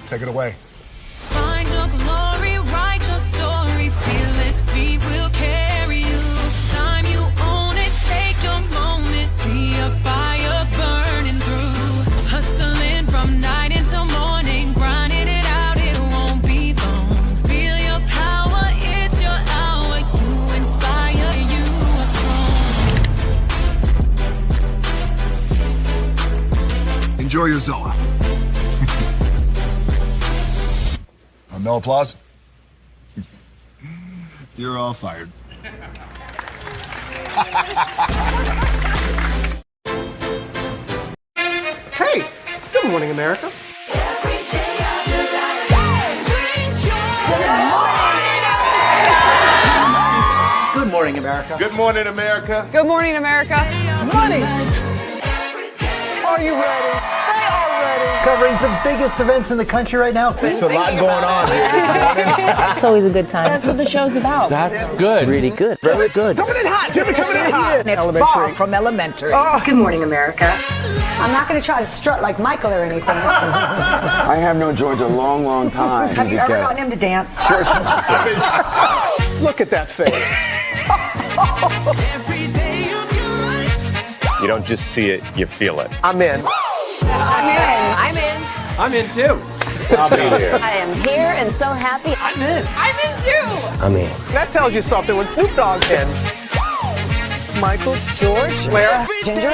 Take it away. Find your glory, write your story, fearless feet will carry you. Time you own it, take your moment, be a fire burning through. Hustling from night until morning, grinding it out, it won't be long. Feel your power, it's your hour, you inspire, you are strong. Enjoy your Zoa. No applause? You're all fired. Hey, good morning, America. Good morning, America. Good morning, America. Good morning, America. Money. Are you ready? They are ready. Covering the biggest events in the country right now. There's a lot going on here. It's always a good time. That's what the show's about. That's good. Really good. Very good. Coming in hot, Jimmy, coming in hot. It's far from elementary. Oh. Good morning, America. I'm not going to try to strut like Michael or anything. I have known George a long, long time. Have you ever gotten him to dance? Look at that face. You don't just see it, you feel it. I'm in. I'm in. I'm in too. I'll be there. I am here and so happy. I'm in. I'm in too. I'm in. That tells you something when Snoop Dogg's in. Michael, George, Lara, Ginger.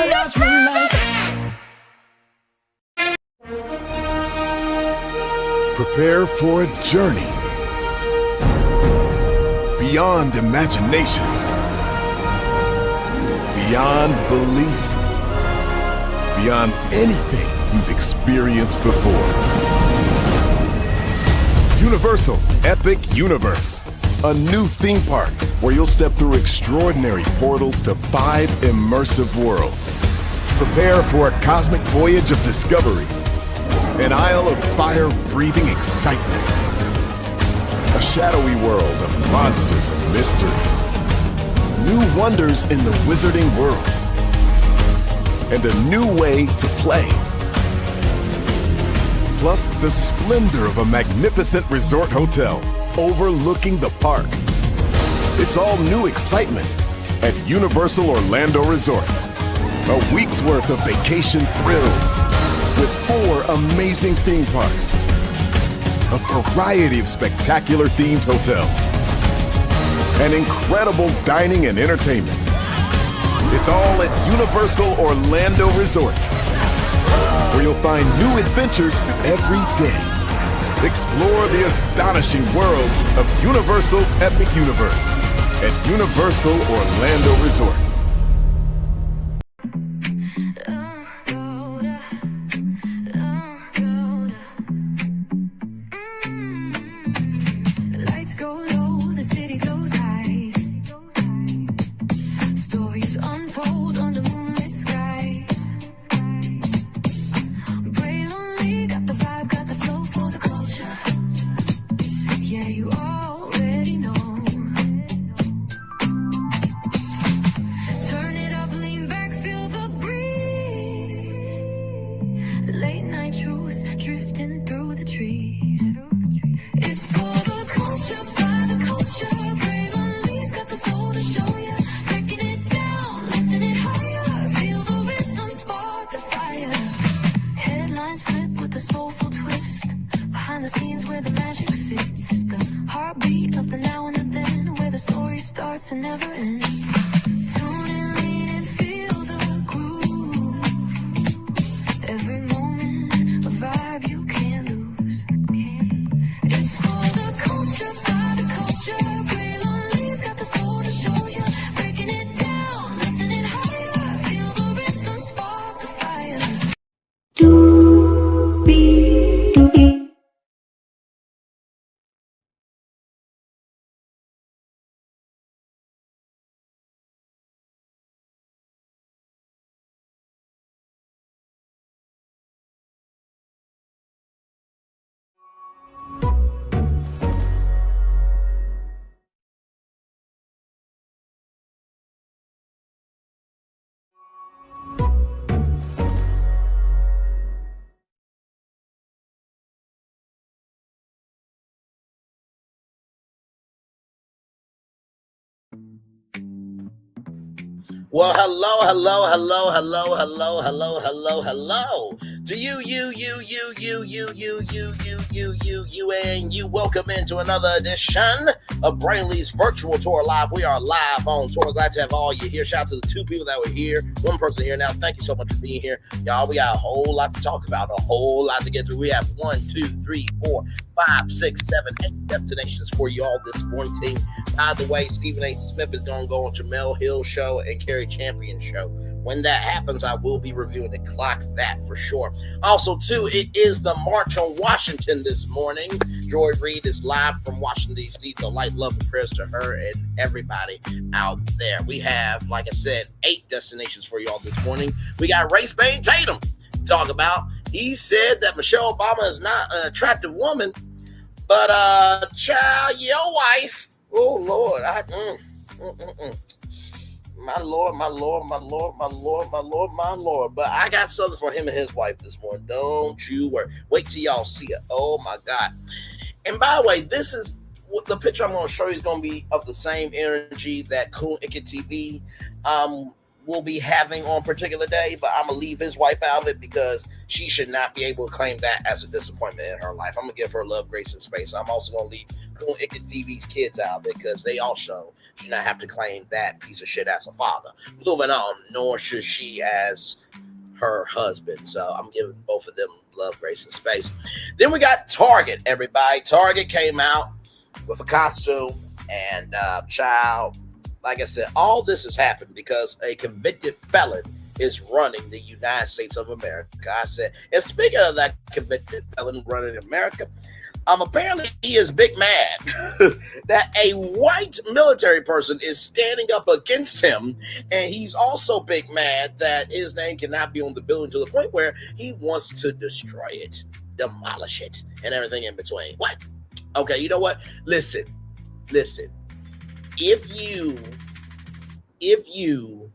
Prepare for a journey beyond imagination, beyond belief, beyond anything you've experienced before. Universal Epic Universe, a new theme park where you'll step through extraordinary portals to 5 immersive worlds. Prepare for a cosmic voyage of discovery, an isle of fire-breathing excitement, a shadowy world of monsters and mystery, new wonders in the wizarding world, and a new way to play. Plus the splendor of a magnificent resort hotel overlooking the park. It's all new excitement at Universal Orlando Resort. A week's worth of vacation thrills with 4 amazing theme parks, a variety of spectacular themed hotels, and incredible dining and entertainment. It's all at Universal Orlando Resort, where you'll find new adventures every day. Explore the astonishing worlds of Universal Epic Universe at Universal Orlando Resort. And never ends. Tune in, lean and feel the groove. Every moment, a vibe you can't lose. It's for the culture, by the culture. Braylon Lee's got the soul to show you. Breaking it down, lifting it higher. Feel the rhythm, spark the fire. Well, hello to you, and you. Welcome into another edition of Brainley's Virtual Tour Live. We are live on tour. Glad to have all you here. Shout out to the two people that were here. One person here now. Thank you so much for being here. Y'all, we got a whole lot to talk about, a whole lot to get through. We have 1, 2, 3, 4, 5, 6, 7, 8 destinations for you all this morning. By the way, Stephen A. Smith is going to go on Jamel Hill's show and Kerry Champion's show. When that happens, I will be reviewing it. Clock that for sure. Also, too, it is the March on Washington this morning. Joy Reid is live from Washington, D.C. So light, love, and prayers to her and everybody out there. We have, like I said, 8 destinations for you all this morning. We got Race-Bane Tatum to talk about. He said that Michelle Obama is not an attractive woman, but, child, your wife, oh, Lord, my Lord. But I got something for him and his wife this morning. Don't you worry. Wait till y'all see it. Oh, my God. And by the way, this is what the picture I'm going to show you is going to be of the same energy that coonicket TV will be having on a particular day, but I'm going to leave his wife out of it because she should not be able to claim that as a disappointment in her life. I'm going to give her love, grace, and space. I'm also going to leave coonicket TV's kids out of it because they also should not have to claim that piece of shit as a father. Moving on, nor should she as her husband. So I'm giving both of them love, grace, and space. Then we got Target, everybody. Target came out with a costume and child. Like I said, all this has happened because a convicted felon is running the United States of America. I said, and speaking of that convicted felon running America, apparently he is big mad that a white military person is standing up against him, and he's also big mad that his name cannot be on the building to the point where he wants to destroy it, demolish it, and everything in between. What? Okay, you know what? Listen. If you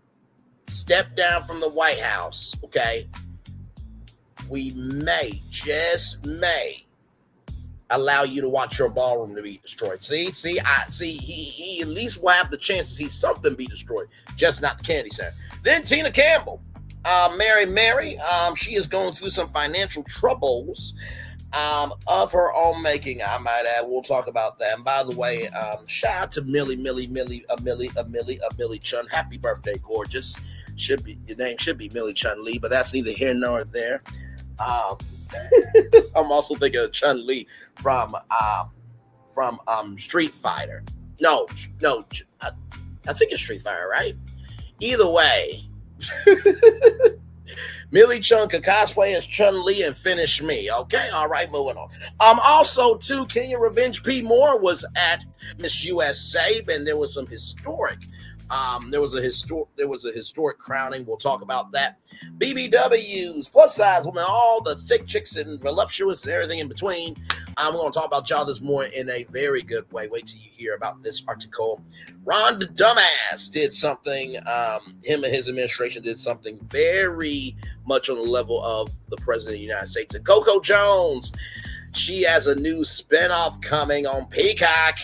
step down from the White House, okay, we just may allow you to watch your ballroom to be destroyed. See, he at least will have the chance to see something be destroyed, just not the Kennedy Center. Then Tina Campbell, Mary, she is going through some financial troubles of her own making, I might add. We'll talk about that. And by the way, shout out to Millie Chun. Happy birthday, gorgeous. Your name should be Millie Chun Lee, but that's neither here nor there. I'm also thinking of Chun Li from Street Fighter. No, I think it's Street Fighter, right? Either way. Millie Chun could cosplay as Chun-Li and finish me. Okay, all right, moving on. Also, too, Kenya Revenge P. Moore was at Miss USA, and there was some historic. There was a historic crowning. We'll talk about that. BBWs, plus size women, all the thick chicks and voluptuous and everything in between. I'm going to talk about y'all this morning in a very good way. Wait till you hear about this article. Ron the Dumbass did something. Him and his administration did something very much on the level of the President of the United States. And Coco Jones, she has a new spinoff coming on Peacock.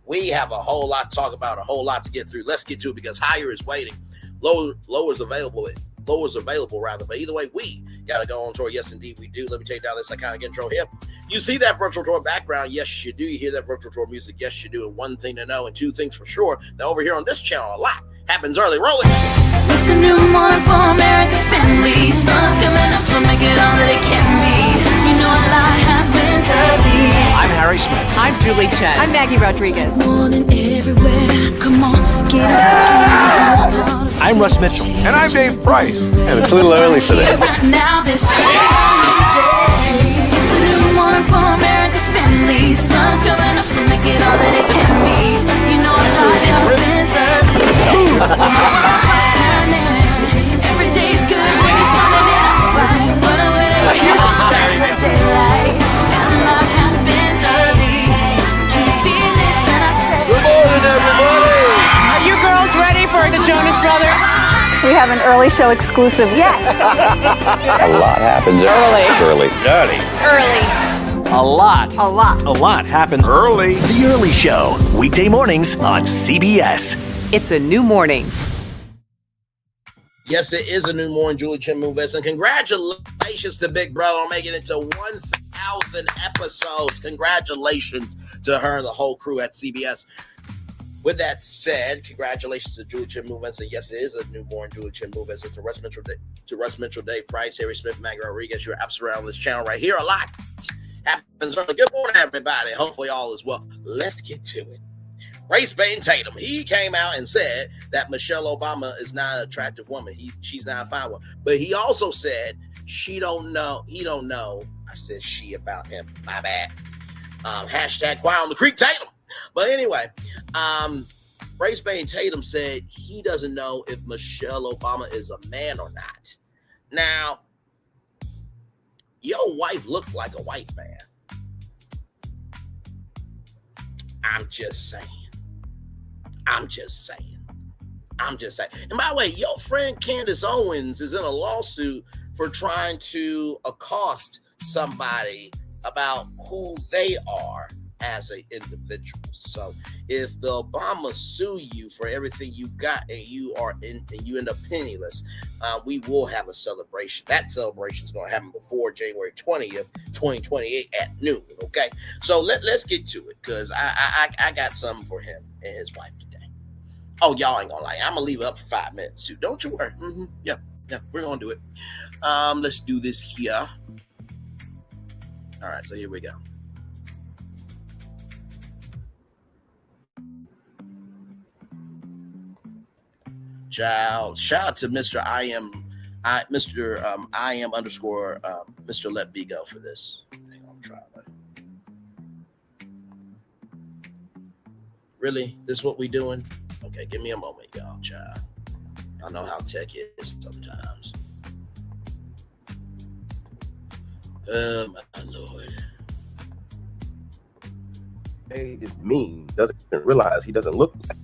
We have a whole lot to talk about, a whole lot to get through. Let's get to it because higher is waiting. Lower's available, but either way, we got to go on tour. Yes, indeed, we do. Let me take down this iconic intro here. You see that virtual tour background? Yes, you do. You hear that virtual tour music? Yes, you do. And one thing to know and two things for sure, that over here on this channel, a lot happens early. Roll it. It's a new morning for America's family. Sun's coming up, so make it all that it can be. You know a lot happens early. I'm Harry Smith. I'm Julie Chen. I'm Maggie Rodriguez. Morning everywhere. Come on, get up. I'm Russ Mitchell. And I'm Dave Price. And it's a little early for this. Right now, this it's a new morning for America's family. Sun's coming up, so make it all that it can be. You know a lot happens early. Every day's good when you're starting it out right. What a way to get out in the daylight. And a lot happens early. Can you feel it when I say? Good morning, everybody. Are you girls ready for the Jonas Brothers? We have an early show exclusive. Yes. A lot happens early. A lot happens Early. The Early Show, weekday mornings on CBS. It's a new morning. Yes, it is a new More and Julie Chen Moves, and congratulations to Big Bro on making it to 1,000 episodes. Congratulations to her and the whole crew at CBS. With that said, congratulations to Julie Chen Moves, and yes, it is a new More and Julie Chen Moves. And to Russ Mitchell, Dave Price, Harry Smith, Maggie Rodriguez, you're absolutely around this channel right here. A lot happens. Good morning, everybody. Hopefully all is well. Let's get to it. Race-baiting Tatum. He came out and said that Michelle Obama is not an attractive woman. She's not a fine one. But he also said he don't know. I said she about him. My bad. Hashtag quiet on the creek Tatum. But anyway, race-baiting Tatum said he doesn't know if Michelle Obama is a man or not. Now, your wife looked like a white man. I'm just saying. And by the way, your friend Candace Owens is in a lawsuit for trying to accost somebody about who they are as an individual. So if the Obamas sue you for everything you got and you end up penniless, we will have a celebration. That celebration is going to happen before January 20th, 2028 at noon. Okay, so let's get to it, because I got something for him and his wife today. Oh, y'all ain't gonna lie. I'm gonna leave it up for 5 minutes too. Don't you worry. Yeah, we're gonna do it. Let's do this here. All right, so here we go. Shout out to Mr. I am underscore Mr. Let B Go for this. Hang on, I'm trying to. Really? This is what we doing? Okay, give me a moment, y'all, child. I know how tech is sometimes. Oh, my Lord. Hey, is mean, doesn't realize he doesn't look like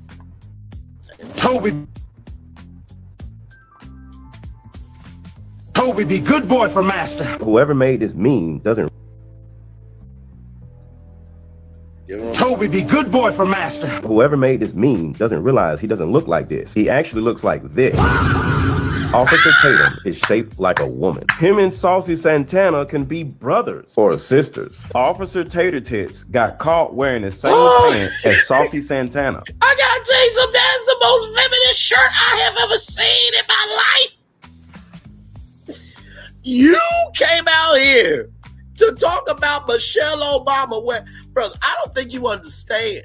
Toby be good boy for master. whoever made this meme doesn't. Toby be good boy for master. Whoever made this meme doesn't realize he doesn't look like this. He actually looks like this. Officer Tatum is shaped like a woman. Him and Saucy Santana can be brothers or sisters. Officer Tater Tits got caught wearing the same pants as Saucy Santana. I gotta tell you something. That's the most feminist shirt I have ever seen in my life. You came out here to talk about Michelle Obama, where, brother, I don't think you understand.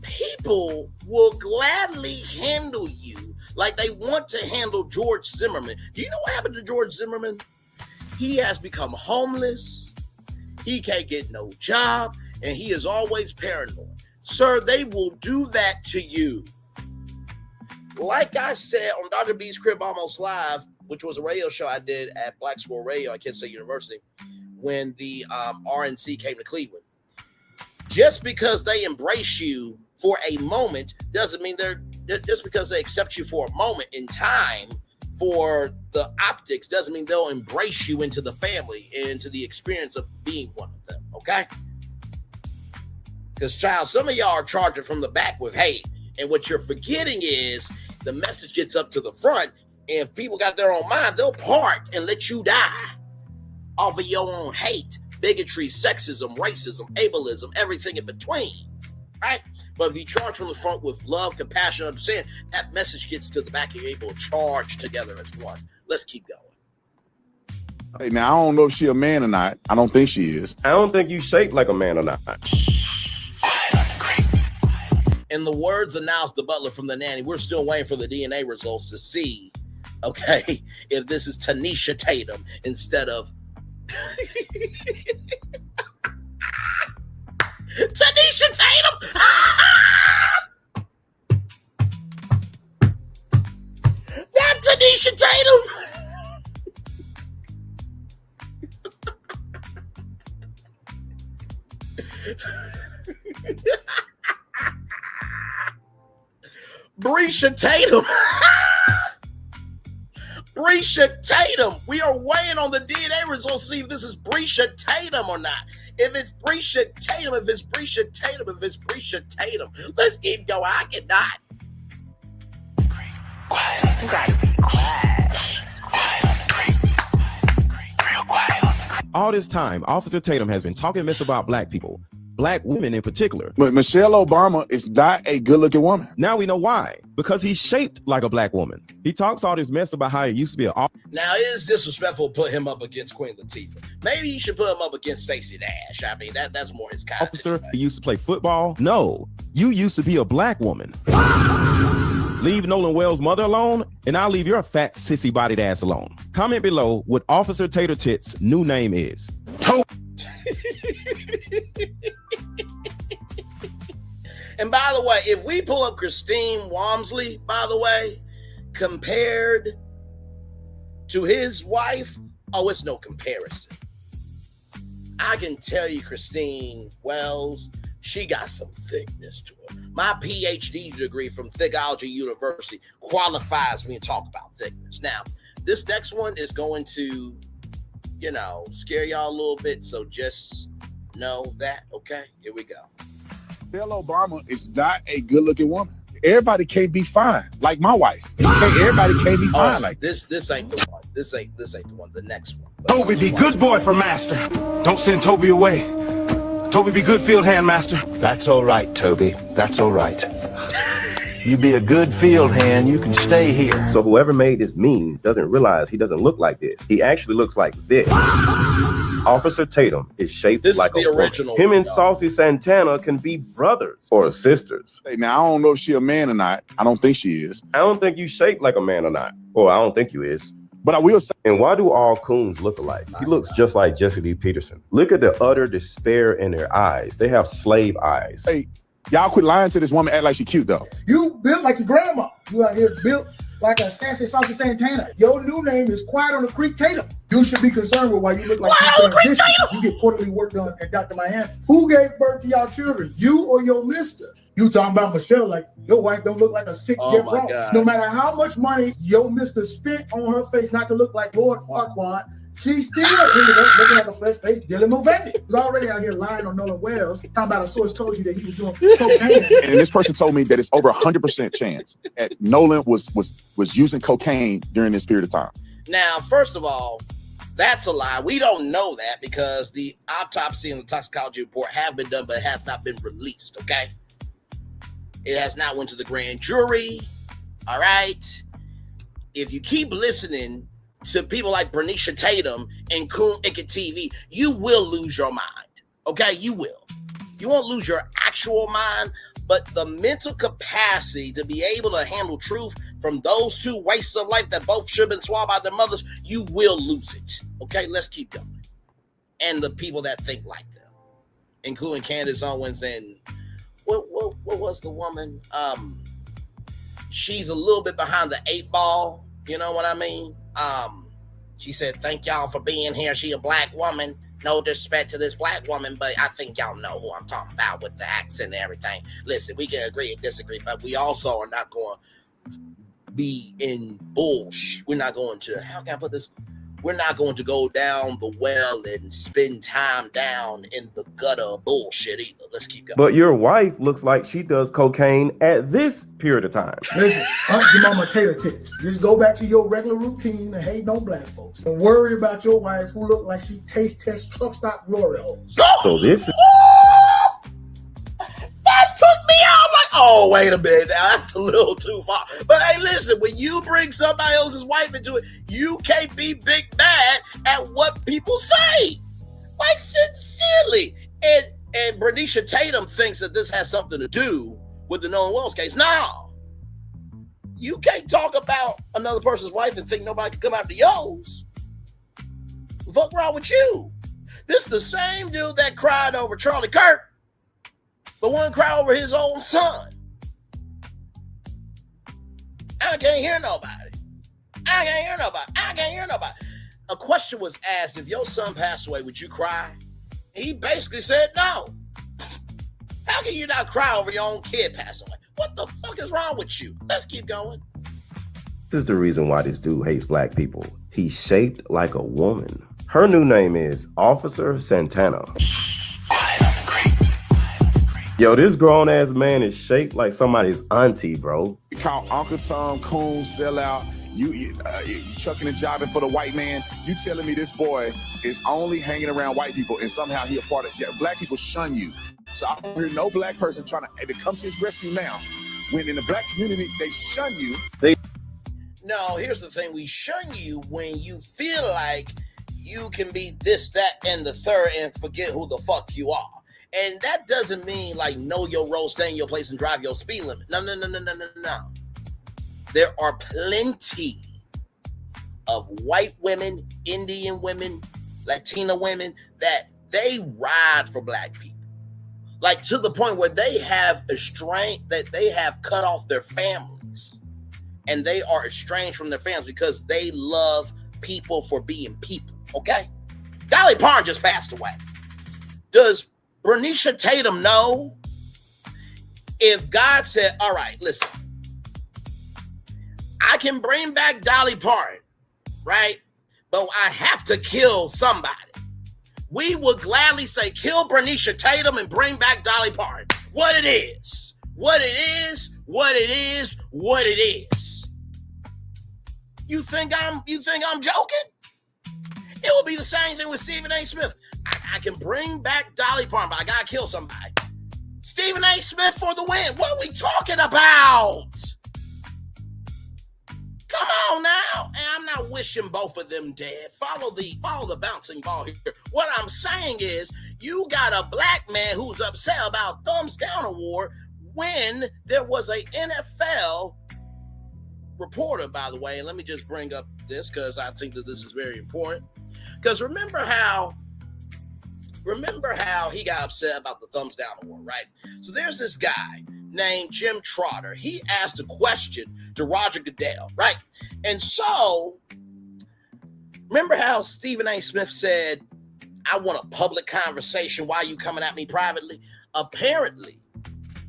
People will gladly handle you like they want to handle George Zimmerman. Do you know what happened to George Zimmerman? He has become homeless. He can't get no job, and he is always paranoid. Sir, they will do that to you. Like I said on Dr. B's Crib Almost Live, which was a radio show I did at Black Squirrel Radio at Kent State University, when the RNC came to Cleveland. Just because they embrace you for a moment doesn't mean just because they accept you for a moment in time for the optics doesn't mean they'll embrace you into the family, into the experience of being one of them, okay? Because, child, some of y'all are charging from the back with hate, and what you're forgetting is the message gets up to the front, and if people got their own mind, they'll part and let you die off of your own hate, bigotry, sexism, racism, ableism, everything in between, right? But if you charge from the front with love, compassion, understanding, that message gets to the back and you're able to charge together as one. Let's keep going. Hey, now, I don't know if she a man or not. I don't think she is. I don't think you shaped like a man or not. In the words announced the butler from the nanny, we're still waiting for the DNA results to see, okay, if this is Tanisha Tatum instead of Tanisha Tatum. Not Tanisha Tatum. Brisha Tatum. Brisha Tatum. We are waiting on the DNA results to see if this is Brisha Tatum or not. If it's Brisha Tatum, if it's Brisha Tatum, if it's Brisha Tatum. Let's keep going. I cannot. All this time, Officer Tatum has been talking mess about black people, black women in particular. But Michelle Obama is not a good-looking woman. Now we know why. Because he's shaped like a black woman. He talks all this mess about how he used to be an officer. Now, it is disrespectful to put him up against Queen Latifah. Maybe he should put him up against Stacey Dash. I mean, that's more his content. Officer, he used to play football. No, you used to be a black woman. Leave Nolan Wells' mother alone, and I'll leave your fat, sissy-bodied ass alone. Comment below what Officer Tater Tits' new name is. And by the way, if we pull up Christine Walmsley, by the way, compared to his wife, oh, it's no comparison. I can tell you, Christine Wells, she got some thickness to her. My PhD degree from Thickology University qualifies me to talk about thickness. Now, this next one is going to, scare y'all a little bit. So just know that, okay? Here we go. Michelle Obama is not a good-looking woman. Everybody can't be fine like my wife. Everybody can't be fine like this. This ain't the one. This ain't the one. The next one. Toby, be good boy for master. Don't send Toby away. Toby, be good field hand, master. That's all right, Toby. That's all right. You be a good field hand, you can stay here. So whoever made this meme doesn't realize he doesn't look like this. He actually looks like this. Officer Tatum is shaped like a woman. Him and Saucy Santana can be brothers or sisters. Hey, now, I don't know if she's a man or not. I don't think she is. I don't think you shaped like a man or not. Or I don't think you is. But I will say. And why do all coons look alike? He looks just like Jesse Lee Peterson. Look at the utter despair in their eyes. They have slave eyes. Hey, y'all quit lying to this woman, act like she cute, though. You built like your grandma. You out here built like a sassy, saucy Santana. Your new name is Quiet on the Creek Tatum. You should be concerned with why you look like you transition. You get quarterly work done at Dr. Miami. Who gave birth to y'all children? You or your mister? You talking about Michelle like your wife don't look like a sick Jeff Ross. No matter how much money your mister spent on her face not to look like Lord Farquaad, she still ended up looking like a fresh face Dylan Mulvaney. He was already out here lying on Nolan Wells, talking about a source told you that he was doing cocaine. And this person told me that it's over 100% chance that Nolan was using cocaine during this period of time. Now, first of all, that's a lie. We don't know that because the autopsy and the toxicology report have been done, but it has not been released, okay? It has not went to the grand jury, all right? If you keep listening to people like Bernicia Tatum and Coonicket TV, you will lose your mind, okay? You will. You won't lose your actual mind, but the mental capacity to be able to handle truth from those two wastes of life that both should have been swallowed by their mothers, you will lose it, okay? Let's keep going. And the people that think like them, including Candace Owens and what was the woman? She's a little bit behind the 8 ball, you know what I mean? She said, thank y'all for being here. She a black woman. No disrespect to this black woman, but I think y'all know who I'm talking about with the accent and everything. Listen, we can agree and disagree, but we also are not going to be in bullshit. We're not going to, how can I put this? We're not going to go down the well and spend time down in the gutter of bullshit either. Let's keep going. But your wife looks like she does cocaine at this period of time. Listen, Aunt Jemima Tater Tits, just go back to your regular routine and hate no black folks. Don't worry about your wife who look like she taste test truck stop glory holes. So this is... That took me out. I'm like, oh, wait a minute. Now, that's a little too far. But hey, listen, when you bring somebody else's wife into it, you can't be big mad at what people say. Like, sincerely. And Bernicia Tatum thinks that this has something to do with the Nolan Wells case. No. You can't talk about another person's wife and think nobody can come after yours. What's wrong with you? This is the same dude that cried over Charlie Kirk, but one cry over his own son. I can't hear nobody. A question was asked, if your son passed away, would you cry? And he basically said no. How can you not cry over your own kid passing away? What the fuck is wrong with you? Let's keep going. This is the reason why this dude hates black people. He's shaped like a woman. Her new name is Officer Santana. Yo, this grown ass man is shaped like somebody's auntie, bro. You call Uncle Tom coon, sell out. You chucking and jobbing for the white man. You telling me this boy is only hanging around white people and somehow he a part of black people shun you. So I don't hear no black person trying to come to his rescue now. When in the black community, they shun you. No, here's the thing. We shun you when you feel like you can be this, that, and the third and forget who the fuck you are. And that doesn't mean like know your role, stay in your place, and drive your speed limit. No. There are plenty of white women, Indian women, Latina women that they ride for black people. Like to the point where they have that they have cut off their families. And they are estranged from their families because they love people for being people, okay? Dolly Parton just passed away. Does Bernicia Tatum know if God said, all right, listen, I can bring back Dolly Parton, right? But I have to kill somebody. We would gladly say, kill Bernicia Tatum and bring back Dolly Parton. What it is. You think I'm joking? It will be the same thing with Stephen A. Smith. I can bring back Dolly Parton, but I gotta kill somebody. Stephen A. Smith for the win. What are we talking about? Come on now. And I'm not wishing both of them dead. Follow the bouncing ball here. What I'm saying is you got a black man who's upset about thumbs down award when there was a NFL reporter, by the way, and let me just bring up this because I think that this is very important. Because remember how he got upset about the thumbs down award, right? So there's this guy named Jim Trotter. He asked a question to Roger Goodell, right? And so remember how Stephen A. Smith said, I want a public conversation. Why are you coming at me privately? Apparently,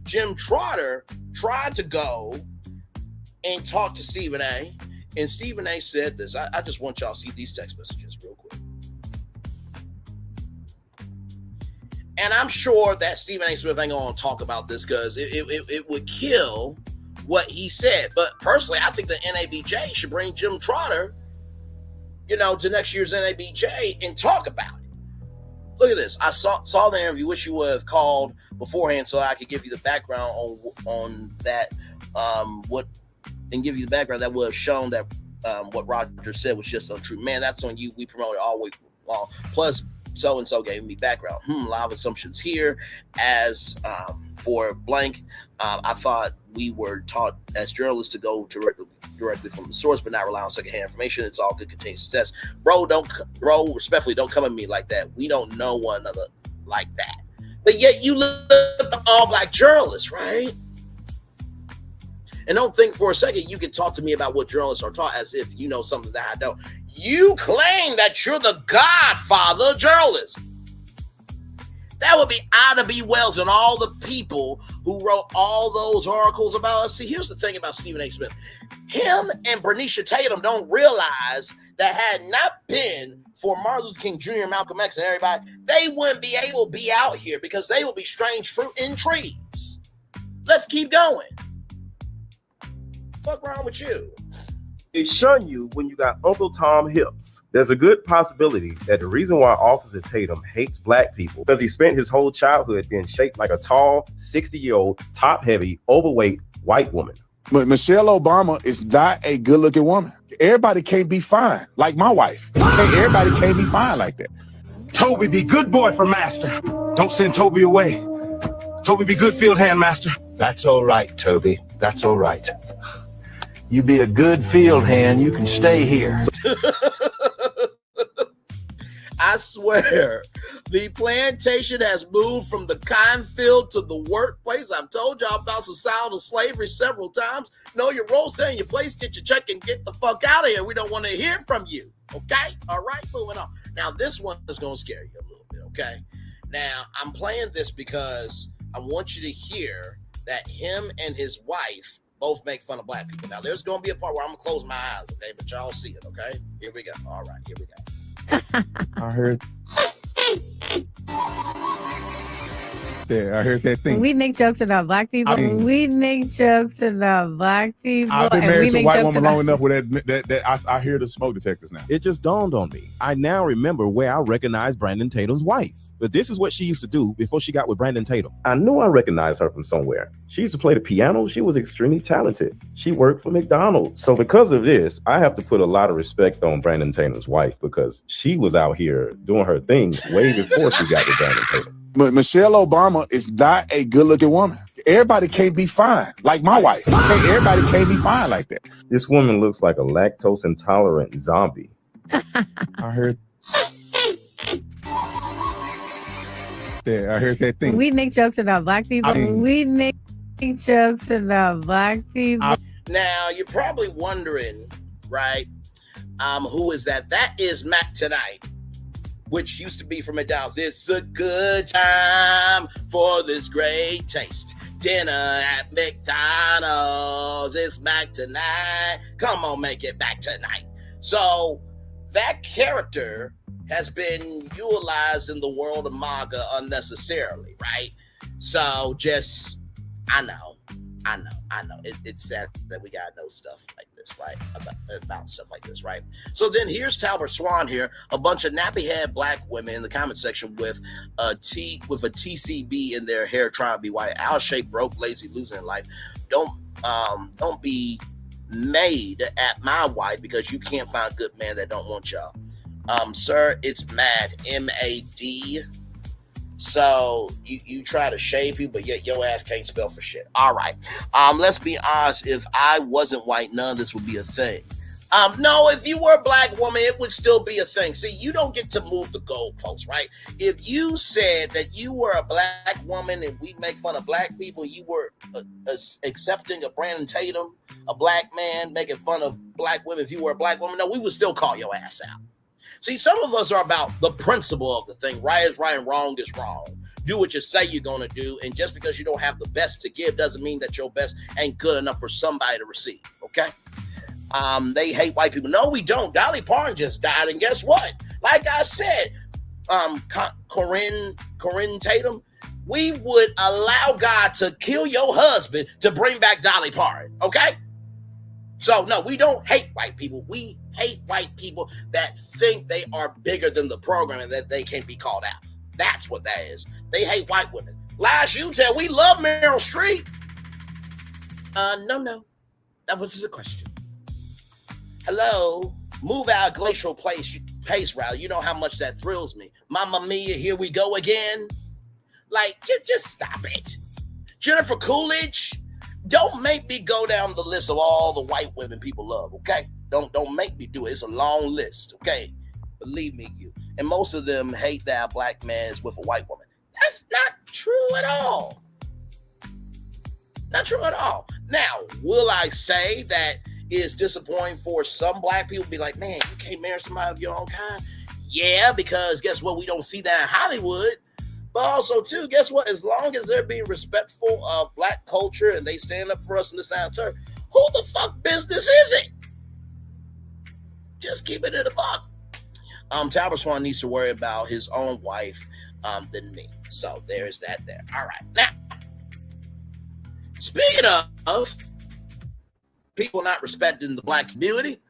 Jim Trotter tried to go and talk to Stephen A. And Stephen A. said this. I just want y'all to see these text messages real quick. And I'm sure that Stephen A. Smith ain't going to talk about this because it would kill what he said. But personally, I think the NABJ should bring Jim Trotter, to next year's NABJ and talk about it. Look at this. I saw the interview. Wish you would have called beforehand so I could give you the background on that. And give you the background that would have shown that what Roger said was just untrue. Man, that's on you. We promoted all week long. Plus, so-and-so gave me background. A lot of assumptions here. As for blank, I thought we were taught as journalists to go directly from the source, but not rely on secondhand information. It's all good continuous success. Bro, respectfully, don't come at me like that. We don't know one another like that. But yet you live all black journalists, right? And don't think for a second you can talk to me about what journalists are taught as if you know something that I don't. You claim that you're the godfather of journalism. That would be Ida B. Wells and all the people who wrote all those articles about us. See, here's the thing about Stephen A. Smith. Him and Bernicia Tatum don't realize that had not been for Martin Luther King Jr., Malcolm X, and everybody, they wouldn't be able to be out here because they would be strange fruit in trees. Let's keep going. Fuck wrong with you? They shun you when you got Uncle Tom hips. There's a good possibility that the reason why Officer Tatum hates black people because he spent his whole childhood being shaped like a tall, 60-year-old, top-heavy, overweight white woman. But Michelle Obama is not a good-looking woman. Everybody can't be fine like my wife. Everybody can't be fine like that. Toby, be good boy for master. Don't send Toby away. Toby, be good field hand, master. That's all right, Toby. That's all right. You be a good field hand, you can stay here. I swear, the plantation has moved from the cotton field to the workplace. I've told y'all about societal slavery several times. Know your role, stay in your place, get your check, and get the fuck out of here. We don't want to hear from you. Okay? All right, moving on. Now, this one is going to scare you a little bit, okay? Now, I'm playing this because I want you to hear that him and his wife both make fun of black people. Now, there's going to be a part where I'm going to close my eyes, okay? But y'all see it, okay? Here we go. All right, here we go. I heard. There, I heard that thing. We make jokes about black people. We make jokes about black people. I've been and married we to a make white jokes woman about- long enough where that I hear the smoke detectors now. It just dawned on me. I now remember where I recognized Brandon Tatum's wife. But this is what she used to do before she got with Brandon Tatum. I knew I recognized her from somewhere. She used to play the piano. She was extremely talented. She worked for McDonald's. So because of this, I have to put a lot of respect on Brandon Tatum's wife because she was out here doing her thing way before she got with Brandon Tatum. But Michelle Obama is not a good-looking woman. Everybody can't be fine like my wife. Everybody can't be fine like that. This woman looks like a lactose intolerant zombie. I heard. There, I heard that thing. We make jokes about black people. We make jokes about black people. Now, you're probably wondering, right, who is that? That is Mac Tonight, which used to be from McDonald's. It's a good time for this great taste. Dinner at McDonald's. It's Mac Tonight. Come on, make it back tonight. So that character has been utilized in the world of MAGA unnecessarily, right? So just, I know. It's sad that we gotta know stuff like this, right? About stuff like this, right? So then here's Talbot Swan here, a bunch of nappy-head black women in the comment section with a TCB in their hair trying to be white. Owl shaped, broke, lazy, losing life. Don't be made at my wife because you can't find a good man that don't want y'all. Sir, it's MAD, M-A-D. So you try to shave people, but yet your ass can't spell for shit. All right. Let's be honest. If I wasn't white, none of this would be a thing. No, if you were a black woman, it would still be a thing. See, you don't get to move the goalposts, right? If you said that you were a black woman and we make fun of black people, you were accepting a Brandon Tatum, a black man, making fun of black women. If you were a black woman, no, we would still call your ass out. See, some of us are about the principle of the thing. Right is right and wrong is wrong. Do what you say you're going to do. And just because you don't have the best to give doesn't mean that your best ain't good enough for somebody to receive. Okay? They hate white people. No, we don't. Dolly Parton just died. And guess what? Like I said, Corinne Tatum, we would allow God to kill your husband to bring back Dolly Parton. Okay? So, no, we don't hate white people. We hate white people that think they are bigger than the program and that they can't be called out. That's what that is. They hate white women. Last you tell, we love Meryl Streep. No. That was just a question. Hello? Move out glacial pace route. You know how much that thrills me. Mamma mia, here we go again. Like, just stop it. Jennifer Coolidge. Don't make me go down the list of all the white women people love, okay? Don't make me do it. It's a long list, okay? Believe me, you. And most of them hate that a black man is with a white woman. That's not true at all. Not true at all. Now, will I say that it's disappointing for some black people to be like, man, you can't marry somebody of your own kind? Yeah, because guess what? We don't see that in Hollywood. But also, too, guess what? As long as they're being respectful of black culture and they stand up for us in this answer, who the fuck business is it? Just keep it in the buck. Talbot Swan needs to worry about his own wife than me. So there's that there. All right. Now, speaking of people not respecting the black community,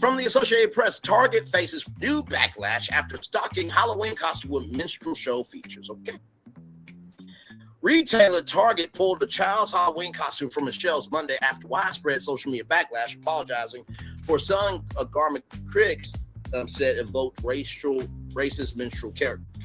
from the Associated Press, Target faces new backlash after stocking Halloween costume with minstrel show features. Okay. Retailer Target pulled the child's Halloween costume from its shelves Monday after widespread social media backlash, apologizing for selling a garment critics said evoked racist minstrel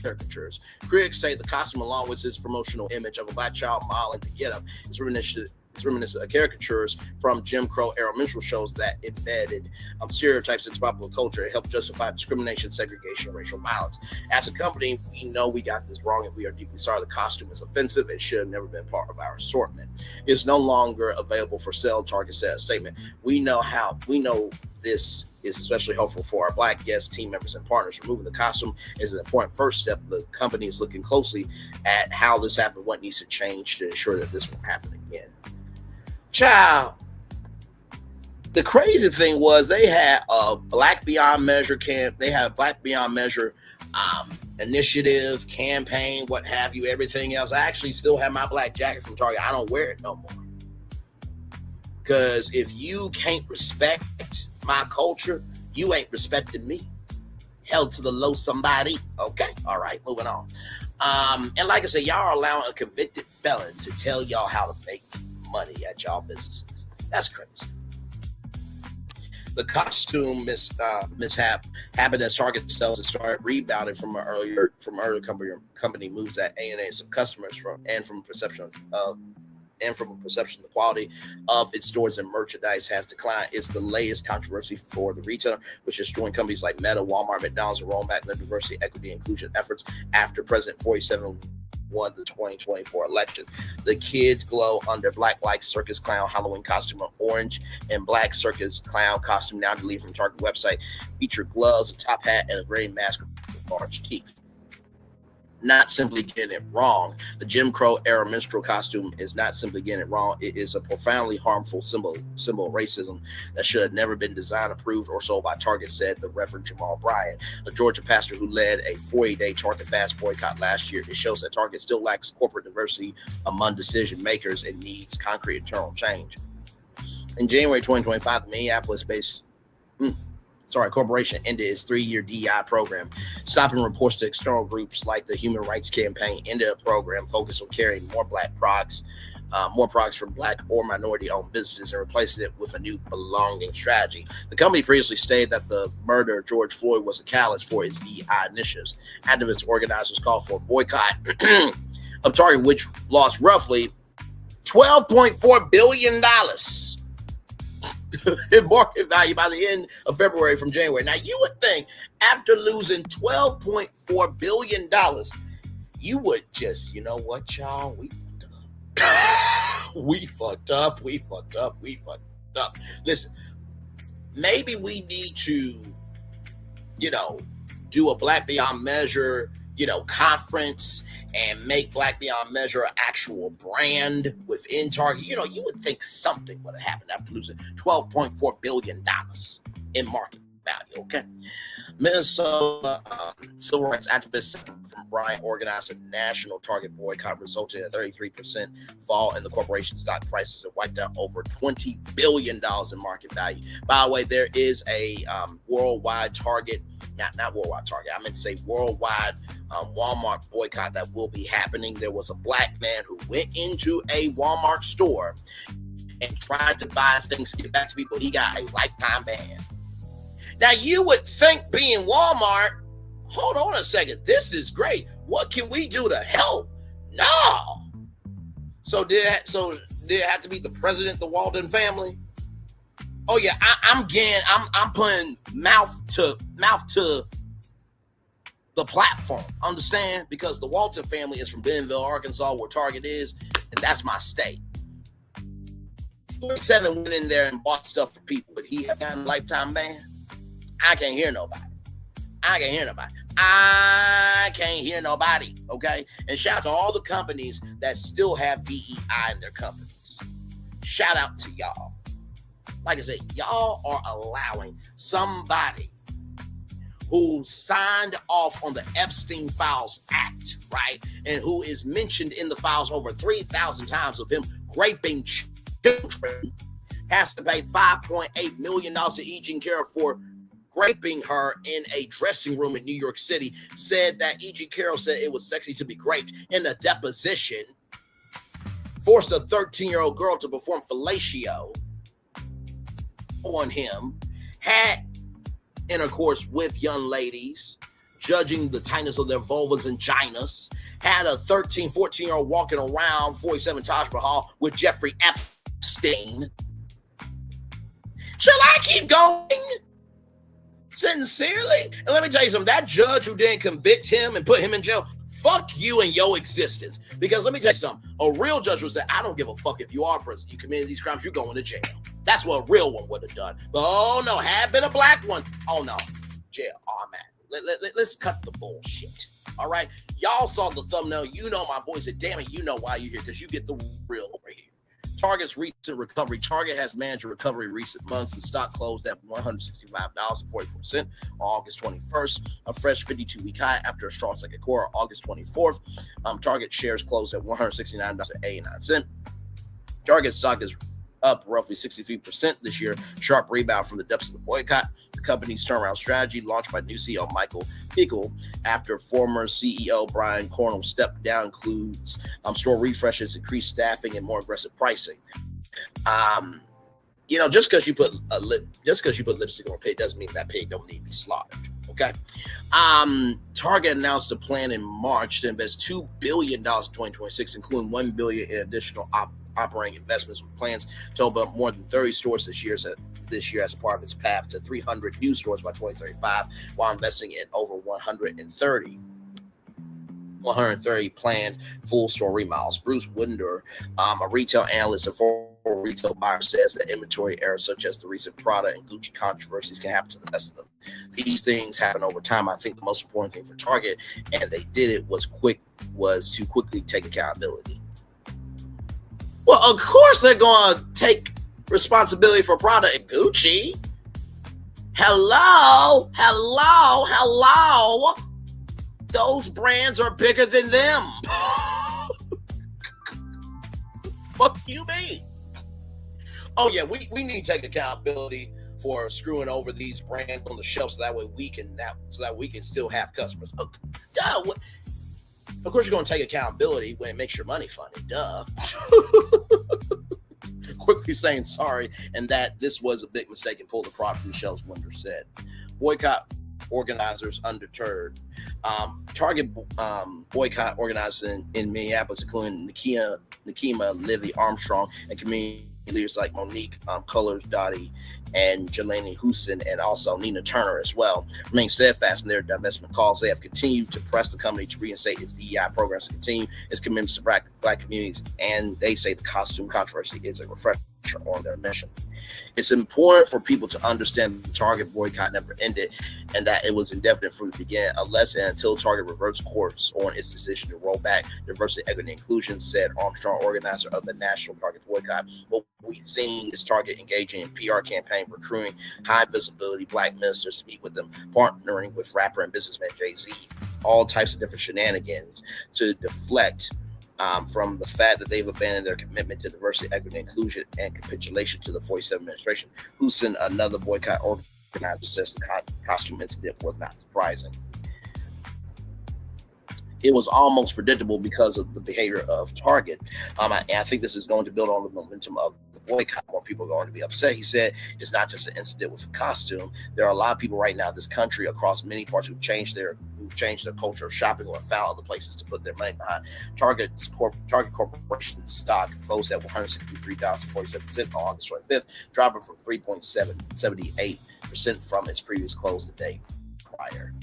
caricatures. Critics say the costume, along with its promotional image of a black child modeling the getup, is reminiscent of caricatures from Jim Crow era minstrel shows that embedded stereotypes into popular culture. It helped justify discrimination, segregation, and racial violence. As a company, we know we got this wrong and we are deeply sorry. The costume is offensive. It should have never been part of our assortment. It's no longer available for sale, Target said in a statement. We know this is especially helpful for our black guests, team members, and partners. Removing the costume is an important first step. The company is looking closely at how this happened, what needs to change to ensure that this won't happen again. Child, the crazy thing was they had a Black Beyond Measure camp. They had a Black Beyond Measure initiative, campaign, what have you, everything else. I actually still have my black jacket from Target. I don't wear it no more. Because if you can't respect my culture, you ain't respecting me. Held to the low somebody. Okay, all right, moving on. And like I said, y'all are allowing a convicted felon to tell y'all how to make money at y'all businesses. That's crazy. The costume mishap happened as Target sales had started rebounding from earlier company moves that alienated some customers from perception the quality of its stores and merchandise has declined. It's the latest controversy for the retailer, which has joined companies like Meta, Walmart, McDonald's, and roll back the diversity, equity, inclusion efforts after President 47 won the 2024 election. The kids glow under Black Circus Clown Halloween costume of orange and Black Circus Clown costume now deleted from Target website. Feature gloves, a top hat, and a gray mask with large teeth. Not simply getting it wrong. The Jim Crow era minstrel costume is not simply getting it wrong. It is a profoundly harmful symbol of racism that should have never been designed, approved, or sold by Target, said the Reverend Jamal Bryant, a Georgia pastor who led a 40-day Target fast boycott last year. It shows that Target still lacks corporate diversity among decision makers and needs concrete internal change. In January 2025, the Minneapolis-based corporation ended its 3-year DEI program, stopping reports to external groups like the Human Rights Campaign. Ended a program focused on carrying more products from Black or minority-owned businesses and replacing it with a new belonging strategy. The company previously stated that the murder of George Floyd was a catalyst for its DEI initiatives. Activist organizers called for a boycott of Target, which lost roughly $12.4 billion in market value by the end of February from January. Now, you would think after losing $12.4 billion, you would just, you know what, y'all? We fucked up. We fucked up. Listen, maybe we need to, do a Black Beyond Measure, conference and make Black Beyond Measure an actual brand within Target. You would think something would have happened after losing $12.4 billion in market value, okay? Minnesota civil rights activists from Bryant organized a national Target boycott, resulting in a 33% fall in the corporation's stock prices and wiped out over $20 billion in market value. By the way, there is a worldwide Target, not worldwide Target, I meant to say worldwide Walmart boycott that will be happening. There was a Black man who went into a Walmart store and tried to buy things to get back to people. He got a lifetime ban. Now, you would think being Walmart, hold on a second, this is great. What can we do to help? No. So did it have to be the president of the Walden family? Oh yeah, I'm putting mouth to the platform. Understand? Because the Walton family is from Bentonville, Arkansas, where Target is, and that's my state. 47 went in there and bought stuff for people, but he had gotten a lifetime ban. I can't hear nobody. Okay? And shout out to all the companies that still have DEI in their companies. Shout out to y'all. Like I said, y'all are allowing somebody who signed off on the Epstein Files Act, right? And who is mentioned in the files over 3,000 times of him raping children, has to pay $5.8 million to E. Jean Carroll for raping her in a dressing room in New York City. Said that E. Jean Carroll said it was sexy to be raped. In a deposition, forced a 13-year-old girl to perform fellatio on him, had intercourse with young ladies, judging the tightness of their vulvas and vaginas, had a 13, 14-year-old walking around 47 Taj Mahal with Jeffrey Epstein. Shall I keep going? Sincerely? And let me tell you something, that judge who didn't convict him and put him in jail, fuck you and your existence. Because let me tell you something, a real judge would say, I don't give a fuck if you are prison. You committed these crimes, you're going to jail. That's what a real one would have done. But oh no, had been a black one. Oh no, jail, automatic. Let's cut the bullshit. All right, y'all saw the thumbnail. You know my voice, and damn it, you know why you're here, because you get the real over here. Target's recent recovery. Target has managed a recovery in recent months. The stock closed at $165.44 on August 21st, a fresh 52-week high after a strong second quarter on August 24th. Target shares closed at $169.89. Target stock is up roughly 63% this year, sharp rebound from the depths of the boycott. The company's turnaround strategy, launched by new CEO Michael Pickle after former CEO Brian Cornell stepped down, includes store refreshes, increased staffing, and more aggressive pricing. Just because you put lipstick on a pig doesn't mean that pig don't need to be slaughtered. Okay. Target announced a plan in March to invest $2 billion in 2026, including $1 billion in additional operating investments, with plans to open up more than 30 stores this year as a part of its path to 300 new stores by 2035, while investing in over 130 planned full store remodels. Bruce Winder, a retail analyst and former retail buyer, says that inventory errors such as the recent Prada and Gucci controversies can happen to the best of them. These things happen over time. I think the most important thing for Target, and they did it, was to quickly take accountability. Well, of course they're going to take responsibility for Prada and Gucci. Hello. Those brands are bigger than them. What do you mean? Oh yeah, we need to take accountability for screwing over these brands on the shelf, so that way we can still have customers. Of course, you're going to take accountability when it makes your money funny. Duh. Quickly saying sorry and that this was a big mistake and pull the product from the shelves, Winder said. Boycott organizers undeterred. Target boycott organizers in Minneapolis, including Nikema Livy Armstrong, and community leaders like Monique Cullors, Dottie, and Jelani Houston, and also Nina Turner as well, remain steadfast in their divestment calls. They have continued to press the company to reinstate its DEI programs and continue its commitments to black communities, and they say the costume controversy is a refresher on their mission. It's important for people to understand the Target boycott never ended and that it was indefinite from the beginning, unless and until Target reverts course on its decision to roll back diversity, equity, and inclusion, said Armstrong, organizer of the National Target boycott. What we've seen is Target engaging in PR campaign, recruiting high visibility black ministers to meet with them, partnering with rapper and businessman Jay-Z, all types of different shenanigans to deflect from the fact that they've abandoned their commitment to diversity, equity, inclusion, and capitulation to the 47 administration. Houston, another boycott organizer, says the costume incident was not surprising. It was almost predictable because of the behavior of Target. I think this is going to build on the momentum of the boycott. More people are going to be upset. He said it's not just an incident with a costume. There are a lot of people right now in this country across many parts who've changed their culture of shopping or found other places to put their money behind. Target Corporation stock closed at $163.47 on August 25th, dropping from 3.78% from its previous close the day prior.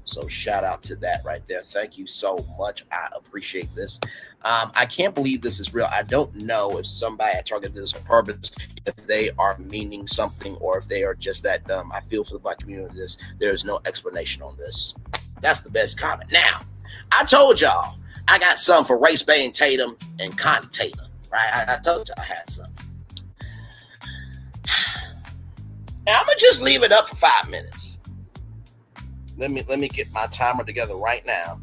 So shout out to that right there. Thank you so much. I appreciate this. I can't believe this is real. I don't know if somebody at Target did this on purpose, if they are meaning something, or if they are just that dumb. I feel for the black community. There's no explanation on this. That's the best comment. Now, I told y'all I got some for Race Bay and Tatum and Connie Tatum, right? I told y'all I had some. Now, I'm going to just leave it up for 5 minutes. Let me get my timer together right now.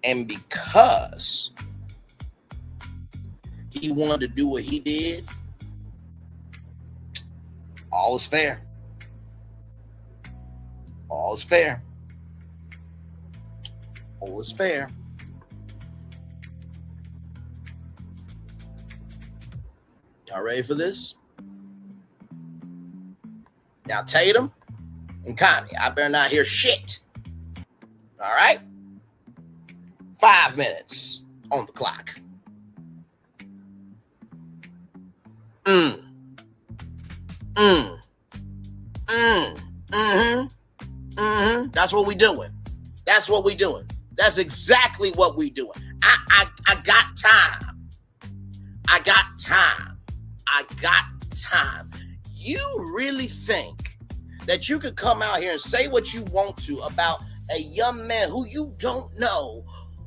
And because he wanted to do what he did, all is fair. All is fair. All is fair. Y'all ready for this? Now, Tatum and Connie, I better not hear shit. All right? 5 minutes on the clock. That's what we doing. That's what we doing. That's exactly what we doing. I got time. I got time. I got time. You really think that you could come out here and say what you want to about a young man who you don't know,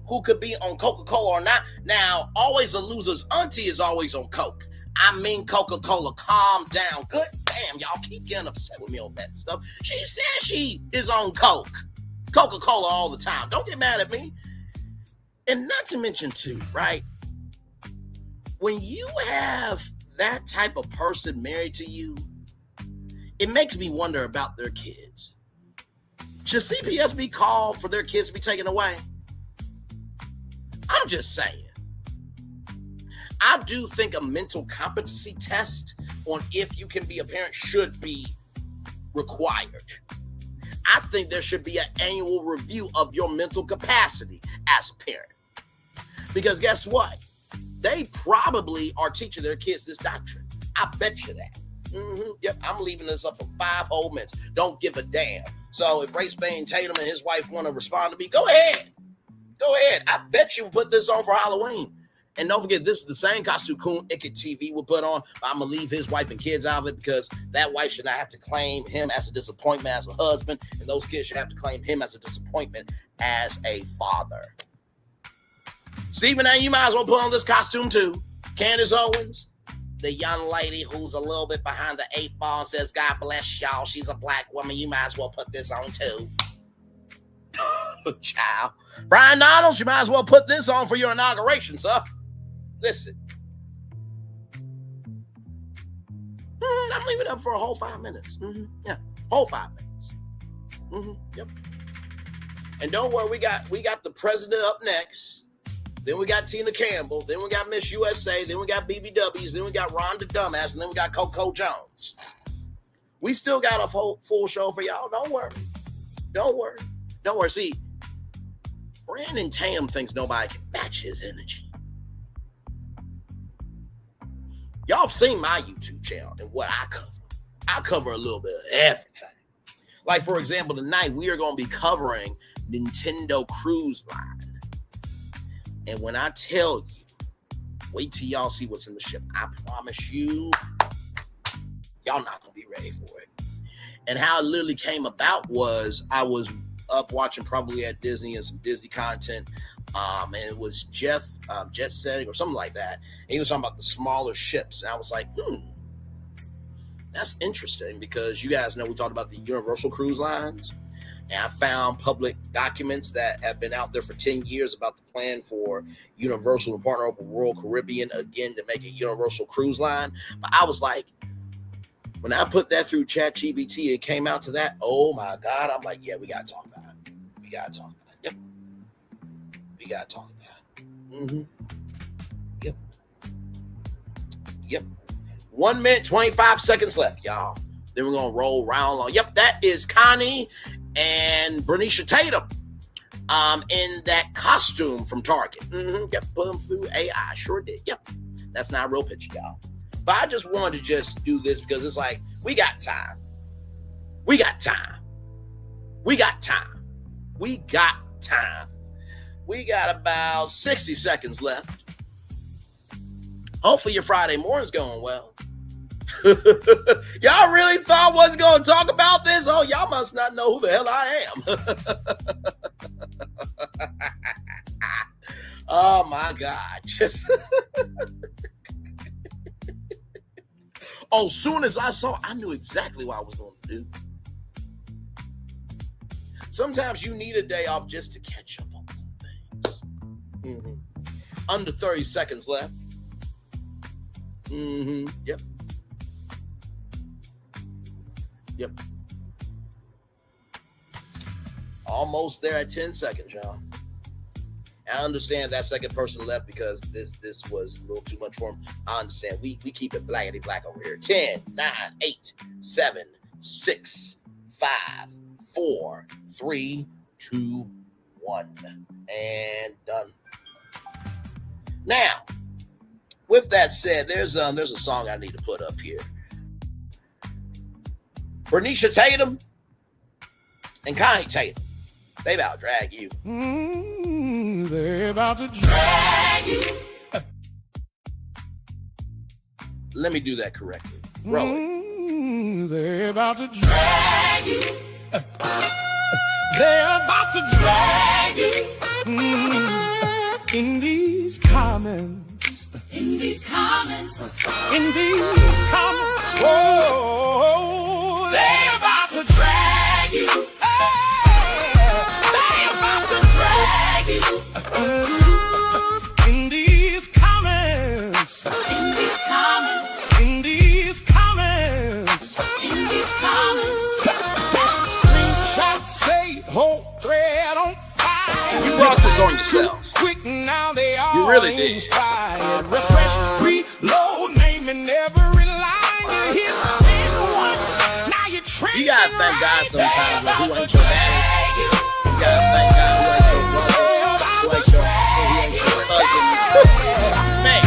who could be on Coca-Cola or not. Now, always a loser's auntie is always on Coke. I mean Coca-Cola, calm down. Good damn, y'all keep getting upset with me on that stuff. She said she is on Coke. Coca-Cola all the time. Don't get mad at me. And not to mention too, right? When you have that type of person married to you, it makes me wonder about their kids. Should CPS be called for their kids to be taken away? I'm just saying. I do think a mental competency test on if you can be a parent should be required. I think there should be an annual review of your mental capacity as a parent. Because guess what? They probably are teaching their kids this doctrine. I bet you that. Yep, I'm leaving this up for 5 whole minutes. Don't give a damn. So if Race Bane Tatum and his wife want to respond to me, go ahead. Go ahead. I bet you put this on for Halloween. And don't forget, this is the same costume coonicket TV will put on. I'm going to leave his wife and kids out of it because that wife should not have to claim him as a disappointment as a husband. And those kids should have to claim him as a disappointment as a father. Stephen A., you might as well put on this costume too. Candace Owens, the young lady who's a little bit behind the 8 ball, says, God bless y'all. She's a black woman. You might as well put this on too. Child. Brian Donalds, you might as well put this on for your inauguration, sir. Listen. I'm leaving it up for a whole 5 minutes. Yeah, whole 5 minutes. Yep. And don't worry, we got the president up next. Then we got Tina Campbell. Then we got Miss USA. Then we got BBWs. Then we got Rhonda Dumbass. And then we got Coco Jones. We still got a full show for y'all. Don't worry. Don't worry. Don't worry. See, Brandon Tatum thinks nobody can match his energy. Y'all have seen my YouTube channel and what I cover. I cover a little bit of everything. Like, for example, tonight we are going to be covering Nintendo Cruise Line. And when I tell you, wait till y'all see what's in the ship. I promise you, y'all not going to be ready for it. And how it literally came about was I was up watching probably at Disney and some Disney content. And it was Jet Setting or something like that. And he was talking about the smaller ships. And I was like, that's interesting because you guys know we talked about the Universal Cruise Lines. And I found public documents that have been out there for 10 years about the plan for Universal to partner up with Royal Caribbean again to make a Universal Cruise Line. But I was like, when I put that through ChatGPT, it came out to that. Oh my God. I'm like, yeah, we got to talk about it. We got to talk about it. Yep. We got to talk about it. Yep. Yep. 1 minute, 25 seconds left, y'all. Then we're going to roll round long. Yep. That is Connie and Bernicia Tatum in that costume from Target. Yep, put them through AI. Sure did. Yep. That's not a real picture, y'all. But I just wanted to just do this because it's like, we got time. We got time. We got time. We got time. We got about 60 seconds left. Hopefully your Friday morning's going well. Y'all really thought was going to talk about this? Oh, y'all must not know who the hell I am. Oh my God. Just soon as I saw, I knew exactly what I was going to do. Sometimes you need a day off just to catch up on some things. Under 30 seconds left. Yep. Yep. Almost there at 10 seconds, y'all. I understand that second person left because this was a little too much for him. I understand. We keep it blackety black over here. 10, 9, 8, 7, 6, 5, 4, 3, 2, 1. And done. Now, with that said, there's a song I need to put up here. Bernicia Tatum and Connie Tatum. They about to drag you. They're about to drag you. Let me do that correctly. Roll it. They're about to drag you. They're about to drag you. In these comments. In these comments. In these comments. Oh, they about to drag you. They about to drag you. In these comments. In these comments. In these comments. In these comments. Screenshots say whole thread on fire. You brought this on yourself. Quick now they are. You really did. Inspired. Refresh, reload, naming every line. You hit send once. Now you're trending. You gotta thank God sometimes who ain't your daddy. You gotta thank God who ain't your brother, who ain't your uncle, who ain't your cousin. Man,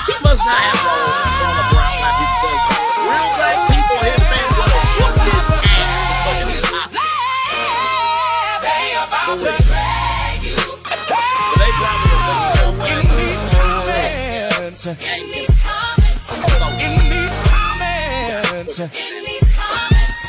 he must not have grown up around black people because real black people, his family would have whooped his ass and put him in the hospital. They about to drag you. But they probably would have In these comments. In these comments. In these comments. In these comments.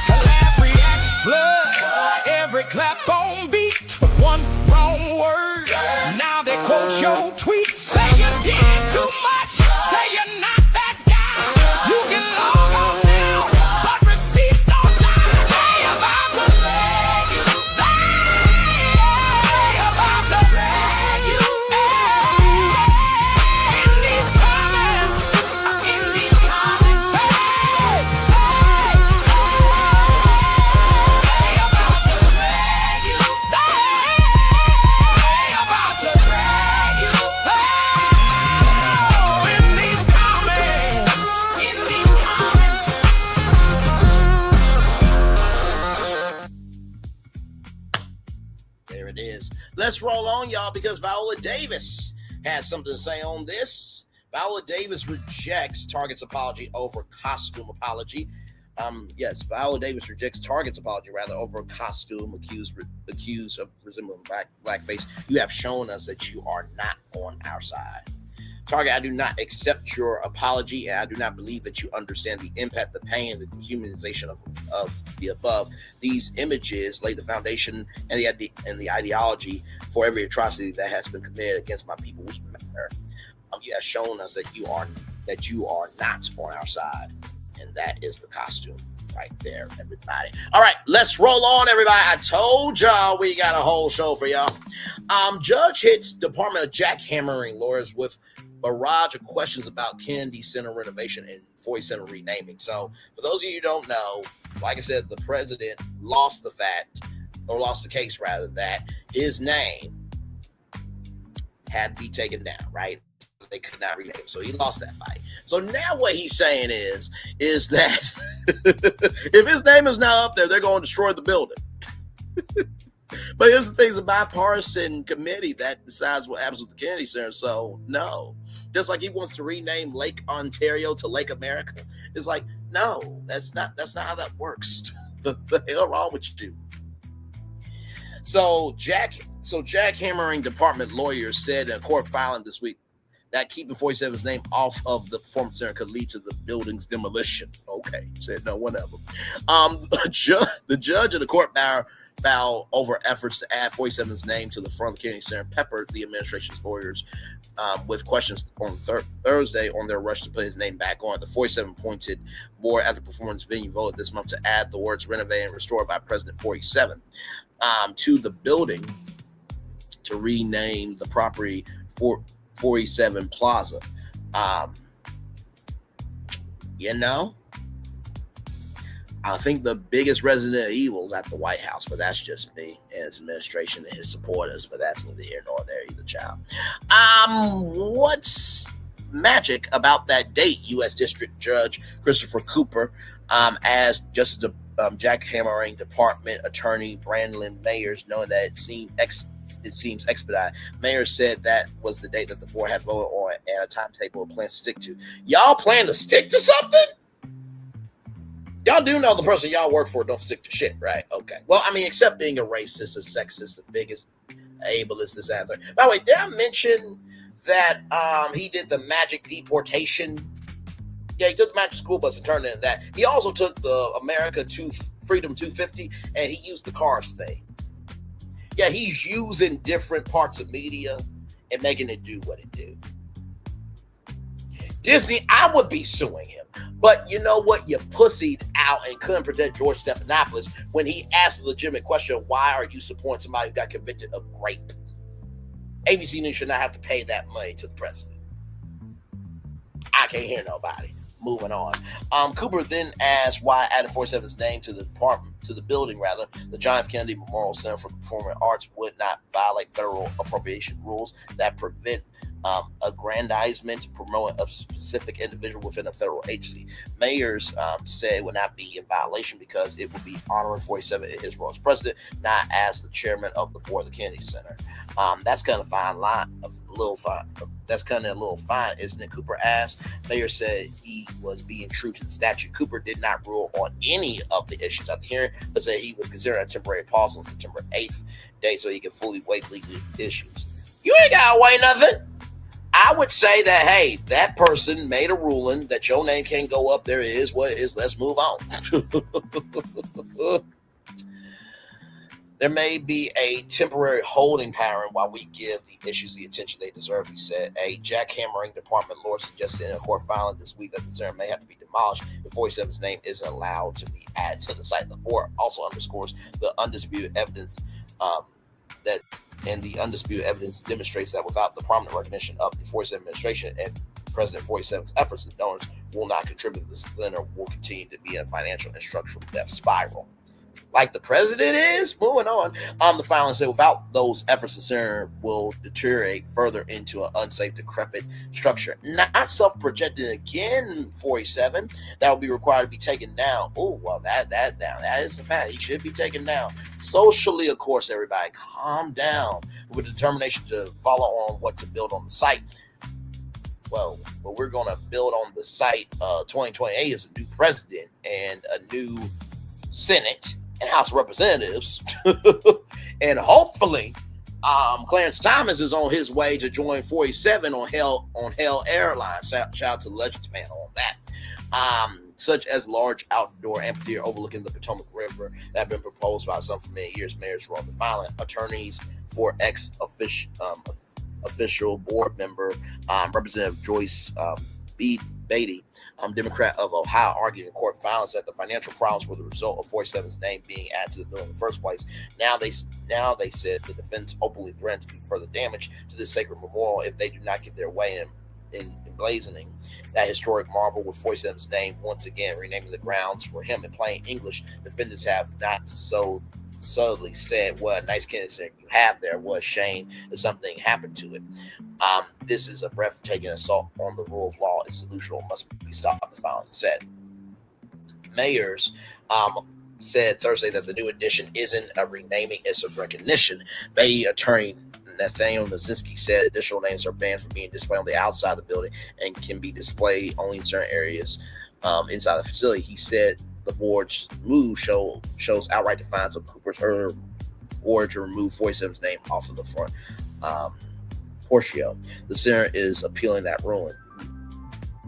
Laugh, react, flood. Every clap on beat. One wrong word. Now they quote your tweet. Say you did too much. Say you're not that guy. You can log off now, but receipts don't die. They about to drag you. They about to drag you. In these comments. In these comments. They about to drag you. They about to drag you. Oh, in these comments. In these comments. There it is. Let's roll on, y'all, because Viola Davis has something to say on this. Viola Davis rejects Target's apology over costume apology. Yes, Viola Davis rejects Target's apology over costume accused of resembling blackface. You have shown us that you are not on our side. Target, I do not accept your apology, and I do not believe that you understand the impact, the pain, the dehumanization of the above. These images lay the foundation and the ideology for every atrocity that has been committed against my people. We matter. You have shown us that you are not on our side, and that is the costume right there, everybody. All right, let's roll on, everybody. I told y'all we got a whole show for y'all. Judge hits Department of jackhammering lawyers with barrage of questions about Kennedy Center renovation and Foy Center renaming. So for those of you who don't know, like I said, the president lost the case rather, that his name had to be taken down, right? They could not rename him. So he lost that fight. So now what he's saying is that if his name is now up there, they're going to destroy the building. But here's the thing, it's a bipartisan committee that decides what happens with the Kennedy Center. So no, just like he wants to rename Lake Ontario to Lake America. It's like, no, that's not how that works. The hell wrong with you? So jackhammering department lawyers said in a court filing this week that keeping 47's name off of the Performance Center could lead to the building's demolition. Okay, said no one of them. The judge of the court bow over efforts to add 47's name to the front of the Kennedy Center peppered the administration's lawyers with questions on Thursday on their rush to put his name back on. The 47-appointed board at the performance venue voted this month to add the words "renovate and restore" by President 47 to the building to rename the property 47 Plaza. I think the biggest resident of evil is at the White House, but that's just me and his administration and his supporters, but that's neither here nor there either, child. What's magic about that date? U.S. District Judge Christopher Cooper, as Justice jackhammering Department Attorney Brandon Mayers, knowing that it seems expedited. Mayer said that was the date that the board had voted on and a timetable and plan to stick to. Y'all plan to stick to something? Y'all do know the person y'all work for don't stick to shit, right? Okay. Well, I mean, except being a racist, a sexist, the biggest ableist, this and that. By the way, did I mention that he did the magic deportation? Yeah, he took the magic school bus and turned it into that. He also took the America to Freedom 250 and he used the cars thing. Yeah, he's using different parts of media and making it do what it do. Disney, I would be suing him. But you know what? You pussied out and couldn't protect George Stephanopoulos when he asked the legitimate question, why are you supporting somebody who got convicted of rape? ABC News should not have to pay that money to the president. I can't hear nobody. Moving on. Cooper then asked why adding 47's name to the building, the John F. Kennedy Memorial Center for Performing Arts would not violate federal appropriation rules that prevent aggrandizement promoting a specific individual within a federal agency. Mayors said it would not be in violation because it would be honoring 47 in his role as president, not as the chairman of the board of the Kennedy Center. That's kind of fine line, a little fine. That's kind of a little fine, isn't it? Cooper asked. Mayor said he was being true to the statute. Cooper did not rule on any of the issues at the hearing, but said he was considering a temporary pause on September 8th day so he could fully weigh legal issues. You ain't gotta weigh nothing. I would say that, hey, that person made a ruling that your name can't go up. There is what it is. Let's move on. There may be a temporary holding pattern while we give the issues the attention they deserve, he said. A jackhammering department lord suggested in a court filing this week that the center may have to be demolished if 47's name isn't allowed to be added to the site. The court also underscores the undisputed evidence the undisputed evidence demonstrates that without the prominent recognition of the 47 administration and President 47's efforts, the donors will not contribute. The center will continue to be in a financial and structural debt spiral. Like the president is. Moving on. The filing said without those efforts, the center will deteriorate further into an unsafe, decrepit structure. Not self-projected again, 47. That will be required to be taken down. Oh, well, that is a fact. He should be taken down. Socially, of course, everybody, calm down with determination to follow on what to build on the site. Well, what we're going to build on the site 2028 is a new president and a new Senate and House of Representatives. And hopefully Clarence Thomas is on his way to join 47 on Hell Airlines. Shout out to the Legends man on that. Such as large outdoor amphitheater overlooking the Potomac River that have been proposed by some for many years. Mayors wrote the filing. Attorneys for official board member Representative Joyce Beatty, Democrat of Ohio, argued in court filings that the financial problems were the result of 47's name being added to the bill in the first place. Now they said the defense openly threatened to do further damage to this sacred memorial if they do not get their way in emblazoning that historic marble with 47's name once again, renaming the grounds for him in plain English. Defendants have not so subtly said, what a nice Kennedy Center you have there. What a shame that something happened to it. This is a breathtaking assault on the rule of law. It's delusional, must be stopped, the filing said. Mayors said Thursday that the new addition isn't a renaming, it's a recognition. Bay attorney Nathaniel Nazinski said additional names are banned from being displayed on the outside of the building and can be displayed only in certain areas inside the facility. He said the board's move shows outright defiance of Cooper's order to remove 47's name off of the front portico. The center is appealing that ruling.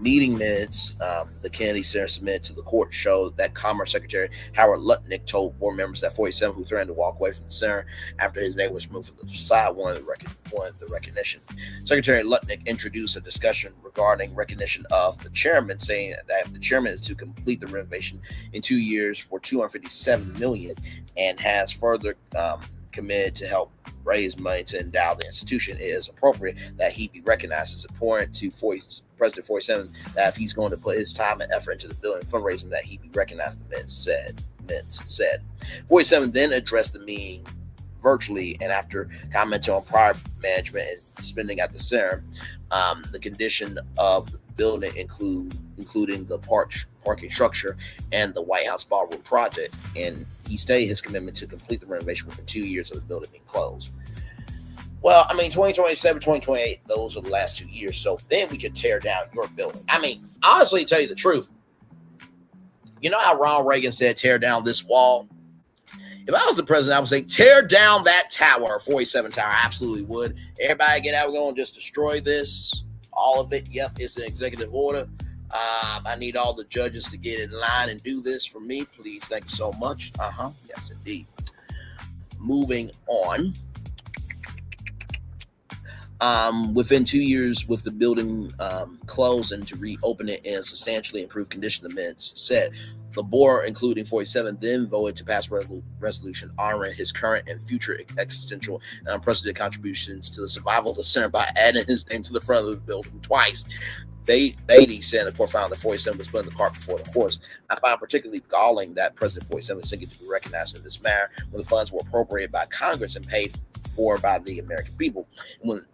Meeting minutes the Kennedy Center submitted to the court showed that Commerce Secretary Howard Lutnick told board members that 47, who threatened to walk away from the center after his name was moved from the side, wanted the recognition. Secretary Lutnick introduced a discussion regarding recognition of the chairman, saying that if the chairman is to complete the renovation in 2 years for $257 million and has further committed to help raise money to endow the institution, it is appropriate that he be recognized. It's important to President 47 that if he's going to put his time and effort into the building fundraising, that he be recognized, the Mintz said. 47 then addressed the meeting virtually, and after commenting on prior management and spending at the center, the condition of the building including the parking structure and the White House ballroom project, and he stated his commitment to complete the renovation within 2 years of the building being closed. Well, I mean, 2027, 2028, those are the last 2 years, so then we could tear down your building. I mean, honestly, to tell you the truth, you know how Ronald Reagan said, tear down this wall? If I was the president, I would say, tear down that tower, 47 Tower. I absolutely would. Everybody get out, we're going to just destroy this, all of it. Yep, it's an executive order. I need all the judges to get in line and do this for me, please. Thank you so much. Yes, indeed. Moving on. Within 2 years, with the building closed and to reopen it in a substantially improved condition, the minutes said. The board, including 47, then voted to pass resolution honoring his current and future existential and unprecedented contributions to the survival of the center by adding his name to the front of the building twice. Beatty said, of course, found that 47 was putting the cart before the horse. I find particularly galling that President 47 is seeking to be recognized in this manner when the funds were appropriated by Congress and paid for by the American people. When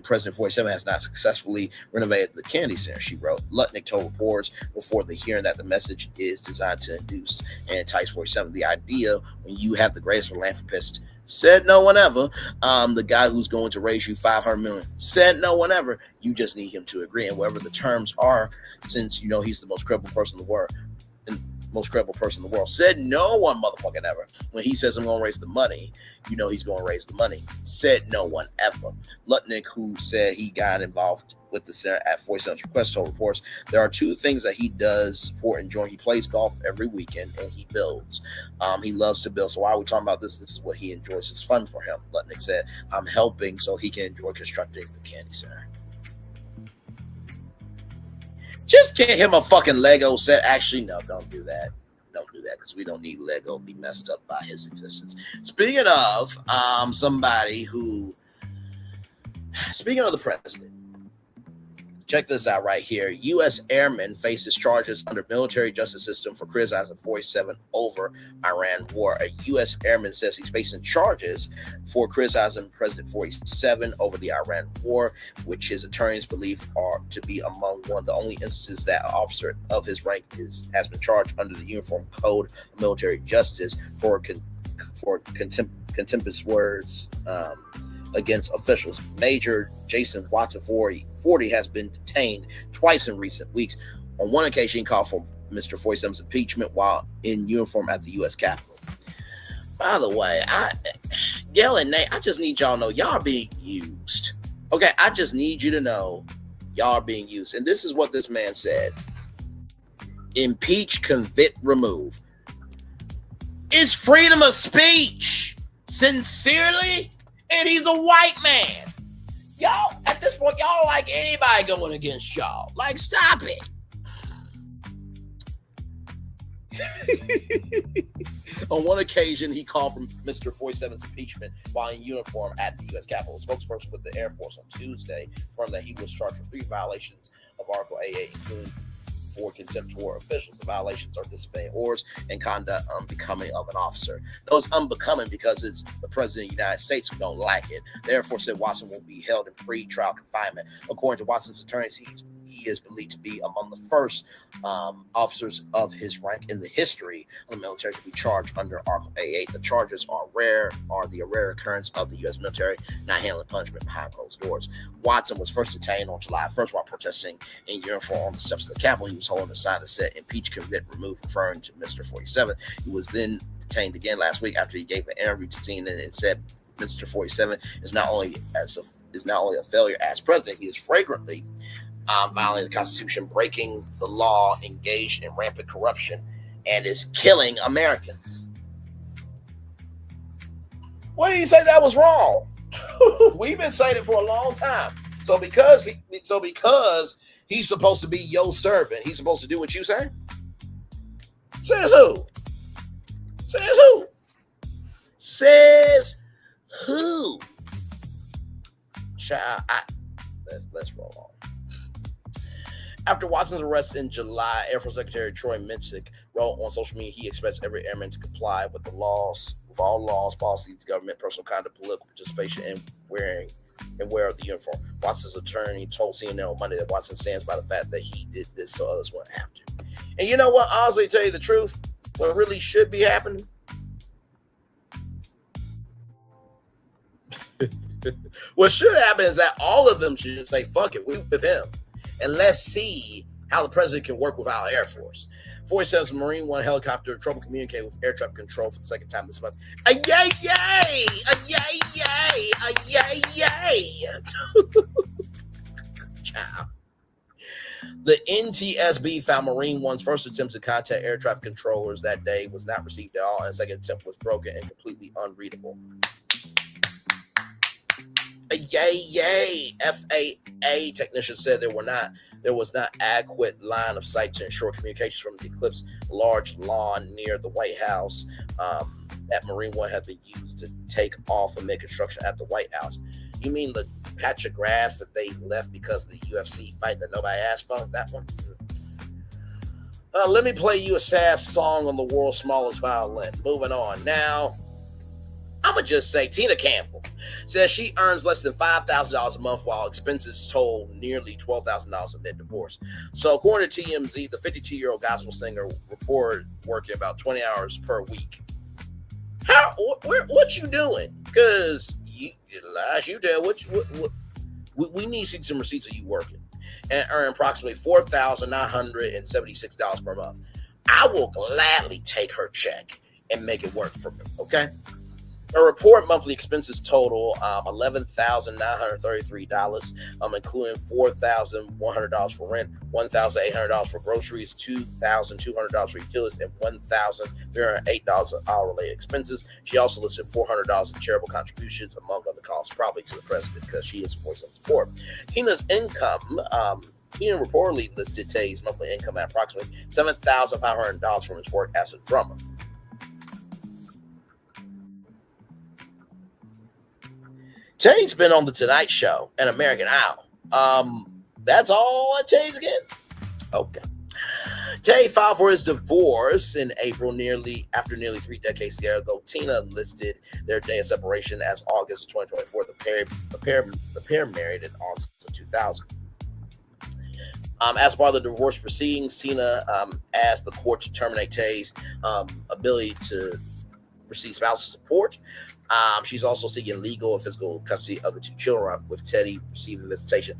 President 47 has not successfully renovated the Kennedy Center, she wrote. Lutnick told reporters before the hearing that the message is designed to induce and entice 47. The idea when you have the greatest philanthropist, said no one ever, the guy who's going to raise you $500 million, said no one ever, you just need him to agree. And whatever the terms are, since you know he's the most credible person in the world, said no one motherfucking ever. When he says I'm going to raise the money, you know he's going to raise the money. Said no one ever. Lutnick, who said he got involved with the center at 47's request, told reporters there are two things that he does for enjoying. He plays golf every weekend and he builds. He loves to build. So why are we talking about this? This is what he enjoys. It's fun for him. Lutnick said, I'm helping so he can enjoy constructing the Kennedy Center. Just get him a fucking Lego set. Actually, no, don't do that. Don't do that because we don't need Lego to be messed up by his existence. Speaking of speaking of the president, check this out right here. U.S. airman faces charges under military justice system for criticizing 47 over Iran war. A U.S. airman says he's facing charges for criticizing President 47 over the Iran war, which his attorneys believe are to be among one of the only instances that an officer of his rank has been charged under the Uniform Code of Military Justice for contemptuous words against officials. Major Jason Watson, 40, has been detained twice in recent weeks. On one occasion, he called for Mr. 47's impeachment while in uniform at the U.S. Capitol. By the way, Gail and Nate, I just need y'all to know y'all are being used. Okay, I just need you to know y'all are being used. And this is what this man said. Impeach, convict, remove. It's freedom of speech. Sincerely. And he's a white man. Y'all, at this point, y'all like anybody going against y'all. Like, stop it. On one occasion, he called for Mr. 47's impeachment while in uniform at the U.S. Capitol. A spokesperson with the Air Force on Tuesday confirmed that he was charged with 3 violations of Article 88, including 4 contempt toward officials. The violations are disobeying orders and conduct unbecoming of an officer. No, it's unbecoming because it's the president of the United States who don't like it. The Air Force said Watson will be held in pre-trial confinement. According to Watson's attorneys, he is believed to be among the first officers of his rank in the history of the military to be charged under Article 88. The charges are the rare occurrence of the U.S. military not handling punishment behind closed doors. Watson was first detained on July 1st while protesting in uniform on the steps of the Capitol. He was holding a sign that said "Impeach, convict, remove," referring to Mr. 47. He was then detained again last week after he gave an interview to CNN and said Mr. 47 is not only a failure as president, he is flagrantly violating the Constitution, breaking the law, engaged in rampant corruption, and is killing Americans. What did he say that was wrong? We've been saying it for a long time. So because he's supposed to be your servant, he's supposed to do what you say? Says who? Says who? Says who? Child, let's roll on. After Watson's arrest in July, Air Force Secretary Troy Minchik wrote on social media he expects every airman to comply with the laws, with all laws, policies, government, personal conduct, political participation, and wear of the uniform. Watson's attorney told CNN on Monday that Watson stands by the fact that he did this so others wouldn't have to. And you know what? Honestly, to tell you the truth, what really should be happening? What should happen is that all of them should just say, fuck it, we with him. And let's see how the president can work with our Air Force. 47's Marine One helicopter trouble communicating with air traffic control for the second time this month. A yay, yay! A yay, yay! A yay, yay! Ciao. The NTSB found Marine One's first attempt to contact air traffic controllers that day was not received at all, and the second attempt was broken and completely unreadable. Yay. FAA technician said there was not adequate line of sight to ensure communications from the eclipse large lawn near the White House. That Marine One had been used to take off amid construction at the White House. You mean the patch of grass that they left because of the UFC fight that nobody asked for? That one? Let me play you a sad song on the world's smallest violin. Moving on. Now, I'm going to just say Tina Campbell says she earns less than $5,000 a month while expenses total nearly $12,000 amid divorce. So according to TMZ, the 52-year-old gospel singer reported working about 20 hours per week. What you doing? Because you tell we need to see some receipts of you working and earn approximately $4,976 per month. I will gladly take her check and make it work for me. Okay. A report monthly expenses total $11,933, including $4,100 for rent, $1,800 for groceries, $2,200 for utilities, and $1,308 of all-related expenses. She also listed $400 in charitable contributions, among other costs, probably to the president because she is for some support. Tina's income. Tina reportedly listed Tay's monthly income at approximately $7,500 from his work as a drummer. Tay's been on The Tonight Show and American Idol. That's all Tay's getting? Okay. Tay filed for his divorce in April, after nearly 3 decades together, though Tina listed their day of separation as August of 2024. The pair married in August of 2000. As part of the divorce proceedings, Tina asked the court to terminate Tay's ability to receive spousal support. She's also seeking legal and physical custody of the 2 children, with Teddy receiving visitation.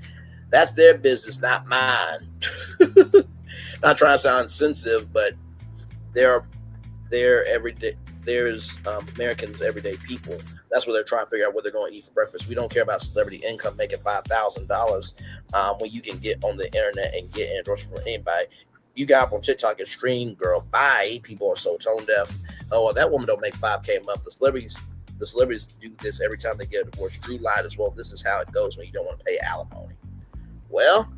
That's their business, not mine. Not trying to sound insensitive, but they're everyday. There's Americans, everyday people. That's what they're trying to figure out what they're going to eat for breakfast. We don't care about celebrity income making $5,000 when you can get on the internet and get endorsement from anybody. You got up on TikTok and stream, girl. Bye. People are so tone deaf. Oh, well, that woman don't make $5K a month. The celebrities do this every time they get a divorce. Drew lied as well. This is how it goes when you don't want to pay alimony. Well.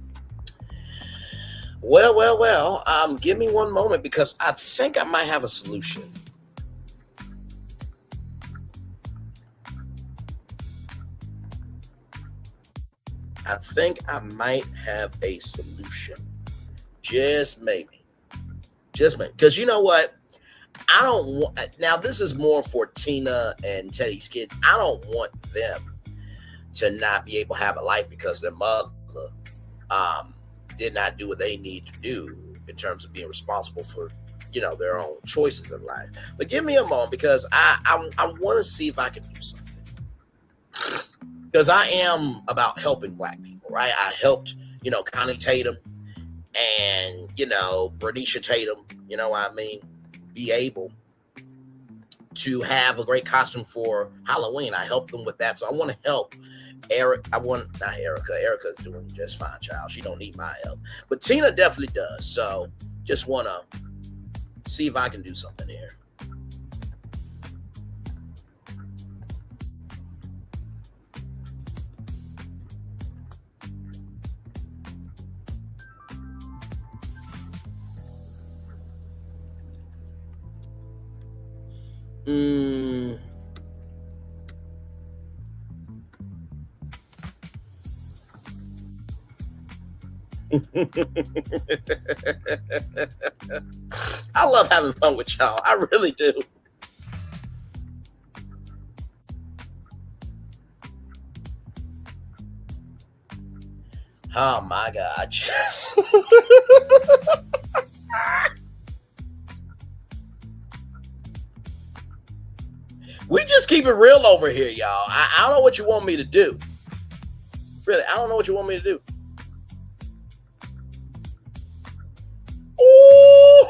Give me one moment because I think I might have a solution. I think I might have a solution. Just maybe. Because you know what? I don't want, now this is more for Tina and Teddy's kids. I don't want them to not be able to have a life because their mother did not do what they need to do in terms of being responsible for, their own choices in life. But give me a moment because I want to see if I can do something. Because I am about helping Black people, right? I helped, Connie Tatum and, Bernicia Tatum, be able to have a great costume for Halloween. I helped them with that. So I want to help Erica's doing just fine, child. She don't need my help. But Tina definitely does. So just want to see if I can do something here. I love having fun with y'all. I really do. Oh my God. We just keep it real over here, y'all. I don't know what you want me to do. Really, I don't know what you want me to do. Ooh.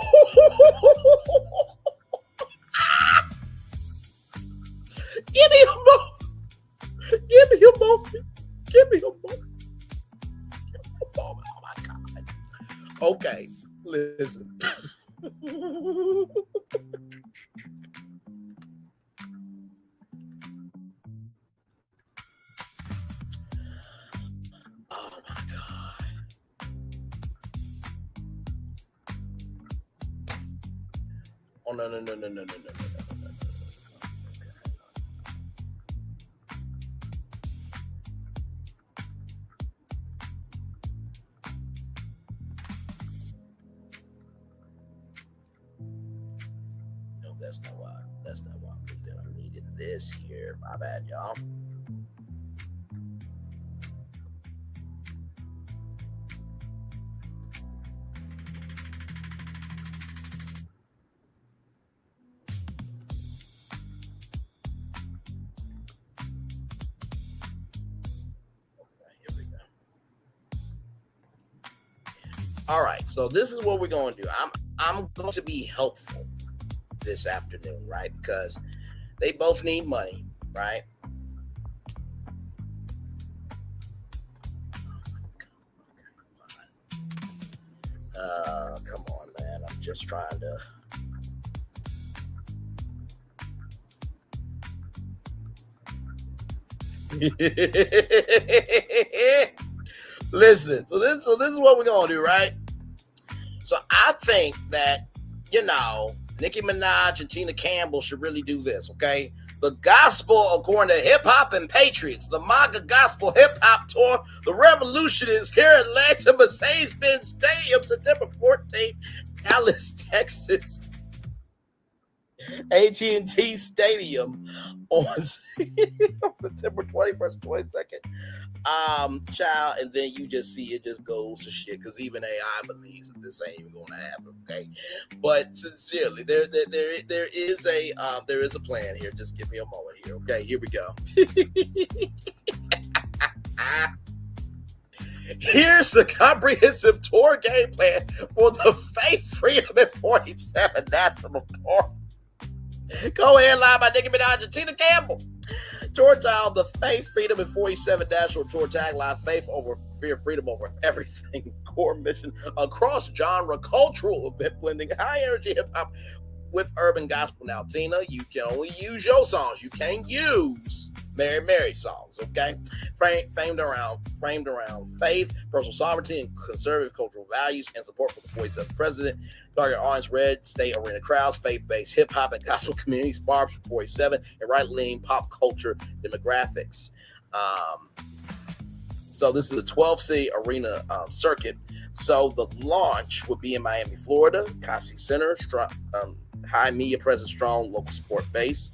Give me a moment. Give me a moment. Give me a moment. Oh my God. Okay, listen. Oh, no. No, that's not why I'm needing this here. My bad, y'all. All right, so this is what we're going to do. I'm going to be helpful this afternoon, right? Because they both need money, right? Come on, man. I'm just trying to. Listen, so this is what we're gonna do, right? So I think that, Nicki Minaj and Tina Campbell should really do this, okay? The gospel, according to Hip Hop and Patriots, the MAGA Gospel Hip Hop Tour, the revolution is here in Atlanta, Mercedes-Benz Stadium, September 14th, Dallas, Texas, AT&T Stadium on September 21st, 22nd. Child, and then you just see it just goes to shit, because even AI believes that this ain't even gonna happen, okay? But sincerely, there is a plan here. Just give me a moment here, okay? Here we go. Here's the comprehensive tour game plan for the Faith, Freedom, and 47 National Tour. Go ahead, live by Nicki Minaj and Tina Campbell. Tour title, the Faith, Freedom, and 47 National Tour tagline, faith over fear, freedom over everything. Core mission across genre, cultural event blending high energy hip hop with urban gospel. Now, Tina, you can only use your songs. You can't use Mary songs, okay? Framed around faith, personal sovereignty, and conservative cultural values, and support for the 47th president. Target audience: red state arena crowds, faith-based hip-hop and gospel communities, barbs for 47, and right-leaning pop culture demographics. So this is a 12-city arena circuit. So the launch would be in Miami, Florida, Kasi Center, high media presence, strong local support base.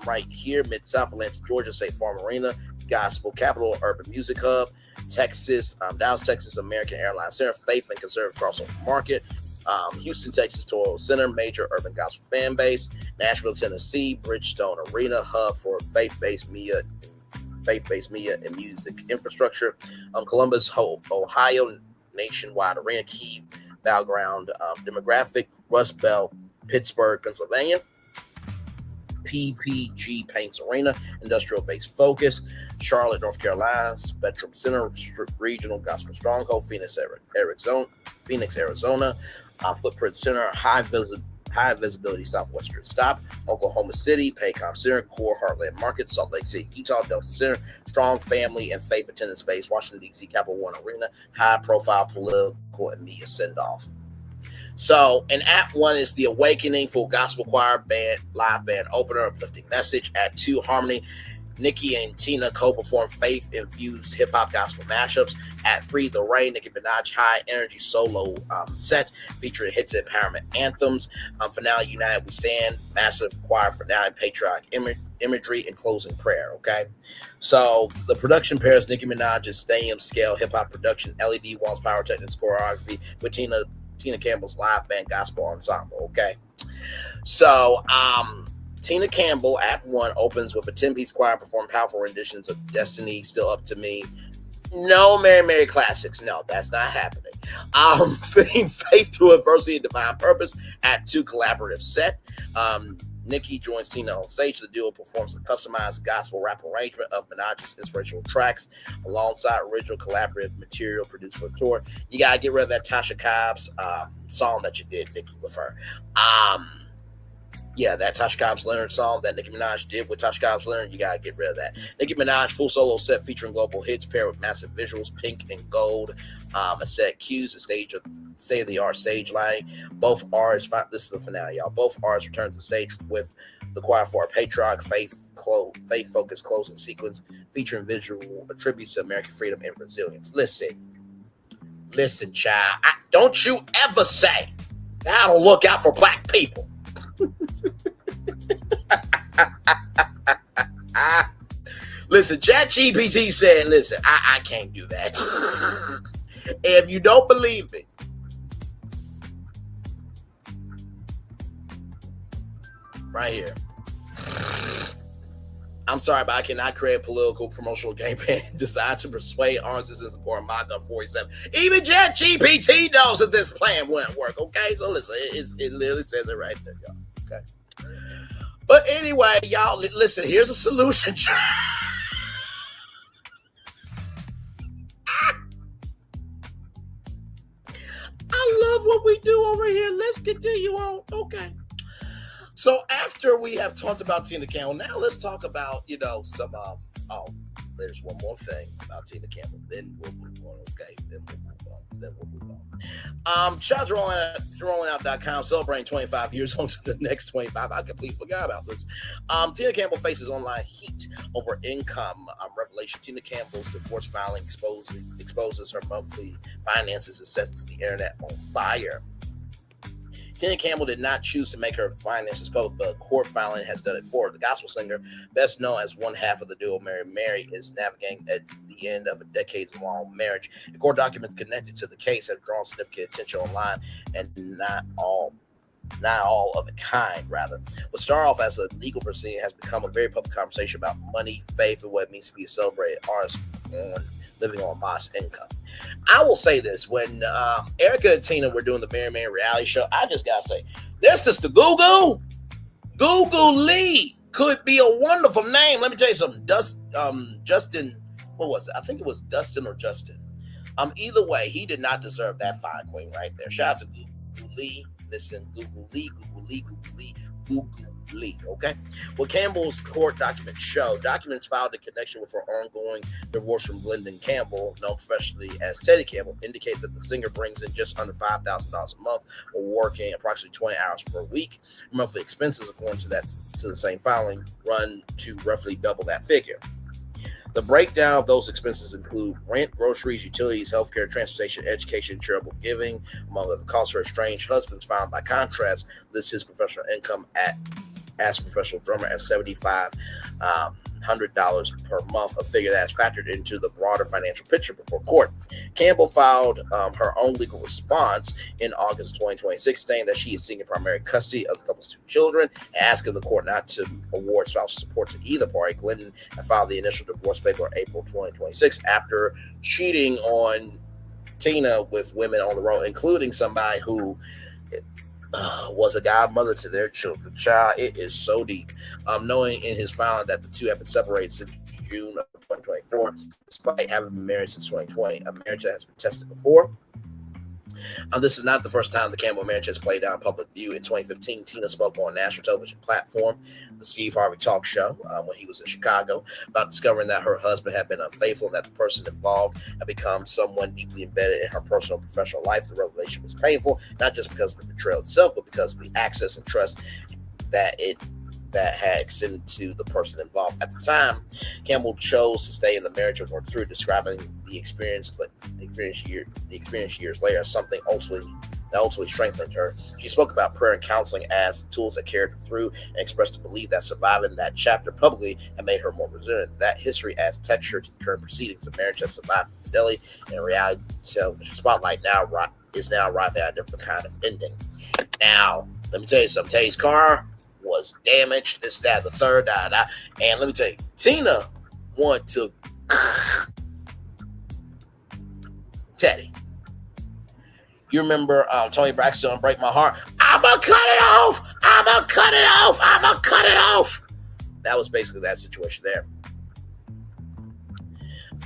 Right here, Mid-South Atlanta, Georgia, State Farm Arena, Gospel Capital, Urban Music Hub, Texas, Dallas, Texas, American Airlines Center, Faith and Conservative Crossover Market, Houston, Texas, Toro Center, major urban gospel fan base, Nashville, Tennessee, Bridgestone Arena, hub for faith-based media and music infrastructure, Columbus, Ohio, nationwide arena, key battleground demographic, Rust Belt, Pittsburgh, Pennsylvania, PPG Paints Arena, industrial base focus, Charlotte, North Carolina, Spectrum Center, regional gospel stronghold, Phoenix, Arizona, Footprint Center, high visibility southwestern stop, Oklahoma City, Paycom Center, Core Heartland Market, Salt Lake City, Utah, Delta Center, strong family and faith attendance base, Washington, D.C., Capital One Arena, high profile political and media send off. So, in Act 1 is the Awakening Full Gospel Choir Band, live band opener, uplifting message. Act 2, Harmony, Nicki and Tina co-perform faith-infused hip-hop gospel mashups. Act 3, The Rain, Nicki Minaj high-energy solo set featuring hits and empowerment anthems. Finale, United We Stand, massive choir finale, patriotic imagery, and closing prayer, okay? So, the production pairs Nicki Minaj's stadium-scale hip-hop production, LED walls, pyrotechnics, choreography, with Tina Campbell's live band gospel ensemble, okay? So, Tina Campbell, Act 1, opens with a 10-piece choir performing powerful renditions of Destiny, Still Up to Me. No Mary classics. No, that's not happening. Fitting faith to adversity and divine purpose. Act 2, collaborative set. Nicki joins Tina on stage. The duo performs a customized gospel rap arrangement of Minaj's inspirational tracks alongside original collaborative material produced for the tour. You got to get rid of that Tasha Cobbs song that you did, Nicki, with her. Yeah, that Tasha Cobbs Leonard song that Nicki Minaj did with Tasha Cobbs Leonard, you got to get rid of that. Nicki Minaj full solo set featuring global hits paired with massive visuals, pink and gold, aesthetic cues, the stage of state-of-the-art stage lighting. Both artists, this is the finale, y'all. Both artists return to the stage with the choir for a patriotic, faith-focused closing sequence featuring visual tributes to American freedom and resilience. Listen, child. Don't you ever say that I don't look out for black people. Listen, ChatGPT said, listen, I can't do that. If you don't believe me, right here. I'm sorry, but I cannot create a political promotional campaign designed to persuade armed citizens to support my gun 47. Even ChatGPT knows that this plan wouldn't work, okay? So listen, it literally says it right there, y'all, okay? But anyway, y'all, listen, here's a solution. I love what we do over here. Let's continue on, okay? So after we have talked about Tina Campbell, now let's talk about, some, there's one more thing about Tina Campbell. Then we'll move on, okay? Then we'll move on. Shout out to rollingout.com, celebrating 25 years on to the next 25. I completely forgot about this. Tina Campbell faces online heat over income revelation. Tina Campbell's divorce filing exposes her monthly finances and sets the internet on fire. Tina Campbell did not choose to make her finances public, but a court filing has done it for her. The gospel singer, best known as one half of the duo Mary, is navigating at the end of a decades-long marriage. The court documents connected to the case have drawn significant attention online, and not all of the kind, rather. What started off as a legal proceeding has become a very public conversation about money, faith, and what it means to be a celebrated artist living on a modest income. I will say this, when Erica and Tina were doing the Mary reality show, I just gotta say, their sister Google Lee could be a wonderful name. Let me tell you something. Justin, what was it? I think it was Dustin or Justin. Either way, he did not deserve that fine queen right there. Shout out to Google Lee. Listen, Google Lee, okay? What Campbell's court documents show, documents filed in connection with her ongoing divorce from Lyndon Campbell, known professionally as Teddy Campbell, indicate that the singer brings in just under $5,000 a month while working approximately 20 hours per week. Monthly expenses, according to the same filing, run to roughly double that figure. The breakdown of those expenses include rent, groceries, utilities, healthcare, transportation, education, charitable giving, among other costs. Her estranged husband's found, by contrast, lists his professional income as a professional drummer at $7,500 per month, a figure that is factored into the broader financial picture before court. Campbell filed her own legal response in August 2026, stating that she is seeking primary custody of the couple's two children, asking the court not to award spousal support to either party. Lyndon had filed the initial divorce paper in April 2026 after cheating on Tina with women on the road, including somebody who was a godmother to their children. Child, it is so deep. Knowing in his filing that the two have been separated since June of 2024, despite having been married since 2020, a marriage that has been tested before. This is not the first time the Campbell marriage has played out in public view. In 2015, Tina spoke on a national television platform, the Steve Harvey Talk Show, when he was in Chicago, about discovering that her husband had been unfaithful and that the person involved had become someone deeply embedded in her personal and professional life. The revelation was painful, not just because of the betrayal itself, but because of the access and trust that had extended to the person involved. At the time, Campbell chose to stay in the marriage and work through, describing the experience years later as something that ultimately strengthened her. She spoke about prayer and counseling as tools that carried her through and expressed a belief that surviving that chapter publicly had made her more resilient. That history adds texture to the current proceedings. A marriage that survived infidelity and a reality television spotlight is now arriving at a different kind of ending. Now, let me tell you something. Teddy's car was damaged, this, that, the third, and let me tell you, Tina wanted to Teddy. You remember Tony Braxton on Break My Heart? I'ma cut it off. That was basically that situation there.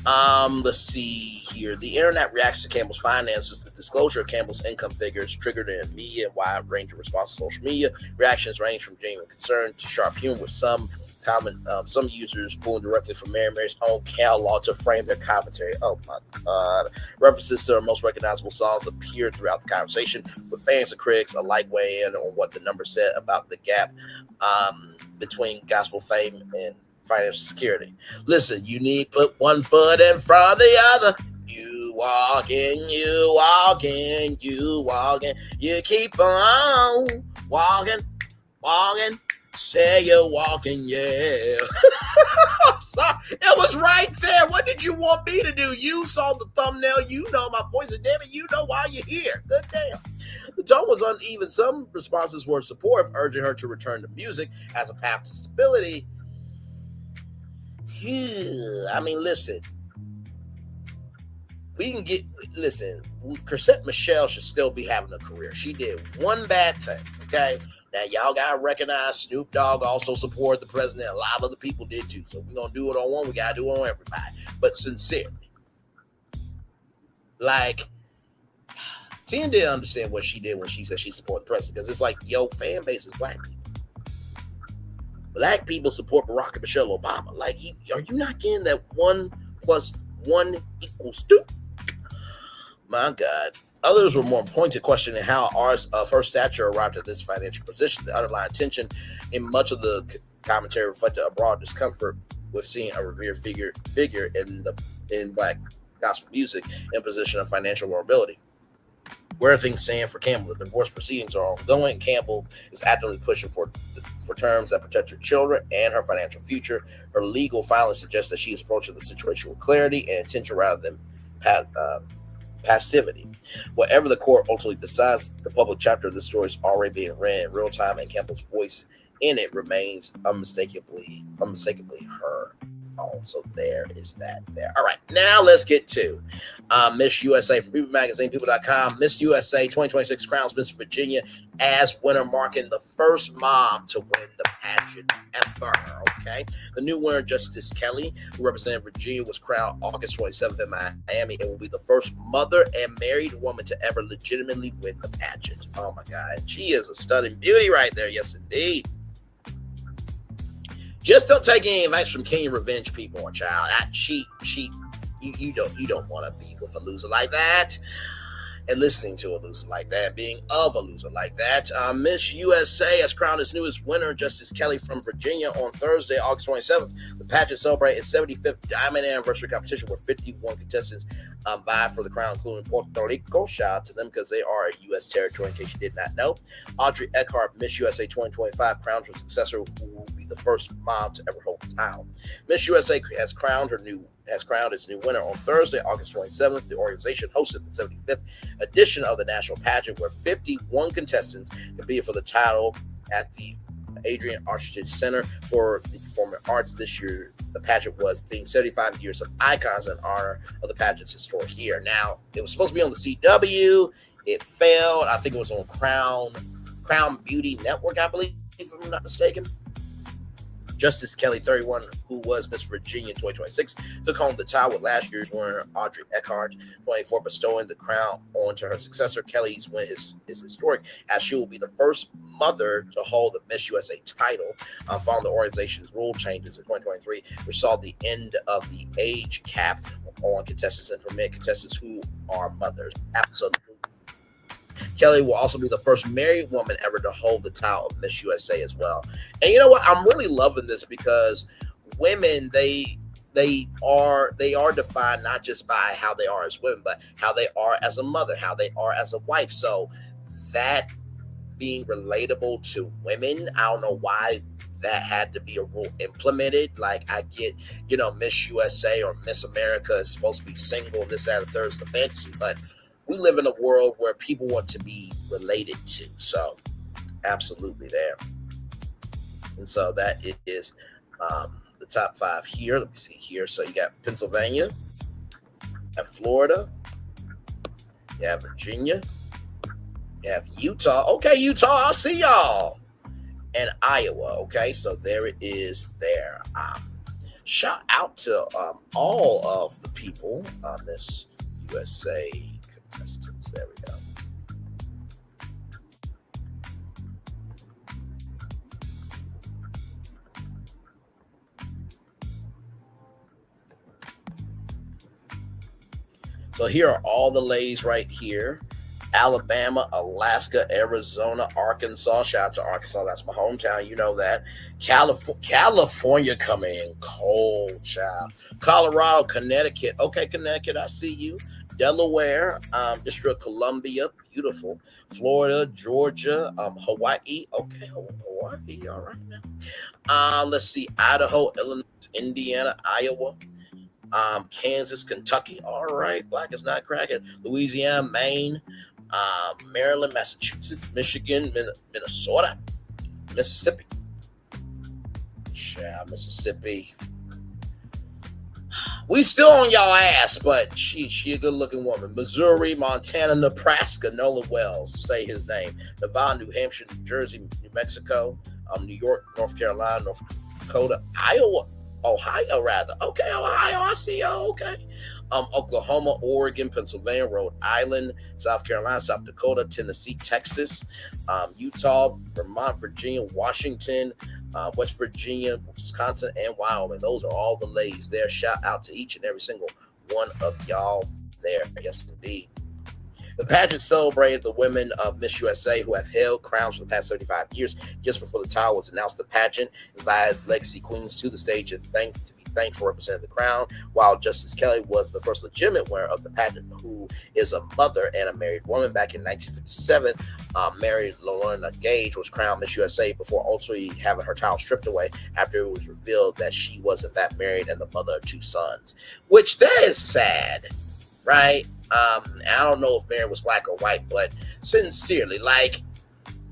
Let's see here. The internet reacts to Campbell's finances. The disclosure of Campbell's income figures triggered an immediate wide range of responses to social media. Reactions range from genuine concern to sharp humor, with some some users pulling directly from Mary Mary's own catalog to frame their commentary. Oh my God. References to her most recognizable songs appeared throughout the conversation, with fans and critics alike weighing in on what the number said about the gap between gospel fame and financial security. Listen, you need to put one foot in front of the other. You walking, you walking, you walking. You keep on walking, walking. Say you're walking, yeah. I'm sorry. It was right there. What did you want me to do? You saw the thumbnail. You know my voice. And damn it, you know why you're here. Good damn. The tone was uneven. Some responses were supportive, urging her to return to music as a path to stability. I mean, listen. Chrisette Michele should still be having a career. She did one bad thing, okay? Now, y'all got to recognize Snoop Dogg also supported the president. A lot of other people did too. So we're going to do it on one. We got to do it on everybody. But sincerely. Like, Tina didn't understand what she did when she said she supported the president. Because it's like, yo, fan base is black people. Black people support Barack and Michelle Obama. Like, are you not getting that 1 + 1 = 2? My God. Others were more pointed, questioning how artists of her stature arrived at this financial position. The underlying tension in much of the commentary reflected a broad discomfort with seeing a revered figure in Black gospel music in a position of financial vulnerability. Where things stand for Campbell, the divorce proceedings are ongoing. Campbell is actively pushing for terms that protect her children and her financial future. Her legal filing suggests that she is approaching the situation with clarity and intention rather than passivity. Whatever the court ultimately decides, the public chapter of this story is already being read in real time, and Campbell's voice in it remains unmistakably her own. So there is that there. All right, now let's get to Miss USA from People Magazine, People.com. Miss USA 2026 crowns Miss Virginia as winner, marking the first mom to win the pageant ever. Okay, the new winner, Justice Kelly, who represented Virginia, was crowned August 27th in Miami and will be the first mother and married woman to ever legitimately win the pageant. Oh my God, she is a stunning beauty right there. Yes, indeed. Just don't take any advice from Kenya Revenge people, on child. You don't want to be with a loser like that. And listening to a loser like that, being of a loser like that. Miss USA has crowned its newest winner, Justice Kelly from Virginia, on Thursday, August 27th. The pageant celebrated its 75th diamond anniversary competition, where 51 contestants vied for the crown, including Puerto Rico. Shout out to them because they are a U.S. territory, in case you did not know. Audrey Eckhart, Miss USA 2025, crowned her successor, who will be the first mom to ever hold the title. Miss USA has crowned its new winner on Thursday, August 27th. The organization hosted the 75th edition of the national pageant, where 51 contestants competed for the title at the Adrian Armitage Center for the Performing Arts. This year, the pageant was themed 75 years of icons in honor of the pageant's historic year. Now, it was supposed to be on the CW. It failed. I think it was on Crown Beauty Network, I believe, if I'm not mistaken. Justice Kelly, 31, who was Miss Virginia 2026, took home the title with last year's winner, Audrey Eckhart, 24, bestowing the crown onto her successor. Kelly's win is historic, as she will be the first mother to hold the Miss USA title, following the organization's rule changes in 2023, which saw the end of the age cap on contestants and permit contestants who are mothers. Absolutely. Kelly will also be the first married woman ever to hold the title of Miss USA as well. And you know what? I'm really loving this because women, they are defined not just by how they are as women, but how they are as a mother, how they are as a wife. So that being relatable to women, I don't know why that had to be a rule implemented. Like, I get, Miss USA or Miss America is supposed to be single and this, that, and the third is the fantasy, but we live in a world where people want to be related to. So absolutely there. And so that is the top 5 here. Let me see here. So you got Pennsylvania, you have Florida, you have Virginia, you have Utah. Okay, Utah, I'll see y'all. And Iowa. Okay, so there it is there. Shout out to all of the people on this USA contestants. There we go. So here are all the ladies right here. Alabama, Alaska, Arizona, Arkansas. Shout out to Arkansas. That's my hometown. You know that. California coming in cold, child. Colorado, Connecticut. Okay, Connecticut, I see you. Delaware, District of Columbia. Beautiful. Florida, Georgia, Hawaii. Okay, Hawaii. All right now. Let's see. Idaho, Illinois, Indiana, Iowa. Kansas, Kentucky. All right. Black is not cracking. Louisiana, Maine. Maryland, Massachusetts, Michigan, Minnesota, Mississippi. Yeah, Mississippi. We still on y'all ass, but she a good looking woman. Missouri, Montana, Nebraska, Nolan Wells, say his name. Nevada, New Hampshire, New Jersey, New Mexico, New York, North Carolina, North Dakota, Ohio rather. Okay, Ohio, I see you. Okay. Oklahoma, Oregon, Pennsylvania, Rhode Island, South Carolina, South Dakota, Tennessee, Texas, Utah, Vermont, Virginia, Washington, West Virginia, Wisconsin, and Wyoming. Those are all the ladies there. Shout out to each and every single one of y'all there. Yes, indeed. The pageant celebrated the women of Miss USA who have held crowns for the past 75 years. Just before the title was announced, the pageant invited legacy queens to the stage and thanked for representing the crown, while Justice Kelly was the first legitimate winner of the pageant, who is a mother and a married woman. Back in 1957, Mary Lorna Gage was crowned Miss USA before ultimately having her title stripped away after it was revealed that she was in fact married and the mother of 2 sons, which that is sad, right? I don't know if Mary was black or white, but sincerely, like,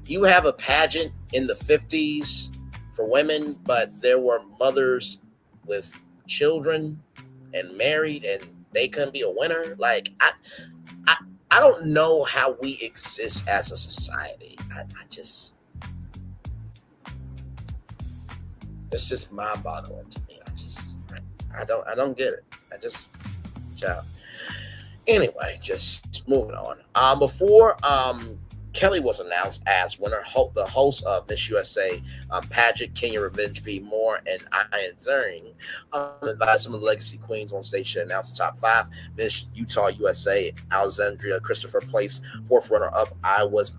you have a pageant in the 50s for women, but there were mothers with children and married and they couldn't be a winner. Like, I don't know how we exist as a society. It's just mind-boggling to me. I don't get it. Child. Anyway, just moving on. Before Kelly was announced as winner, the host of Miss USA pageant, Kenya Revenge B. Moore and Ian Zering invited some of the legacy queens on stage to announce the top 5. Miss Utah USA, Alexandria Christopher placed 4th runner-up. Iowa's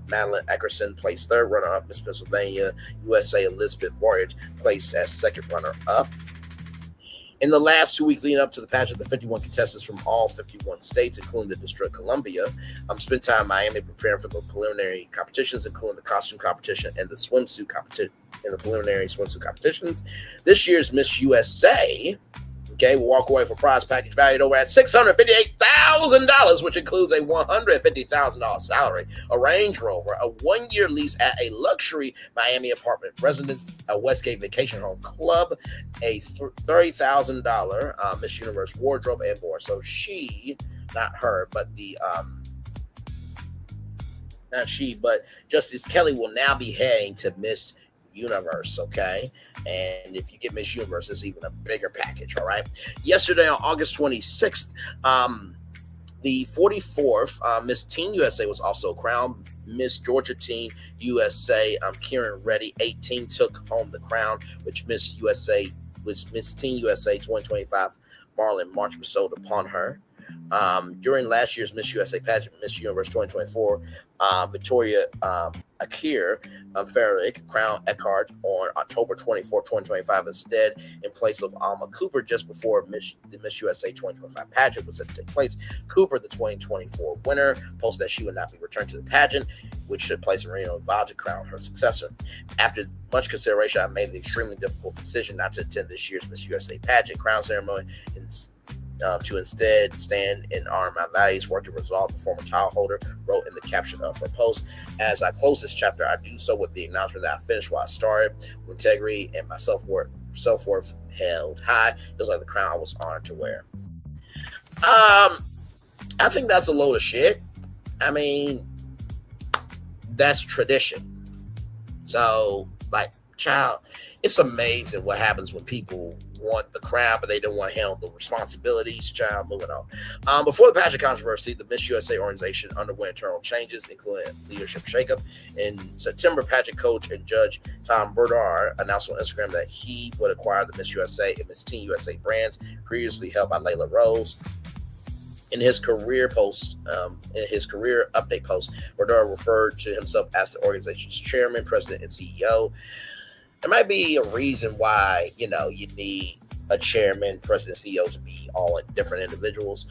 Madeline Eckerson placed 3rd runner-up. Miss Pennsylvania USA, Elizabeth Voyage placed as 2nd runner-up. In the last 2 weeks leading up to the pageant, the 51 contestants from all 51 states, including the District of Columbia, spent time in Miami preparing for the preliminary competitions, including the costume competition and the swimsuit competition. In the preliminary swimsuit competitions, this year's Miss USA, will walk away for prize package valued over at $658,000, which includes a $150,000 salary, a Range Rover, a 1-year lease at a luxury Miami apartment residence, a Westgate Vacation Home Club, a $30,000 Miss Universe wardrobe, and more. So she, not her, but but Justice Kelly will now be heading to Miss Universe, okay? And if you get Miss Universe, it's even a bigger package, all right? Yesterday on August 26th, the 44th Miss Teen USA was also crowned. Miss Georgia Teen USA, Kieran Reddy, 18, took home the crown, which Miss Teen USA 2025 Marlon March bestowed upon her. During last year's Miss USA pageant, Miss Universe 2024, Victoria Akir Farrick crowned Eckhart on October 24, 2025, instead in place of Alma Cooper just before the Miss USA 2025 pageant was set to take place. Cooper, the 2024 winner, posted that she would not be returned to the pageant, which took place in Reno, Nevada, to crown her successor. After much consideration, I made the extremely difficult decision not to attend this year's Miss USA pageant crown ceremony to instead stand and honor my values, work to resolve the former title holder, wrote in the caption of her post. As I close this chapter, I do so with the acknowledgement that I finished what I started, with integrity and my self-worth held high, just like the crown I was honored to wear. I think that's a load of shit. I mean, that's tradition. So, like, child, it's amazing what happens when people want the crown, but they don't want to handle the responsibilities. Child, moving on. Before the pageant controversy, the Miss USA organization underwent internal changes, including leadership shakeup. In September, pageant coach and judge Tom Berdar announced on Instagram that he would acquire the Miss USA and Miss Teen USA brands previously held by Layla Rose. In his career post, in his career update post, Rodor referred to himself as the organization's chairman, president, and CEO. There might be a reason why, you need a chairman, president, CEO to be all different individuals.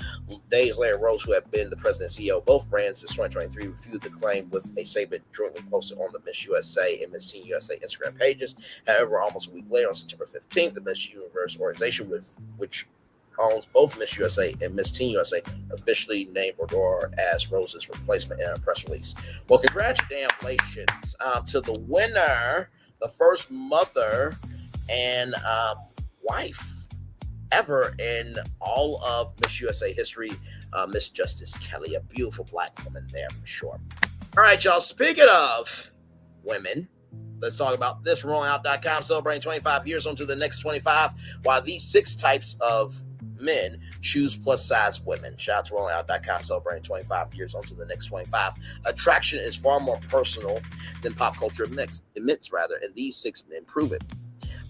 Days later, Rose, who had been the president and CEO of both brands since 2023, refuted the claim with a statement jointly posted on the Miss USA and Miss Teen USA Instagram pages. However, almost a week later, on September 15th, the Miss Universe organization, which owns both Miss USA and Miss Teen USA, officially named Rodor as Rose's replacement in a press release. Well, congratulations to the winner, the first mother and wife ever in all of Miss USA history, Miss Justice Kelly, a beautiful Black woman there for sure. All right, y'all, speaking of women, let's talk about this. Rollingout.com celebrating 25 years onto the next 25, while these 6 types of men choose plus size women. Shout out to Rollingout.com celebrating 25 years onto the next 25. Attraction is far more personal than pop culture admits, and these 6 men prove it.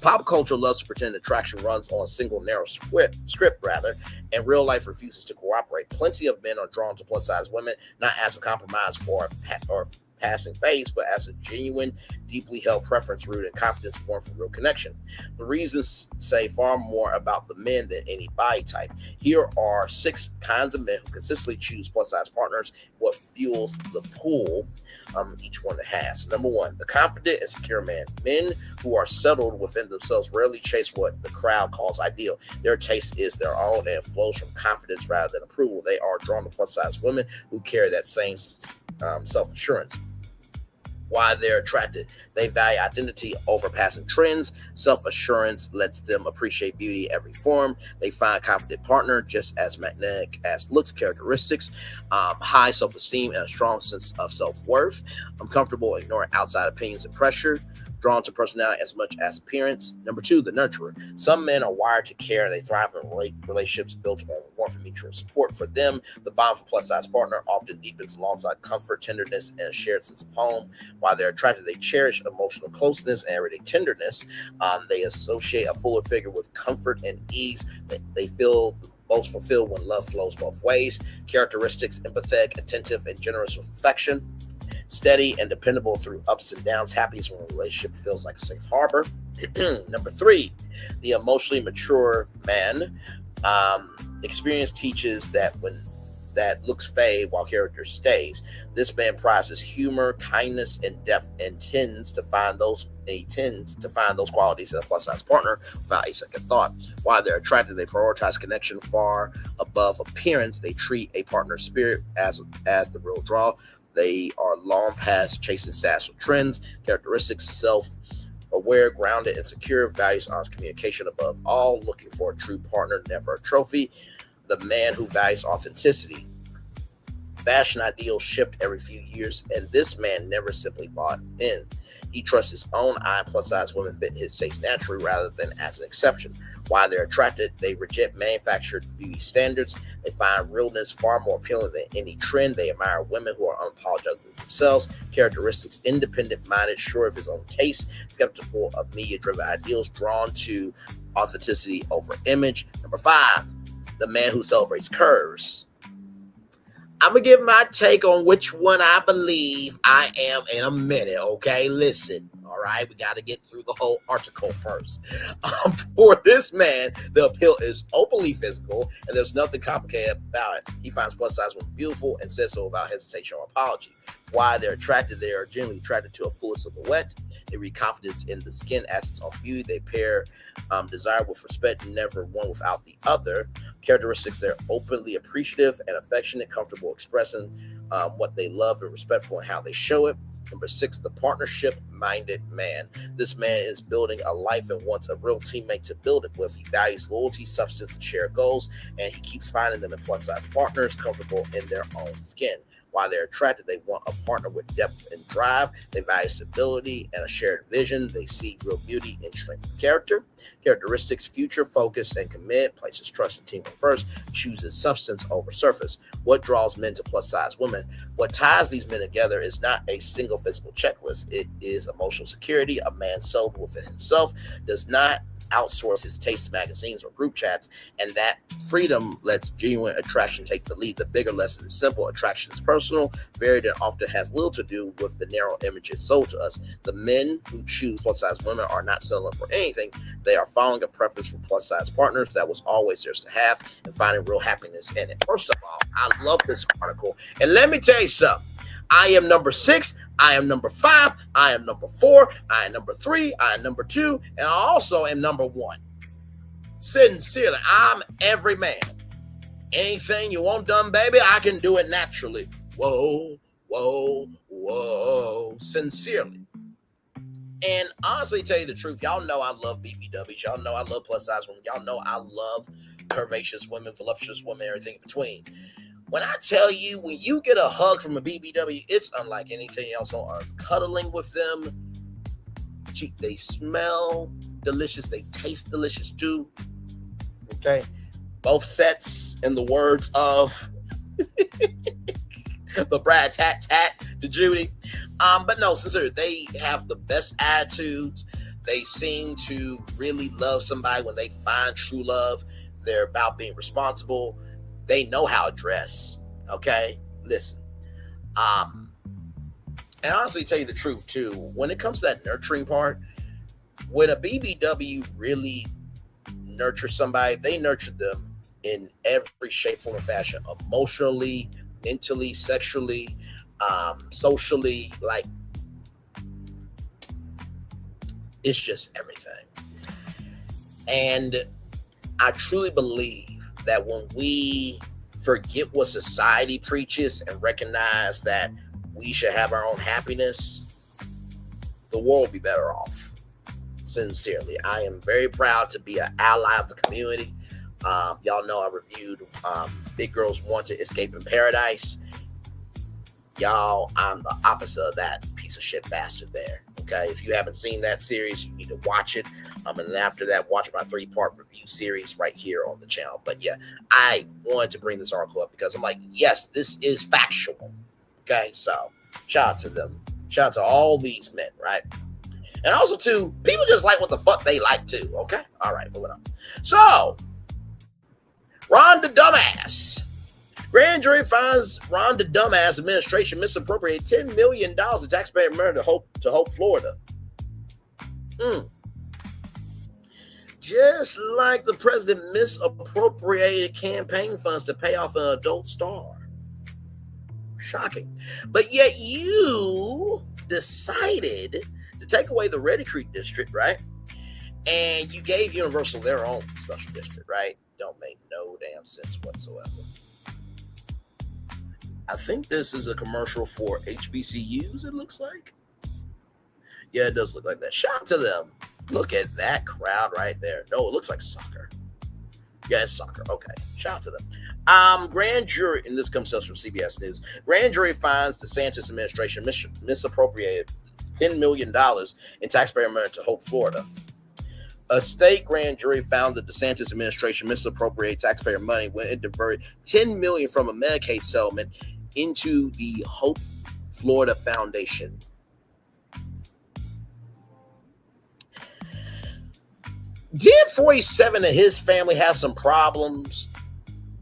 Pop culture loves to pretend attraction runs on a single narrow script, and real life refuses to cooperate. Plenty of men are drawn to plus size women, not as a compromise or passing phase, but as a genuine, deeply held preference rooted in confidence born from real connection. The reasons say far more about the men than any body type. Here are 6 kinds of men who consistently choose plus size partners, what fuels the pull each one has. Number 1, the confident and secure man. Men who are settled within themselves rarely chase what the crowd calls ideal. Their taste is their own and flows from confidence rather than approval. They are drawn to plus size women who carry that same self-assurance. Why they're attracted. They value identity over passing trends. Self-assurance lets them appreciate beauty every form. They find a confident partner just as magnetic as looks characteristics. High self-esteem and a strong sense of self-worth. Comfortable ignoring outside opinions and pressure. Drawn to personality as much as appearance. Number 2, the nurturer. Some men are wired to care and they thrive in relationships built on warmth and mutual support. For them, the bond for plus-size partner often deepens alongside comfort, tenderness, and a shared sense of home. While they're attracted, they cherish emotional closeness and everyday tenderness. They associate a fuller figure with comfort and ease. They feel most fulfilled when love flows both ways. Characteristics: empathetic, attentive, and generous with affection. Steady and dependable through ups and downs. Happiest when a relationship feels like a safe harbor. Number 3, the emotionally mature man. Experience teaches that when that looks fade while character stays. This man prizes humor, kindness, and depth, and tends to find those qualities in a plus-size partner without a second thought. While they're attracted, they prioritize connection far above appearance. They treat a partner's spirit as the real draw. They are long past chasing status or trends. Characteristics: self-aware, grounded, and secure. Values honest communication above all. Looking for a true partner, never a trophy. The man who values authenticity. Fashion ideals shift every few years, and this man never simply bought in. He trusts his own eye, and plus-size women fit his taste naturally rather than as an exception. While they're attracted, they reject manufactured beauty standards. They find realness far more appealing than any trend. They admire women who are unapologetic themselves. Characteristics: independent-minded, sure of his own taste, skeptical of media-driven ideals, drawn to authenticity over image. Number 5, the man who celebrates curves. I'm going to give my take on which one I believe I am in a minute, okay? Listen, all right? We got to get through the whole article first. For this man, the appeal is openly physical, and there's nothing complicated about it. He finds plus-size women beautiful and says so without hesitation or apology. Why they're attracted, they are generally attracted to a full silhouette. They read confidence in the skin as its own beauty. They pair desire with respect, never one without the other. Characteristics: they're openly appreciative and affectionate, comfortable expressing what they love, and respectful in how they show it. Number 6, the partnership-minded man. This man is building a life and wants a real teammate to build it with. He values loyalty, substance, and shared goals, and he keeps finding them in plus-size partners comfortable in their own skin. While they're attracted, they want a partner with depth and drive. They value stability and a shared vision. They see real beauty in strength of character. Characteristics: future-focused and committed, places trust in teamwork first, chooses substance over surface. What draws men to plus-size women? What ties these men together is not a single physical checklist. It is emotional security. A man settled within himself does not outsource his taste magazines or group chats, and that freedom lets genuine attraction take the lead. The bigger lesson is simple. Attraction is personal, varied, and often has little to do with the narrow images sold to us. The men who choose plus-size women are not settling for anything. They are following a preference for plus-size partners that was always theirs to have and finding real happiness in it. First of all, I love this article, and let me tell you something. I am number 6. I am number 5. I am number 4. I am number 3. I am number 2. And I also am number 1. Sincerely, I'm every man. Anything you want done, baby, I can do it naturally. Whoa, whoa, whoa. Sincerely. And honestly, tell you the truth, y'all know I love BBWs. Y'all know I love plus size women. Y'all know I love curvaceous women, voluptuous women, everything in between. When I tell you, when you get a hug from a BBW, it's unlike anything else on earth. Cuddling with them, they smell delicious. They taste delicious too. Okay? Both sets, in the words of the Brad Tat Tat to Judy. But no, sincerely, they have the best attitudes. They seem to really love somebody when they find true love. They're about being responsible. They know how to dress. Okay? Listen. And honestly, tell you the truth too, when it comes to that nurturing part, when a BBW really nurtures somebody, they nurture them in every shape, form, or fashion. Emotionally, mentally, sexually, socially, like, it's just everything. And I truly believe that when we forget what society preaches and recognize that we should have our own happiness, the world will be better off. Sincerely, I am very proud to be an ally of the community. Y'all know I reviewed Big Girls Want to Escape in Paradise. Y'all, I'm the opposite of that piece of shit bastard there. Okay, if you haven't seen that series, you need to watch it. And then after that, watch my 3-part review series right here on the channel. But yeah, I wanted to bring this article up because I'm like, yes, this is factual. Okay, so shout out to them. Shout out to all these men, right? And also, too, people just like what the fuck they like, too. Okay? All right, moving on. So, Rhonda Dumbass. Grand jury finds Rhonda Dumbass administration misappropriated $10 million in taxpayer money to Hope, Florida. Just like the president misappropriated campaign funds to pay off an adult star. Shocking. But yet you decided to take away the Reedy Creek district, right? And you gave Universal their own special district, right? Don't make no damn sense whatsoever. I think this is a commercial for HBCUs, it looks like. Yeah, it does look like that. Shout out to them. Look at that crowd right there. No, it looks like soccer. Yeah, it's soccer. Okay. Shout out to them. Grand jury, and this comes to us from CBS News. Grand jury finds Desantis administration misappropriated $10 million in taxpayer money to Hope, Florida. A state grand jury found the Desantis administration misappropriated taxpayer money when it diverted $10 million from a Medicaid settlement into the Hope, Florida Foundation. Did 47 of his family have some problems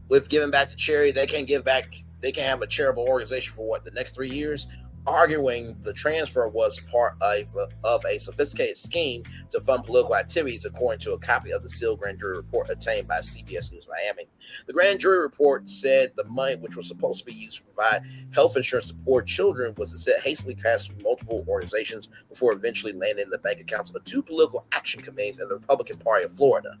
with giving back to charity? They can't give back. They can't have a charitable organization for what, the next 3 years? Arguing the transfer was part of a sophisticated scheme to fund political activities, according to a copy of the sealed grand jury report obtained by CBS News Miami. The grand jury report said the money, which was supposed to be used to provide health insurance to poor children, was instead hastily passed through multiple organizations before eventually landing in the bank accounts of 2 political action committees in the Republican Party of Florida.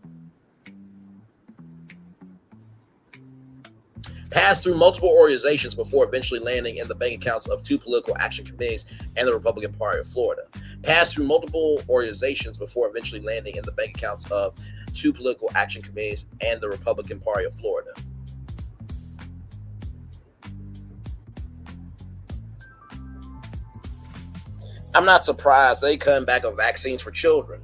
Passed through multiple organizations before eventually landing in the bank accounts of 2 political action committees and the Republican Party of Florida. Passed through multiple organizations before eventually landing in the bank accounts of 2 political action committees and the Republican Party of Florida. I'm not surprised they cutting back on vaccines for children.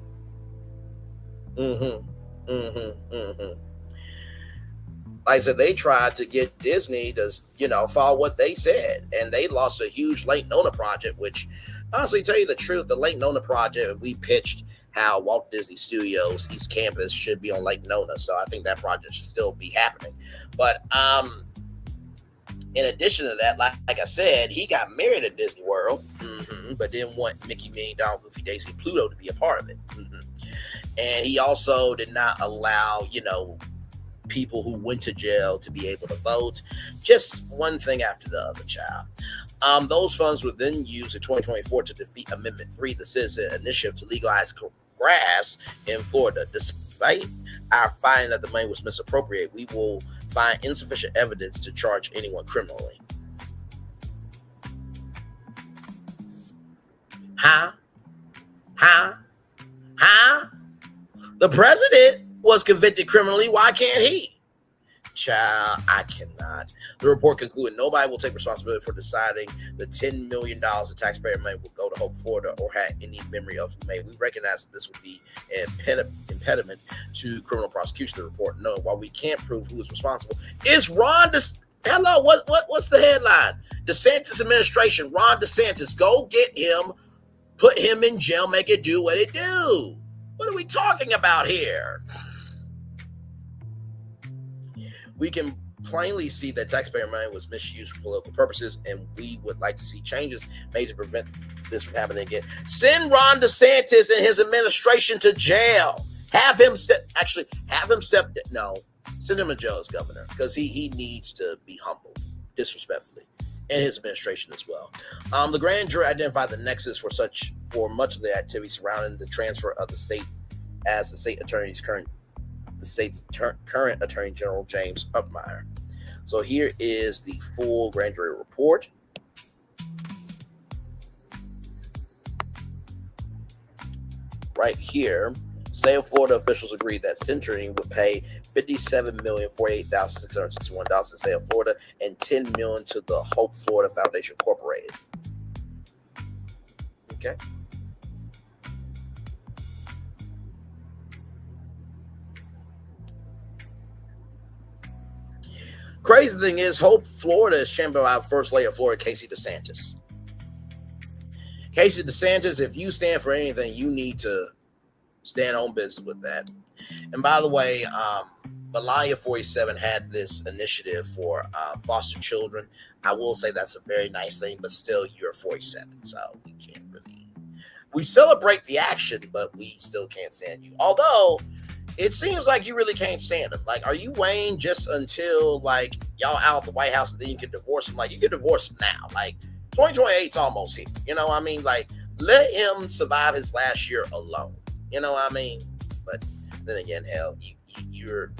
Like I said, they tried to get Disney to, follow what they said, and they lost a huge Lake Nona project, which, honestly, tell you the truth, the Lake Nona project we pitched how Walt Disney Studios East Campus should be on Lake Nona. So I think that project should still be happening. But in addition to that, like I said, he got married at Disney World, but didn't want Mickey, Minnie, Donald, Goofy, Daisy, and Pluto to be a part of it. And he also did not allow, people who went to jail to be able to vote. Just one thing after the other, child. Those funds were then used in 2024 to defeat Amendment 3, the citizen initiative to legalize grass in Florida. Despite our finding that the money was misappropriated, we will find insufficient evidence to charge anyone criminally. Huh? The president was convicted criminally. Why can't he? Child, I cannot. The report concluded nobody will take responsibility for deciding the $10 million of taxpayer money will go to Hope, Florida, or had any memory of who made. We recognize that this would be an impediment to criminal prosecution. The report noted while we can't prove who is responsible, is Ron hello, what's the headline? DeSantis administration, Ron DeSantis, go get him, put him in jail, make it do what it do. What are we talking about here? We can plainly see that taxpayer money was misused for political purposes, and we would like to see changes made to prevent this from happening again. Send Ron DeSantis and his administration to jail. Send him to jail as governor, because he needs to be humbled, disrespectfully, and his administration as well. The grand jury identified the nexus for much of the activity surrounding the transfer of the state as the state's current Attorney General James Upmeyer. So here is the full grand jury report. Right here, state of Florida officials agreed that Century would pay $57,048,661 to the state of Florida and $10 million to the Hope Florida Foundation Incorporated. Okay. Crazy thing is, Hope Florida is championed by our first lady of Florida, Casey DeSantis. Casey DeSantis, if you stand for anything, you need to stand on business with that. And by the way, Melania 47 had this initiative for foster children. I will say that's a very nice thing, but still, you're 47, so we can't really. We celebrate the action, but we still can't stand you. Although, it seems like you really can't stand him. Like, are you waiting just until, like, y'all out the White House and then you can divorce him? Like, you can divorce him now. Like, 2028's almost here. You know what I mean? Like, let him survive his last year alone. You know what I mean? But then again, hell, you're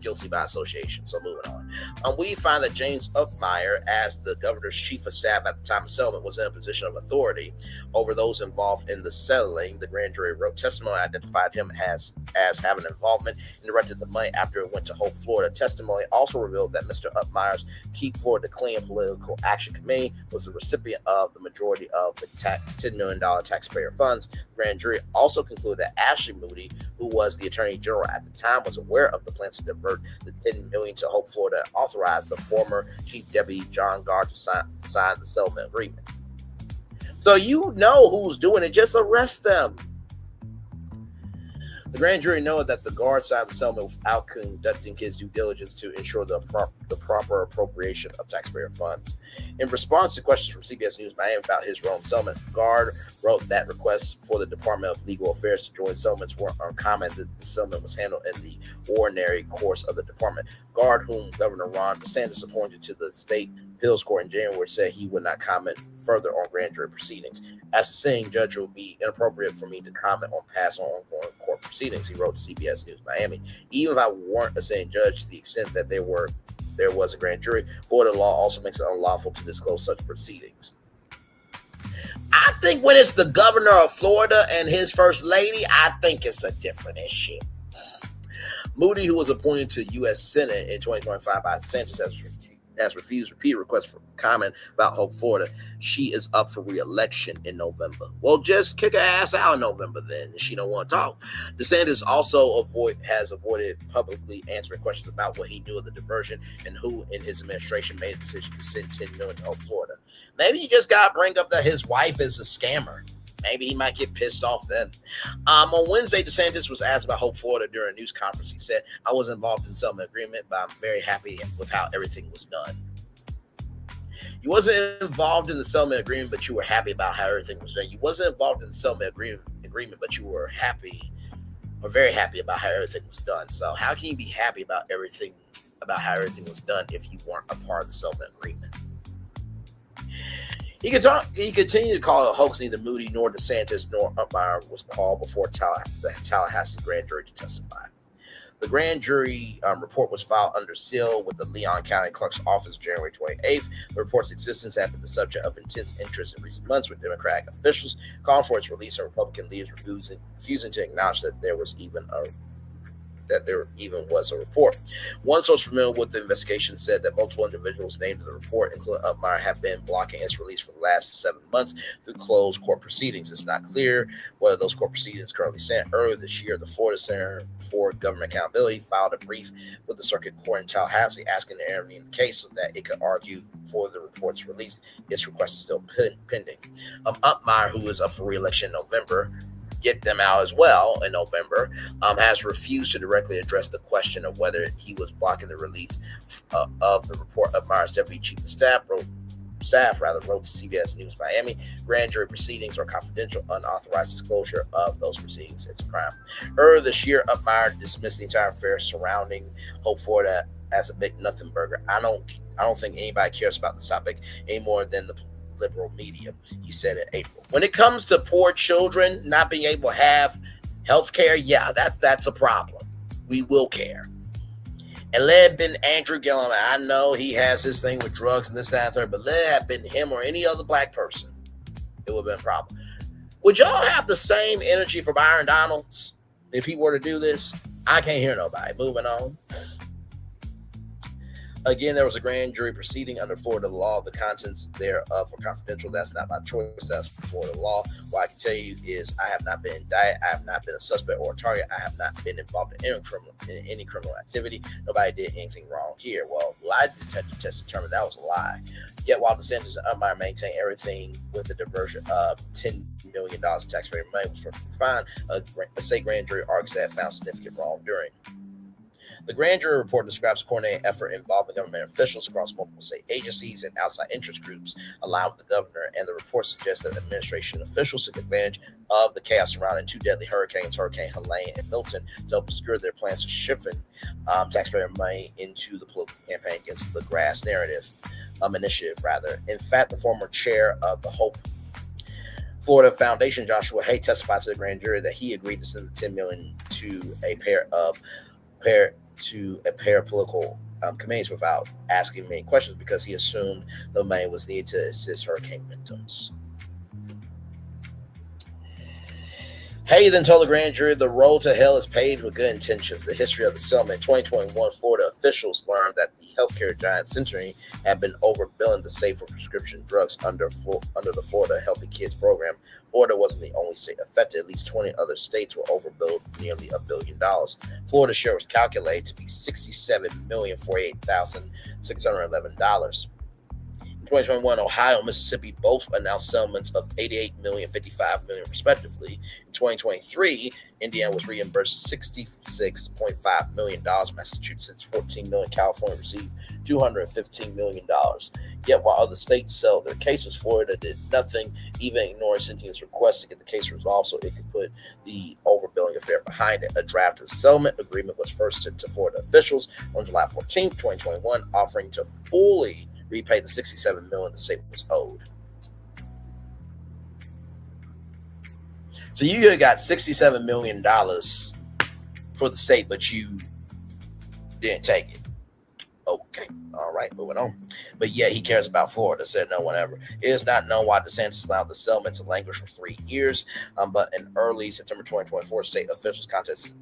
guilty by association. So moving on. We find that James Upmeyer, as the governor's chief of staff at the time of settlement, was in a position of authority over those involved in the settling. The grand jury wrote testimony identified him as having involvement and directed the money after it went to Hope, Florida. Testimony also revealed that Mr. Upmeyer's Keep Florida Clean Political Action Committee was the recipient of the majority of the $10 million taxpayer funds. The grand jury also concluded that Ashley Moody, who was the attorney general at the time, was aware of the plans to divert the $10 million to Hope, Florida, and authorized the former Chief Deputy John Gard to sign the settlement agreement. So you know who's doing it. Just arrest them. The grand jury noted that the guard signed the settlement without conducting his due diligence to ensure the proper appropriation of taxpayer funds. In response to questions from CBS News Miami about his role in settlement, Gard wrote that requests for the Department of Legal Affairs to join settlements were uncommon, that the settlement was handled in the ordinary course of the department. Gard, whom Governor Ron DeSantis appointed to the state appeals court in January, said he would not comment further on grand jury proceedings. As a sitting judge, it would be inappropriate for me to comment on past ongoing court proceedings, he wrote to CBS News Miami. Even if I weren't a sitting judge, to the extent that there was a grand jury, Florida law also makes it unlawful to disclose such proceedings. I think when it's the governor of Florida and his first lady, I think it's a different issue. Moody, who was appointed to U.S. Senate in 2025 by DeSantis, has refused repeated requests for comment about Hope, Florida. She is up for re-election in November. Well, just kick her ass out in November then. She don't want to talk. DeSantis also has avoided publicly answering questions about what he knew of the diversion and who in his administration made the decision to send $10 million to Hope, Florida. Maybe you just got to bring up that his wife is a scammer. Maybe he might get pissed off then. On Wednesday, Desantis was asked about Hope Florida during a news conference. He said, I was involved in some agreement, but I'm very happy with how everything was done. You wasn't involved in the settlement agreement, but you were happy about how everything was done. You wasn't involved in the settlement agreement, but you were happy or very happy about how everything was done. So how can you be happy about how everything was done if you weren't a part of the settlement agreement? He continued to call it a hoax. Neither Moody nor DeSantis nor Umpire was called before the Tallahassee grand jury to testify. The grand jury report was filed under seal with the Leon County Clerk's Office January 28th. The report's existence had been the subject of intense interest in recent months, with Democratic officials calling for its release and Republican leaders refusing to acknowledge that there even was a report. One source familiar with the investigation said that multiple individuals named in the report, including Upmeyer, have been blocking its release for the last 7 months through closed court proceedings. It's not clear whether those court proceedings currently stand. Earlier this year, the Florida Center for Government Accountability filed a brief with the circuit court in Tallahassee asking to intervene in the case so that it could argue for the report's release. Its request is still pending. Upmeyer, who is up for re-election in November, get them out as well in November, has refused to directly address the question of whether he was blocking the release of the report. Upmeyer's deputy chief of staff wrote to CBS News Miami, grand jury proceedings are confidential. Unauthorized disclosure of those proceedings is a crime. Earlier this year, Upmeyer dismissed the entire affair surrounding Hope Florida as a big nothing burger. I don't think anybody cares about this topic any more than the liberal media, he said in April. When it comes to poor children not being able to have health care, yeah, that's a problem. We will care. And let it been Andrew Gillum. I know he has his thing with drugs and this, that, and third, but let it have been him or any other black person, it would have been a problem. Would y'all have the same energy for Byron Donalds if he were to do this? I can't hear nobody. Moving on. Again, there was a grand jury proceeding under Florida law. The contents thereof were confidential. That's not my choice. That's Florida law. What I can tell you is I have not been indicted. I have not been a suspect or a target. I have not been involved in any criminal activity. Nobody did anything wrong here. Well, lie detector test determined that was a lie. Yet while DeSantis and Umpire maintain everything with the diversion of $10 million in taxpayer money was perfectly fine, a state grand jury argues that it found significant wrongdoing. The grand jury report describes a coordinated effort involving government officials across multiple state agencies and outside interest groups aligned with the governor, and the report suggests that administration officials took advantage of the chaos surrounding 2 deadly hurricanes, Hurricane Helene and Milton, to help obscure their plans to shift taxpayer money into the political campaign against the grass initiative. In fact, the former chair of the Hope Florida Foundation, Joshua Hay, testified to the grand jury that he agreed to send the $10 million to a pair of political committees without asking many questions because he assumed the money was needed to assist hurricane victims. Hay then told the grand jury the road to hell is paved with good intentions. The history of the settlement. In 2021, Florida officials learned that the healthcare giant Century had been overbilling the state for prescription drugs under the Florida Healthy Kids program. Florida wasn't the only state affected. At least 20 other states were overbilled nearly $1 billion. Florida's share was calculated to be $67,048,611. In 2021, Ohio and Mississippi both announced settlements of $88 million, $55 million, respectively. In 2023, Indiana was reimbursed $66.5 million. Massachusetts, $14 million. California received $215 million. Yet, while other states settled their cases, Florida did nothing, even ignoring Cynthia's request to get the case resolved so it could put the overbilling affair behind it. A draft of the settlement agreement was first sent to Florida officials on July 14th, 2021, offering to fully repay the $67 million the state was owed. So you got $67 million for the state, but you didn't take it. Okay, all right, moving on. But yeah, he cares about Florida, said no one ever. It is not known why DeSantis allowed the settlement to languish for 3 years, but in early September 2024, state officials contacted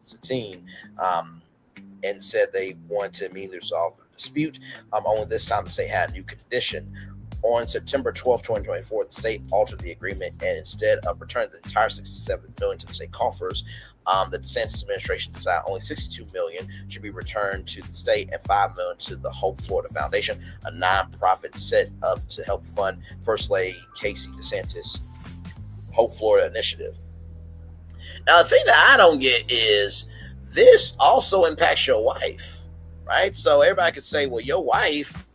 Satine and said they wanted to immediately resolve the dispute. Only this time the state had a new condition. On September 12, 2024, the state altered the agreement and instead of returning the entire $67 million to the state coffers, the DeSantis administration decided only $62 million should be returned to the state and $5 million to the Hope Florida Foundation, a nonprofit set up to help fund First Lady Casey DeSantis. Hope Florida initiative. Now, the thing that I don't get is this also impacts your wife, right? So everybody could say, well, your wife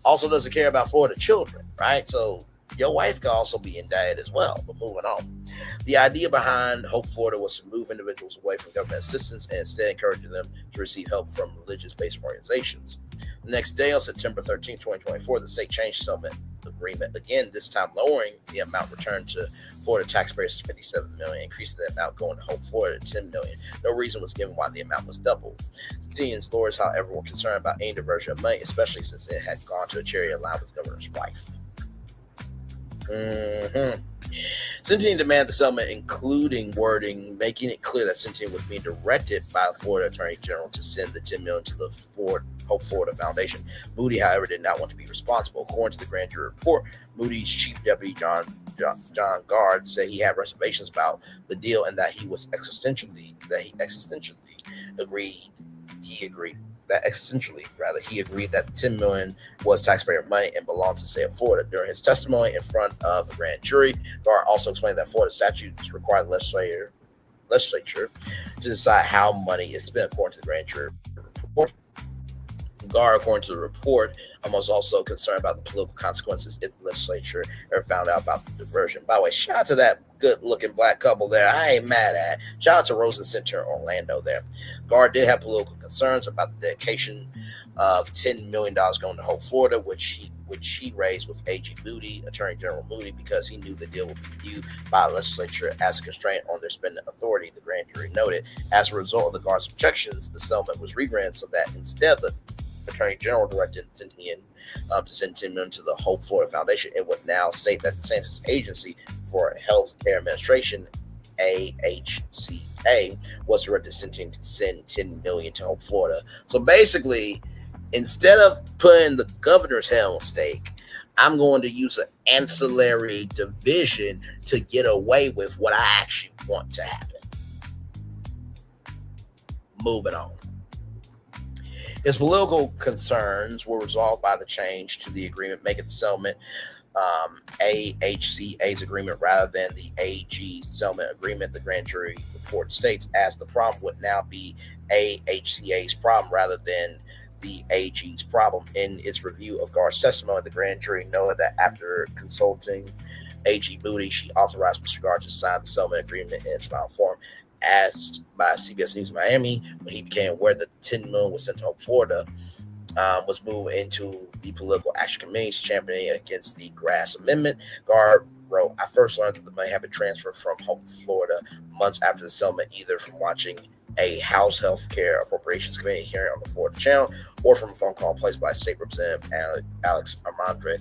also doesn't care about Florida children, right? So your wife could also be indicted as well. But moving on. The idea behind Hope Florida was to move individuals away from government assistance and instead encouraging them to receive help from religious-based organizations. The next day, on September 13, 2024, the state changed settlement agreement again, this time lowering the amount returned to Florida taxpayers to $57 million, increasing the amount going to Hope Florida to $10 million. No reason was given why the amount was doubled. Centennial's lawyers, however, were concerned about any diversion of money, especially since it had gone to a charity aligned with the governor's wife. Centennial demanded the settlement, including wording making it clear that Centennial was being directed by the Florida Attorney General to send the $10 million to the Hope Florida Foundation. Moody, however, did not want to be responsible. According to the grand jury report, Moody's chief deputy John Gard said he had reservations about the deal and that he existentially agreed that the $10 million was taxpayer money and belonged to the state of Florida. During his testimony in front of the grand jury, Gard also explained that Florida statutes require the legislature to decide how money is spent, according to the grand jury report. Gard, according to the report, was also concerned about the political consequences if the legislature ever found out about the diversion. By the way, shout out to that good-looking black couple there. I ain't mad at. Shout out to Rosen Center Orlando there. Gard did have political concerns about the dedication of $10 million going to Hope Florida, which he raised with AG Moody, Attorney General Moody, because he knew the deal would be viewed by the legislature as a constraint on their spending authority, the grand jury noted. As a result of the Gard's objections, the settlement was rebranded so that instead the Attorney General directed Centennial to send $10 million to the Hope Florida Foundation. It would now state that the Desantis Agency for Health Care Administration, AHCA, was directed to send $10 million to Hope Florida. So basically, instead of putting the governor's head on stake, I'm going to use an ancillary division to get away with what I actually want to happen. Moving on. His political concerns were resolved by the change to the agreement, making the settlement AHCA's agreement rather than the AG settlement agreement. The grand jury report states, as the problem would now be AHCA's problem rather than the AG's problem. In its review of Gard's testimony, the grand jury noted that after consulting AG Moody, she authorized Mr. Gard to sign the settlement agreement in its final form. Asked by CBS News Miami when he became aware that the $10 million was sent to Hope Florida, was moved into the political action committees championing against the Grass Amendment. Gard wrote, I first learned that the money had been transferred from Hope Florida months after the settlement, either from watching a House Health Care Appropriations Committee hearing on the Florida Channel or from a phone call placed by State Representative Alex Armandre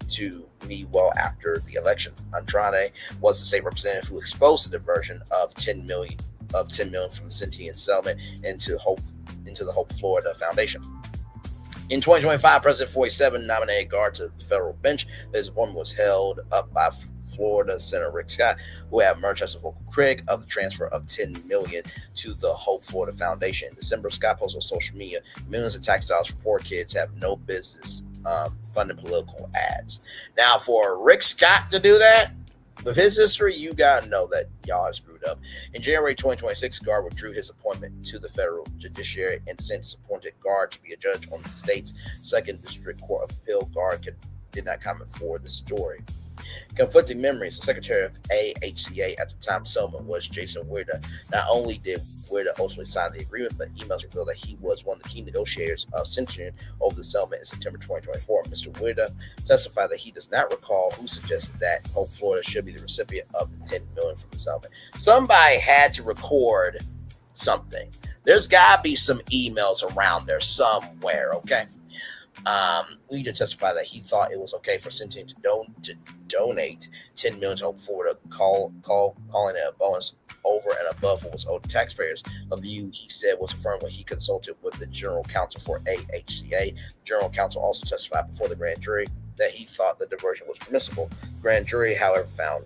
to me well after the election. Andrade was the state representative who exposed the diversion of $10 million from the Centennial settlement into the Hope Florida Foundation. In 2025, President 47 nominated Gard to the federal bench. His appointment was held up by Florida Senator Rick Scott, who had emerged as a vocal critic of the transfer of $10 million to the Hope Florida Foundation. In December, Scott posted on social media, millions of tax dollars for poor kids have no business funding political ads. Now, for Rick Scott to do that, with his history, you gotta know that y'all are screwed up. In January 2026, Gard withdrew his appointment to the federal judiciary and Desantis appointed Gard to be a judge on the state's Second District Court of Appeal. Gard did not comment for the story. Conflicting memories. The secretary of AHCA at the time of settlement was Jason Weirda. Not only did Weirda ultimately sign the agreement, but emails revealed that he was one of the key negotiators of Centennial over the settlement in September 2024. Mr. Weirda testified that he does not recall who suggested that Hope Florida should be the recipient of the $10 million from the settlement. Somebody had to record something. There's got to be some emails around there somewhere, okay? Weirda testified that he thought it was okay for Centennial to donate $10 million to Hope Florida, calling it a bonus over and above what was owed to taxpayers. A view he said was affirmed when he consulted with the general counsel for AHCA. General counsel also testified before the grand jury that he thought the diversion was permissible. Grand jury, however, found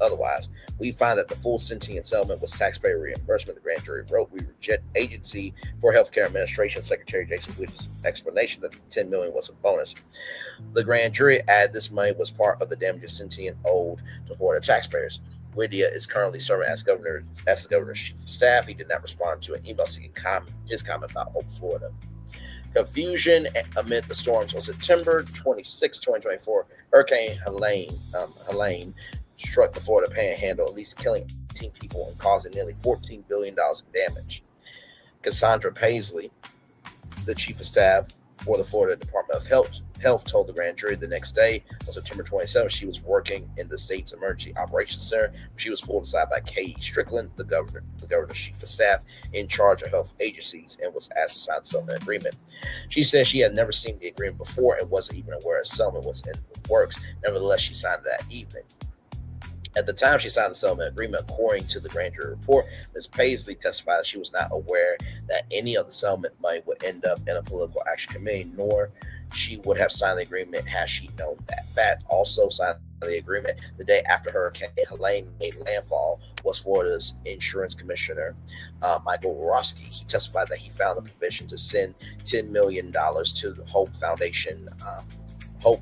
otherwise. We find that the full sentient settlement was taxpayer reimbursement. The grand jury wrote, "We reject Agency for Healthcare Administration Secretary Jason Whitty's explanation that the $10 million was a bonus." The grand jury added this money was part of the damages Sentient owed to Florida taxpayers. Whittier is currently serving as the governor's chief of staff. He did not respond to an email seeking his comment about Hope, Florida. Confusion amid the storms on September 26, 2024. Hurricane Helene struck the Florida Panhandle, at least killing 18 people and causing nearly $14 billion in damage. Cassandra Paisley, the chief of staff for the Florida Department of Health, told the grand jury the next day, on September 27th, she was working in the state's emergency operations center. She was pulled aside by K.E. Strickland, the governor's chief of staff in charge of health agencies, and was asked to sign the settlement agreement. She said she had never seen the agreement before and wasn't even aware a settlement was in the works. Nevertheless, she signed it that evening. At the time she signed the settlement agreement, according to the grand jury report, Ms. Paisley testified that she was not aware that any of the settlement money would end up in a political action committee, nor she would have signed the agreement had she known that. Fact also signed the agreement the day after Hurricane Helene made landfall was Florida's insurance commissioner, Michael Rosky. He testified that he found a provision to send $10 million to the Hope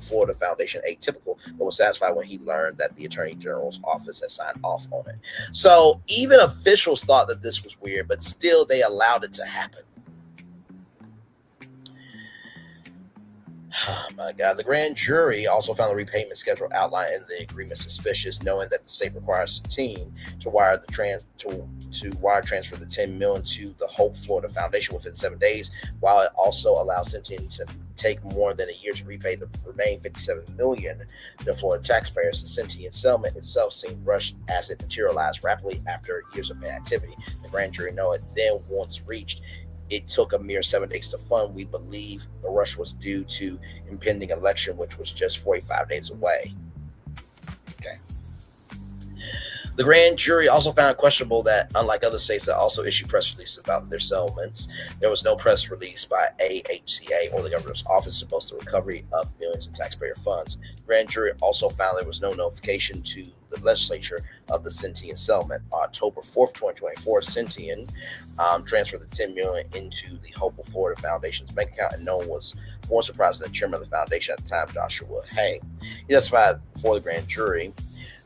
Florida Foundation atypical, but was satisfied when he learned that the Attorney General's office had signed off on it. So even officials thought that this was weird, but still they allowed it to happen. Oh my God. The grand jury also found the repayment schedule outlined in the agreement suspicious, knowing that the state requires the team to wire transfer the $10 million to the Hope Florida Foundation within 7 days, while it also allows Sentient to take more than a year to repay the remaining $57 million to Florida taxpayers. The Sentient settlement itself seemed rushed as it materialized rapidly after years of inactivity. The grand jury know it then once reached. It took a mere 7 days to fund. We believe the rush was due to impending election, which was just 45 days away. Okay. The grand jury also found it questionable that, unlike other states that also issue press releases about their settlements, there was no press release by AHCA or the governor's office to boast the recovery of millions in taxpayer funds. The grand jury also found there was no notification to the legislature of the Sentient settlement. On October 4th, 2024, Sentient transferred the $10 million into the Hope of Florida Foundation's bank account, and no one was more surprised than the chairman of the foundation at the time, Joshua Hay. He testified before the grand jury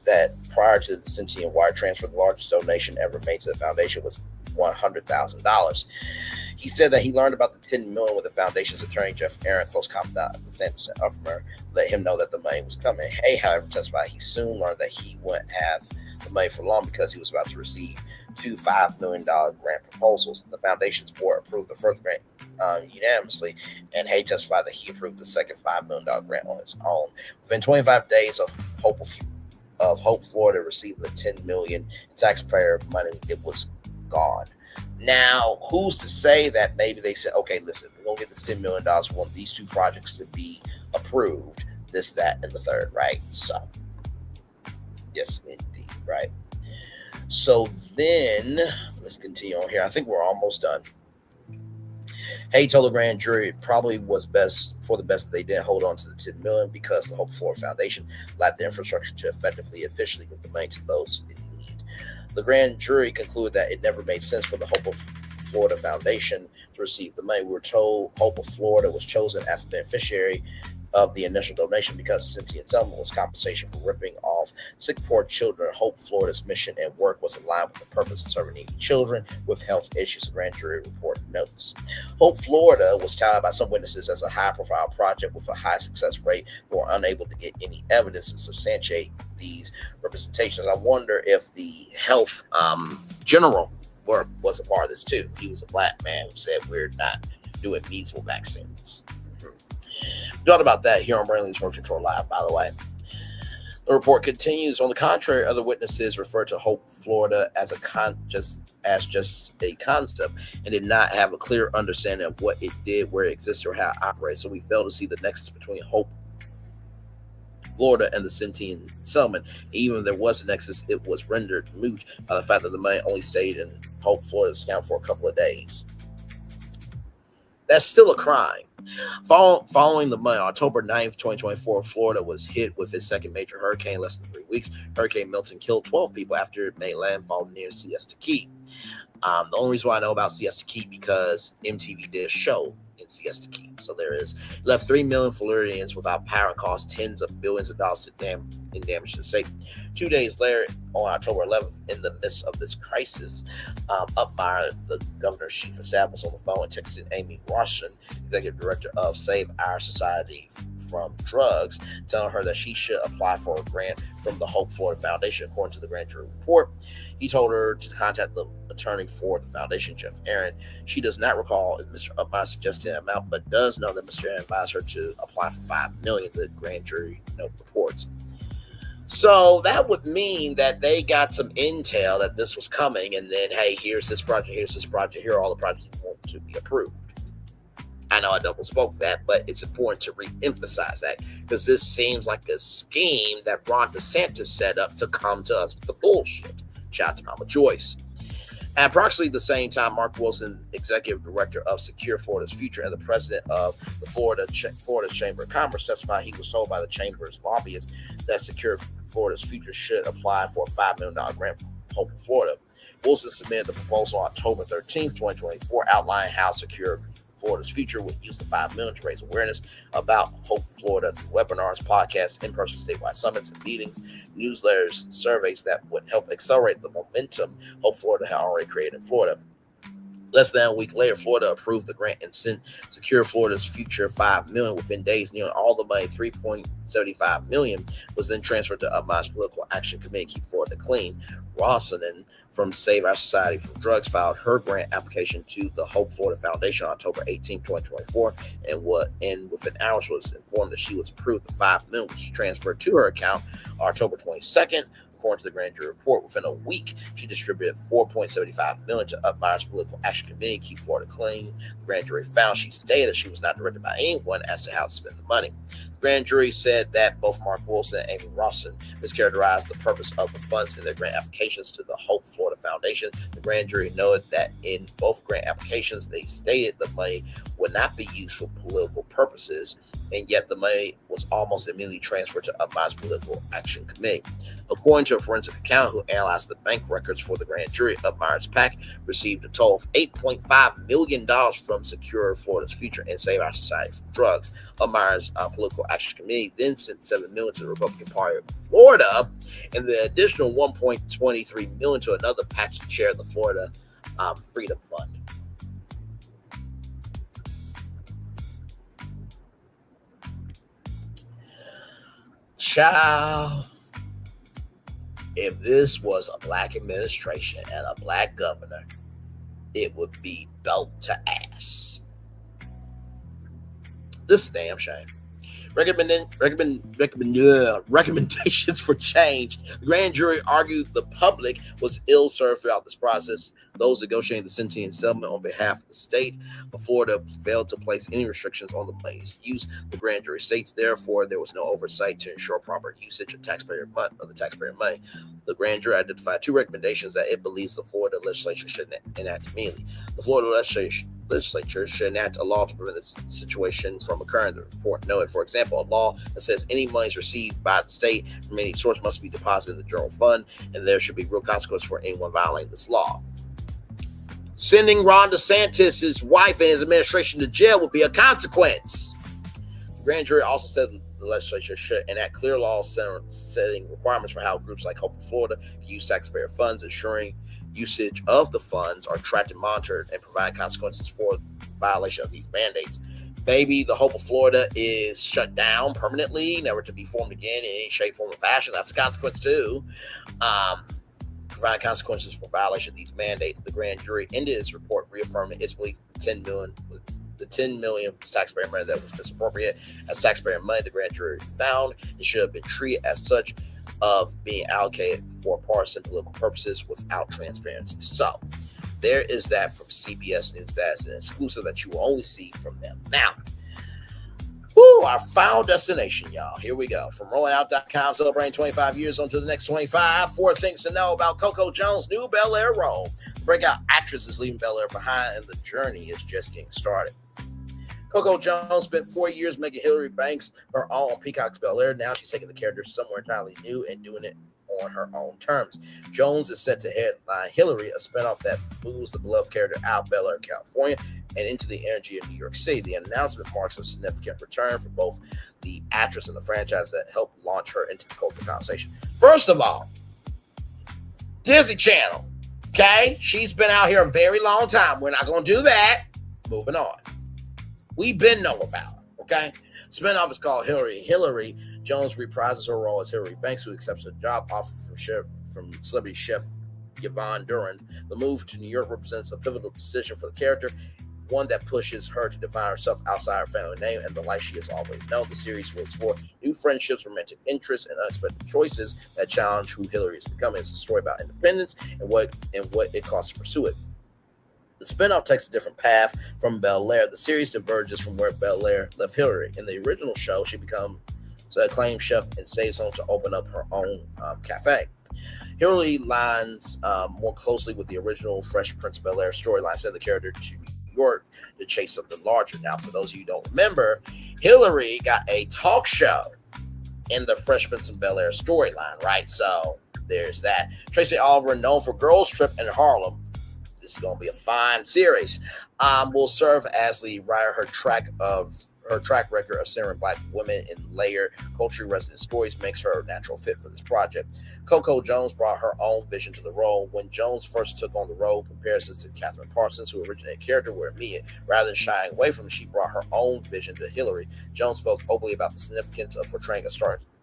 that prior to the Sentient wire transfer, the largest donation ever made to the foundation was $100,000. He said that he learned about the $10 million with the foundation's attorney, Jeff Aaron, close confidant of Desantis and Ufmer, let him know that the money was coming. Hay, however, testified he soon learned that he wouldn't have the money for long because he was about to receive two $5 million grant proposals. The foundation's board approved the first grant unanimously, and Hay testified that he approved the second $5 million grant on his own. Within 25 days of Hope Florida received the $10 million taxpayer money, it was gone. Now, who's to say that maybe they said, okay, listen, we're going to get this $10 million. We want these two projects to be approved, this, that, and the third, right? So, yes, indeed, right? So then, let's continue on here. I think we're almost done. Hay told the grand jury it probably was best that they didn't hold on to the $10 million because the Hope Florida Foundation lacked the infrastructure to effectively, efficiently give the money to those in need. The grand jury concluded that it never made sense for the Hope of Florida Foundation to receive the money. We were told Hope of Florida was chosen as the beneficiary of the initial donation because Sentient settlement was compensation for ripping off sick, poor children. Hope Florida's mission and work was aligned with the purpose of serving needy children with health issues, the grand jury report notes. Hope Florida was touted by some witnesses as a high-profile project with a high success rate, but were unable to get any evidence to substantiate these representations. I wonder if the health general was a part of this too. He was a black man who said we're not doing measles vaccines. We talked about that here on Brainley's Virtual Tour Live, by the way. The report continues. On the contrary, other witnesses referred to Hope Florida as just a concept and did not have a clear understanding of what it did, where it existed, or how it operated. So we failed to see the nexus between Hope Florida and the Sentient settlement. Even if there was a nexus, it was rendered moot by the fact that the money only stayed in Hope Florida's account for a couple of days. That's still a crime. Following the month, October 9th, 2024, Florida was hit with its second major hurricane less than 3 weeks. Hurricane Milton killed 12 people after it made landfall near Siesta Key. The only reason why I know about Siesta Key because MTV did a show in Siesta Key. So there is. Left 3 million Floridians without power and cost tens of billions of dollars in damage to the state. 2 days later, on October 11th, in the midst of this crisis, Upmeyer, the governor's chief of staff, was on the phone and texted Amy Washington, executive director of Save Our Society from Drugs, telling her that she should apply for a grant from the Hope Florida Foundation, according to the grand jury report. He told her to contact the attorney for the foundation, Jeff Aaron. She does not recall if Mr. Upmeyer suggested an amount, but does know that Mr. Aaron advised her to apply for $5 million, the grand jury reports. So that would mean that they got some intel that this was coming, and then, hey, here's this project, here are all the projects we want to be approved. I know I double spoke that, but it's important to re-emphasize that because this seems like a scheme that Ron DeSantis set up to come to us with the bullshit. Shout out to Mama Joyce. At approximately the same time, Mark Wilson, executive director of Secure Florida's Future and the president of the Florida's Chamber of Commerce, testified he was told by the Chamber's lobbyists that Secure Florida's Future should apply for a $5 million grant from Hope Florida. Wilson submitted the proposal on October 13th, 2024, outlining how Secure Florida's Future would use the $5 million to raise awareness about Hope Florida through webinars, podcasts, in-person statewide summits and meetings, newsletters, surveys that would help accelerate the momentum Hope Florida had already created in Florida. Less than a week later, Florida approved the grant and sent Secure Florida's Future $5 million within days. Nearly all the money, $3.75 million, was then transferred to Upmeyer's Political Action Committee, Keep Florida Clean. Rawson from Save Our Society from Drugs filed her grant application to the Hope Florida Foundation on October 18, 2024, and within hours was informed that she was approved. The $5 million was transferred to her account on October 22nd. According to the grand jury report, within a week, she distributed $4.75 million to Upmeyer's Political Action Committee, Keep Florida Clean. The grand jury found she stated that she was not directed by anyone as to how to spend the money. The grand jury said that both Mark Wilson and Amy Rawson mischaracterized the purpose of the funds in their grant applications to the Hope Florida Foundation. The grand jury noted that in both grant applications, they stated the money would not be used for political purposes, and yet the money was almost immediately transferred to Upmeyer's Political Action Committee. According to a forensic accountant who analyzed the bank records for the grand jury, Upmeyer's PAC received a total of $8.5 million from Secure Florida's Future and Save Our Society from Drugs. Upmeyer's Political Action Committee then sent $7 million to the Republican Party of Florida, and the additional $1.23 million to another PAC to chair the Florida Freedom Fund. Child, if this was a black administration and a black governor, it would be belt to ass. This is a damn shame. Recommendations for change. The grand jury argued the public was ill-served throughout this process. Those negotiating the sentencing settlement on behalf of the state, but Florida failed to place any restrictions on the money's use. The grand jury states, therefore, there was no oversight to ensure proper usage of the taxpayer money. The grand jury identified 2 recommendations that it believes the Florida legislature should enact immediately. The Florida legislature should enact a law to prevent this situation from occurring. The report noted, for example, a law that says any monies received by the state from any source must be deposited in the general fund, and there should be real consequences for anyone violating this law. Sending Ron DeSantis, his wife, and his administration to jail would be a consequence. The grand jury also said the legislature should enact clear laws setting requirements for how groups like Hope Florida can use taxpayer funds, ensuring usage of the funds are tracked and monitored, and provide consequences for violation of these mandates. Baby, the Hope of Florida is shut down permanently, never to be formed again in any shape, form, or fashion. That's a consequence too. Provide consequences for violation of these mandates. The grand jury ended its report reaffirming its belief the $10 million taxpayer money that was misappropriated as taxpayer money. The grand jury found it should have been treated as such of being allocated for partisan political purposes without transparency. So there is that from CBS News. That's an exclusive that you will only see from them. Now, our final destination, y'all. Here we go. From rollingout.com, celebrating 25 years on to the next 25. 4 things to know about Coco Jones' new Bel Air role. The breakout actress is leaving Bel Air behind, and the journey is just getting started. Coco Jones spent 4 years making Hillary Banks her own on Peacock's Bel Air. Now she's taking the character somewhere entirely new and doing it on her own terms. Jones is set to headline Hillary, a spinoff that moves the beloved character out of Bel Air, California, and into the energy of New York City. The announcement marks a significant return for both the actress and the franchise that helped launch her into the cultural conversation. First of all, Disney Channel, okay? She's been out here a very long time. We're not going to do that. Moving on. We've been know about her, okay? Spinoff is called Hillary. Hillary Jones reprises her role as Hillary Banks, who accepts a job offer from celebrity chef Yvonne Duran. The move to New York represents a pivotal decision for the character, one that pushes her to define herself outside her family name and the life she has always known. The series will explore new friendships, romantic interests, and unexpected choices that challenge who Hillary is becoming. It's a story about independence and what it costs to pursue it. The spinoff takes a different path from Bel Air. The series diverges from where Bel Air left Hillary. In the original show, she becomes an acclaimed chef and stays home to open up her own cafe. Hillary lines more closely with the original Fresh Prince of Bel Air storyline, sending the character to New York to chase something larger. Now, for those of you who don't remember, Hillary got a talk show in the Fresh Prince of Bel Air storyline, right? So there's that. Tracy Oliver, known for Girls Trip in Harlem, this is going to be a fine series, will serve as the writer. Her track record of centering Black women in layered, culturally resonant stories makes her a natural fit for this project. Coco Jones brought her own vision to the role. When Jones first took on the role, comparisons to Catherine Parsons, who originated the character, were immediate. Rather than shying away from it, she brought her own vision to Hillary. Jones spoke openly about the significance of portraying a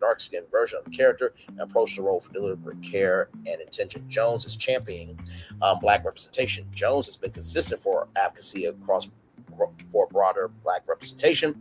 dark-skinned version of the character and approached the role with deliberate care and intention. Jones is championing Black representation. Jones has been consistent for advocacy for broader Black representation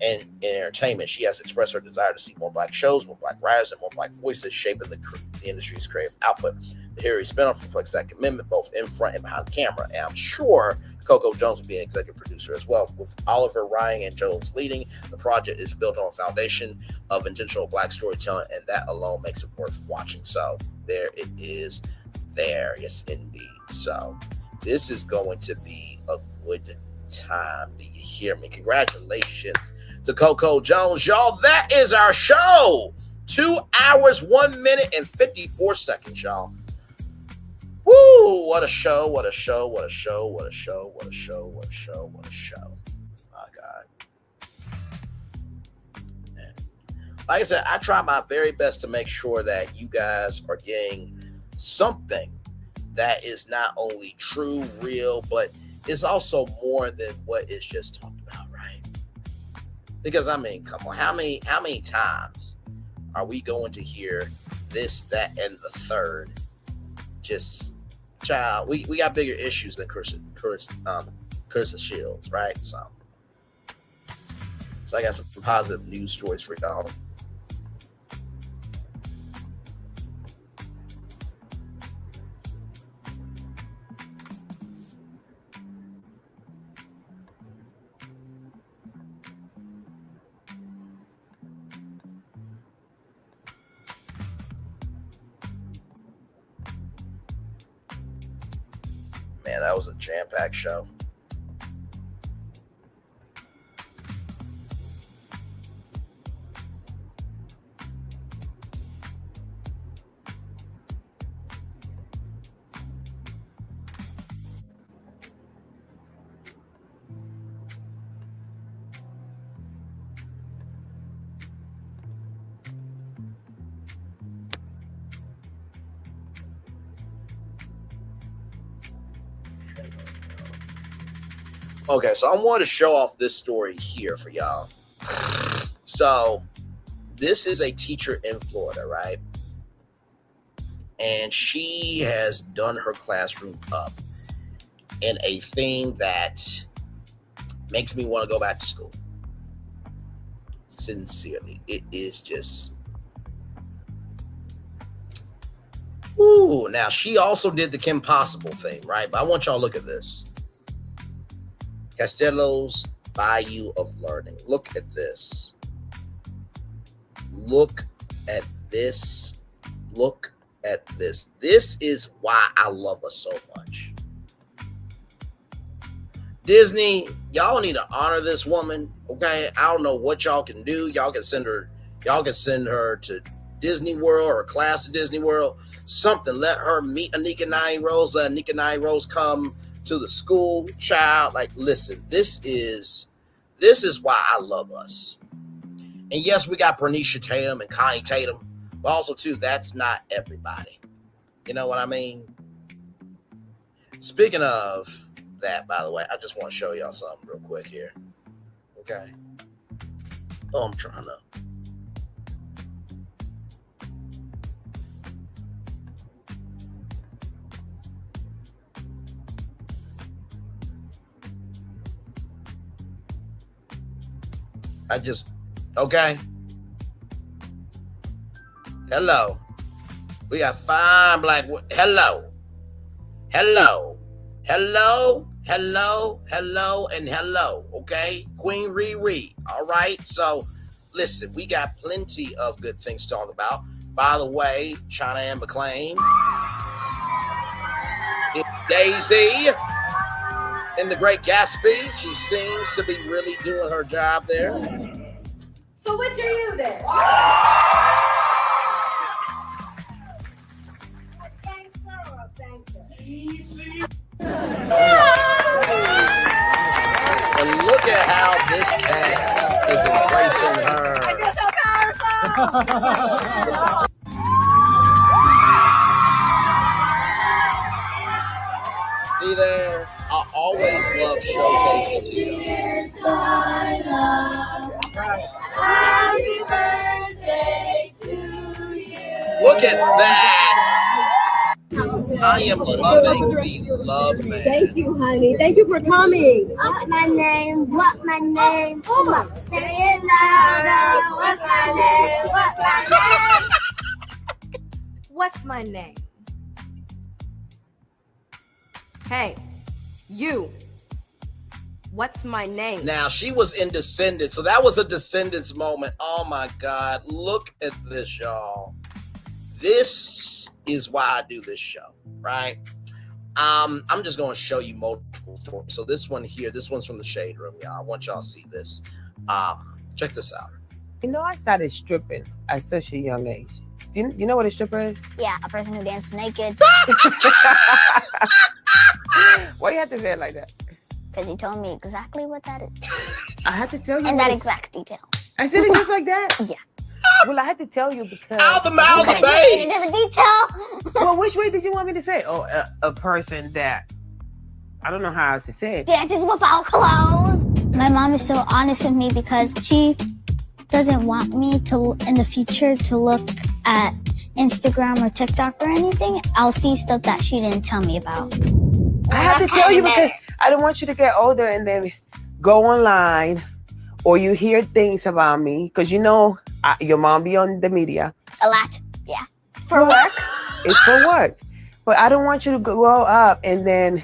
and in entertainment. She has expressed her desire to see more Black shows, more Black writers, and more Black voices shaping the industry's creative output. The Hillary spinoff reflects that commitment both in front and behind the camera, and I'm sure Coco Jones will be an executive producer as well. With Oliver, Ryan, and Jones leading, the project is built on a foundation of intentional Black storytelling, and that alone makes it worth watching. So there it is there. Yes, indeed. So this is going to be a good time. Do you hear me? Congratulations to Coco Jones, y'all. That is our show. 2 hours, 1 minute, and 54 seconds, y'all. Woo! What a show! What a show! What a show! What a show! What a show! What a show! What a show! My God. Man. Like I said, I try my very best to make sure that you guys are getting something that is not only true, real, but it's also more than what is just talked about, right? Because I mean, come on, how many times are we going to hear this, that, and the third? Just, child, we got bigger issues than Chris Shields, right? So I got some positive news stories for y'all. Man, that was a jam-packed show. Okay, so I wanted to show off this story here for y'all. So this is a teacher in Florida, right? And she has done her classroom up in a theme that makes me want to go back to school. Sincerely, it is just... Ooh, now she also did the Kim Possible thing, right? But I want y'all to look at this. Castello's Bayou of Learning. Look at this. Look at this. Look at this. This is why I love her so much. Disney, y'all need to honor this woman, okay? I don't know what y'all can do. Y'all can send her to Disney World or a class at Disney World. Something. Let her meet Anika Nani Rose. Let Anika Nani Rose come to the school. Child, like, listen, this is why I love us. And yes, we got Bernicia Tatum and Connie Tatum, but also too, that's not everybody. You know what I mean? Speaking of that, by the way, I just want to show y'all something real quick here. Okay. Oh, I'm trying to. Okay. Hello. We got fine black. Hello. And hello. Okay. Queen Riri. All right. So listen, we got plenty of good things to talk about. By the way, China Ann McClain. Daisy. In The Great Gatsby, she seems to be really doing her job there. So which are you then? And look at how this cast is embracing her. I feel so powerful. See there? I always love showcasing to you. Happy birthday to you. Look at that. I am loving the love, man. Thank you, honey. Thank you for coming. What's my name? What's my name? Say it louder. What's my name? What's my name? What's my name? Hey, you. What's my name? Now, she was in Descendants, so that was a Descendants moment. Oh, my God. Look at this, y'all. This is why I do this show, right? I'm just going to show you multiple stories. So this one here, this one's from the Shade Room, y'all. I want y'all to see this. Check this out. You know, I started stripping at such a young age. Do you know what a stripper is? Yeah, a person who dances naked. Why you have to say it like that? Because you told me exactly what that is. I had to tell you. In that exact detail. I said it just like that? Yeah. Well, I had to tell you because... Out the mouths of babes! In a different detail. Well, which way did you want me to say it? Oh, a person that... I don't know how else to say it. Dances without clothes. My mom is so honest with me because she doesn't want me to, in the future, to look at Instagram or TikTok or anything. I'll see stuff that she didn't tell me about. I had to tell you because I don't want you to get older and then go online or you hear things about me because you know your mom be on the media. A lot, yeah. For work. It's for work. But I don't want you to grow up and then...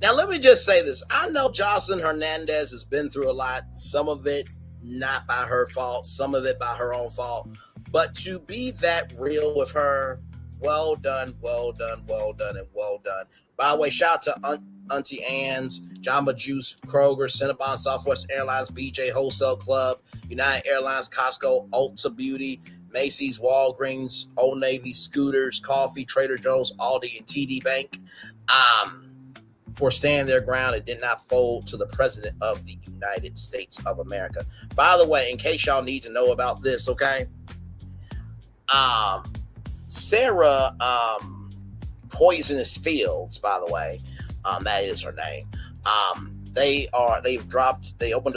Now, let me just say this. I know Jocelyn Hernandez has been through a lot. Some of it not by her fault. Some of it by her own fault. But to be that real with her, well done, and well done. By the way, shout out to Auntie Ann's, Jamba Juice, Kroger, Cinnabon, Southwest Airlines, BJ Wholesale Club, United Airlines, Costco, Ulta Beauty, Macy's, Walgreens, Old Navy, Scooters, Coffee, Trader Joe's, Aldi, and TD Bank. For standing their ground and did not fold to the President of the United States of America. By the way, in case y'all need to know about this, okay? Sarah Poisonous Fields, by the way, that is her name. They opened a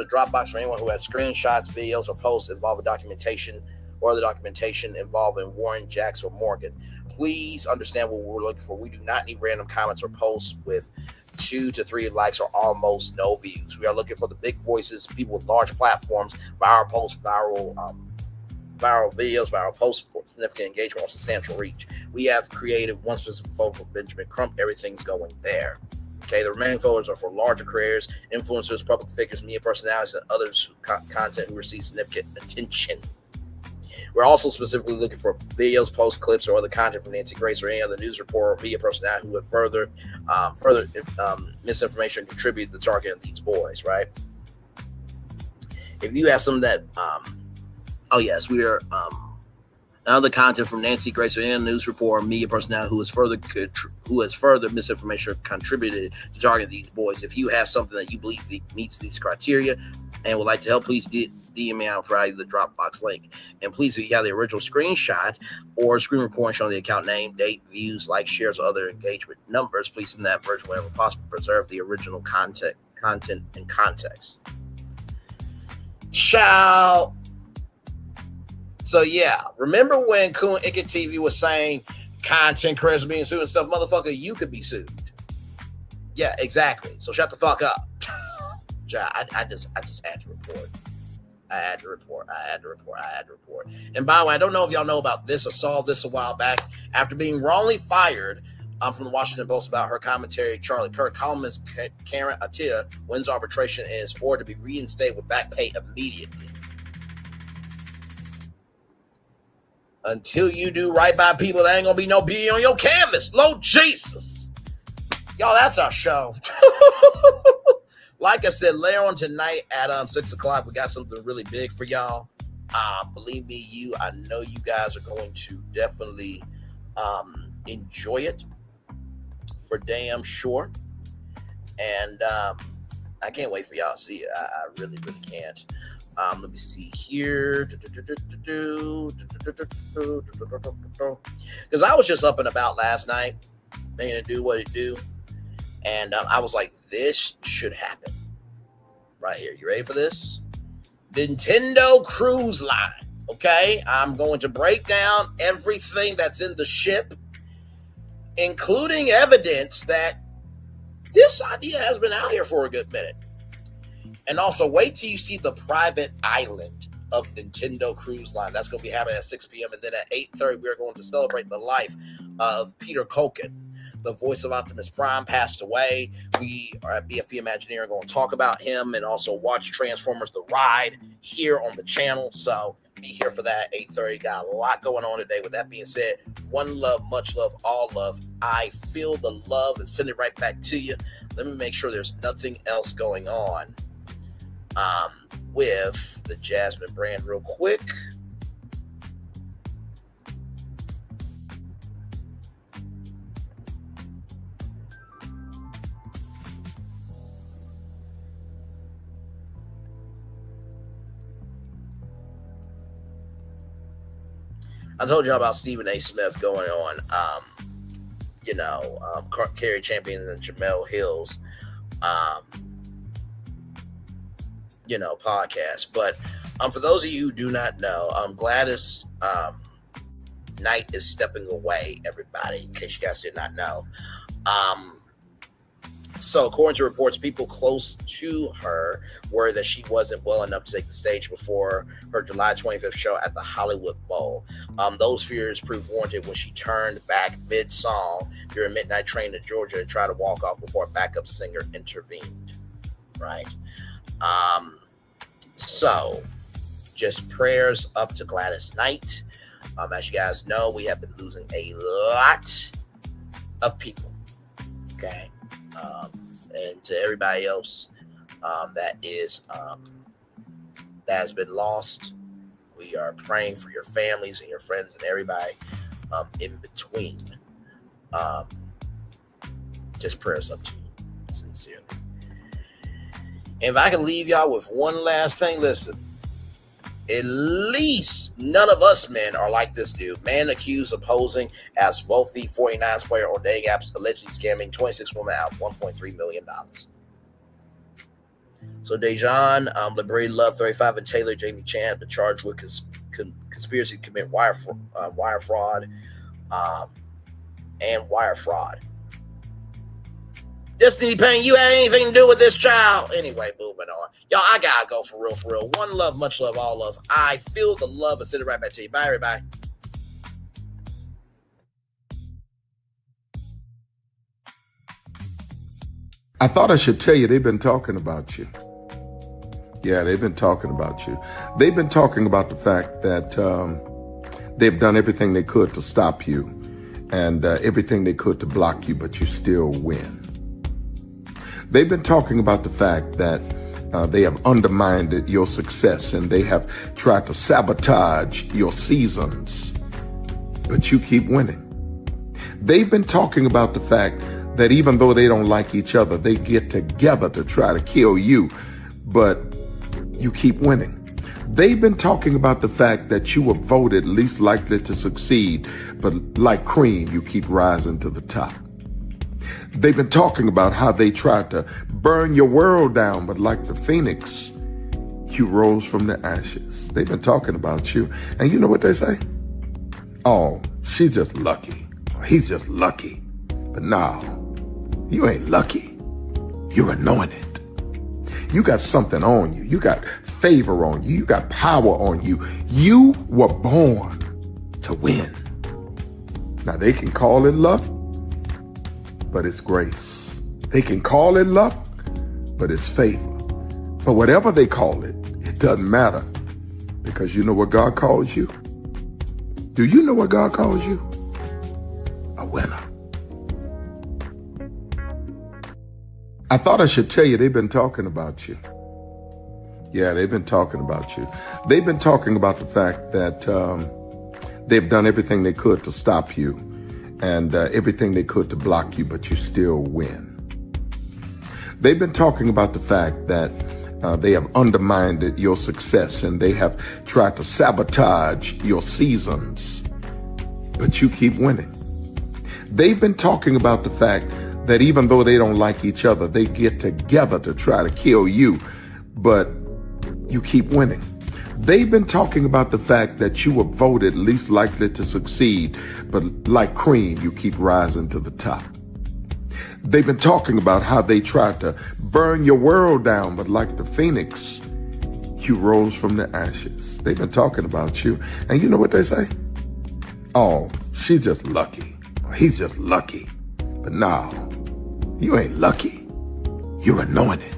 Dropbox for anyone who has screenshots, videos, or posts involving documentation or the documentation involving Warren, Jacks, or Morgan. Please understand what we're looking for. We do not need random comments or posts with 2 to 3 likes or almost no views. We are looking for the big voices, people with large platforms, viral posts, viral videos, viral posts, significant engagement, or substantial reach. We have created one specific photo for Benjamin Crump. Everything's going there. Okay, the remaining photos are for larger creators, influencers, public figures, media personalities, and others content who receive significant attention. We're also specifically looking for videos, post clips, or other content from Nancy Grace or any other news report or media personality who would further misinformation contribute to the targeting of these boys, right? If you have some that, we are other content from Nancy Grace or any news report or media personality who has further misinformation contributed to target these boys. If you have something that you believe meets these criteria and would like to help, please DM me. I'll provide you the Dropbox link. And please, if you have the original screenshot or screen recording showing the account name, date, views, likes, shares, or other engagement numbers, please send that version whenever possible. Preserve the original content and context. Ciao. So yeah, remember when Coonicket TV was saying content creators being sued and stuff? Motherfucker, you could be sued. Yeah, exactly. So shut the fuck up. I just had to report. I had to report. And by the way, I don't know if y'all know about this. I saw this a while back. After being wrongly fired from the Washington Post about her commentary, Charlie Kirk, columnist Karen Attia wins arbitration and is ordered to be reinstated with back pay immediately. Until you do right by people, there ain't gonna be no beauty on your canvas. Lord Jesus. Y'all, that's our show. Like I said, later on tonight at 6 o'clock, we got something really big for y'all. Believe me, I know you guys are going to definitely enjoy it for damn sure. And I can't wait for y'all to see it. I really, really can't. Let me see here. Because I was just up and about last night, making it do what it do. And I was like, this should happen. Right here. You ready for this? Nintendo Cruise Line. Okay? I'm going to break down everything that's in the ship, including evidence that this idea has been out here for a good minute. And also, wait till you see the private island of Nintendo Cruise Line. That's going to be happening at 6 p.m. And then at 8:30, we're going to celebrate the life of Peter Culkin, the voice of Optimus Prime, passed away. We are at BFB Imagineering going to talk about him and also watch Transformers The Ride here on the channel. So be here for that. 8:30. Got a lot going on today. With that being said, one love, much love, all love. I feel the love and send it right back to you. Let me make sure there's nothing else going on with the Jasmine brand real quick. I told y'all about Stephen A. Smith going on, Kerry Champion and Jamel Hill's, podcast. But for those of you who do not know, Gladys Knight is stepping away, everybody, in case you guys did not know. So according to reports, people close to her worried that she wasn't well enough to take the stage before her July 25th show at the Hollywood Bowl. Those fears proved warranted when she turned back mid-song during a midnight train to Georgia to try to walk off before a backup singer intervened. Right? So just prayers up to Gladys Knight. As you guys know, we have been losing a lot of people. Okay. And to everybody else that has been lost, we are praying for your families and your friends and everybody in between. Just prayers up to you, sincerely. And if I can leave y'all with one last thing, listen. At least none of us men are like this dude. Man accused of posing as wealthy 49ers player on dating apps, allegedly scamming 26 women out $1.3 million. So Dejan, LeBray Love 35, and Taylor Jamie Chan have been charged with conspiracy to commit wire fraud. Destiny Payne, you had anything to do with this child? Anyway, moving on. Y'all, I gotta go for real. One love, much love, all love. I feel the love and send it right back to you. Bye, everybody. I thought I should tell you, they've been talking about you. Yeah, they've been talking about you. They've been talking about the fact that They've done everything they could to stop you and everything they could to block you, but you still win. They've been talking about the fact that they have undermined your success and they have tried to sabotage your seasons, but you keep winning. They've been talking about the fact that even though they don't like each other, they get together to try to kill you, but you keep winning. They've been talking about the fact that you were voted least likely to succeed, but like cream, you keep rising to the top. They've been talking about how they tried to burn your world down, but like the phoenix, you rose from the ashes. They've been talking about you. And you know what they say? Oh, she's just lucky. He's just lucky. But no, you ain't lucky. You're anointed. You got something on you. You got favor on you. You got power on you. You were born to win. Now they can call it luck, but it's grace. They can call it luck, but it's favor. But whatever they call it, it doesn't matter, because you know what God calls you? Do you know what God calls you? A winner. I thought I should tell you, they've been talking about you. Yeah, they've been talking about you. They've been talking about the fact that they've done everything they could to stop you and everything they could to block you, but you still win. They've been talking about the fact that they have undermined your success and they have tried to sabotage your seasons, but you keep winning. They've been talking about the fact that even though they don't like each other, they get together to try to kill you, but you keep winning. They've been talking about the fact that you were voted least likely to succeed, but like cream, you keep rising to the top. They've been talking about how they tried to burn your world down, but like the phoenix, you rose from the ashes. They've been talking about you. And you know what they say? Oh, she's just lucky. He's just lucky. But no, you ain't lucky. You're anointed.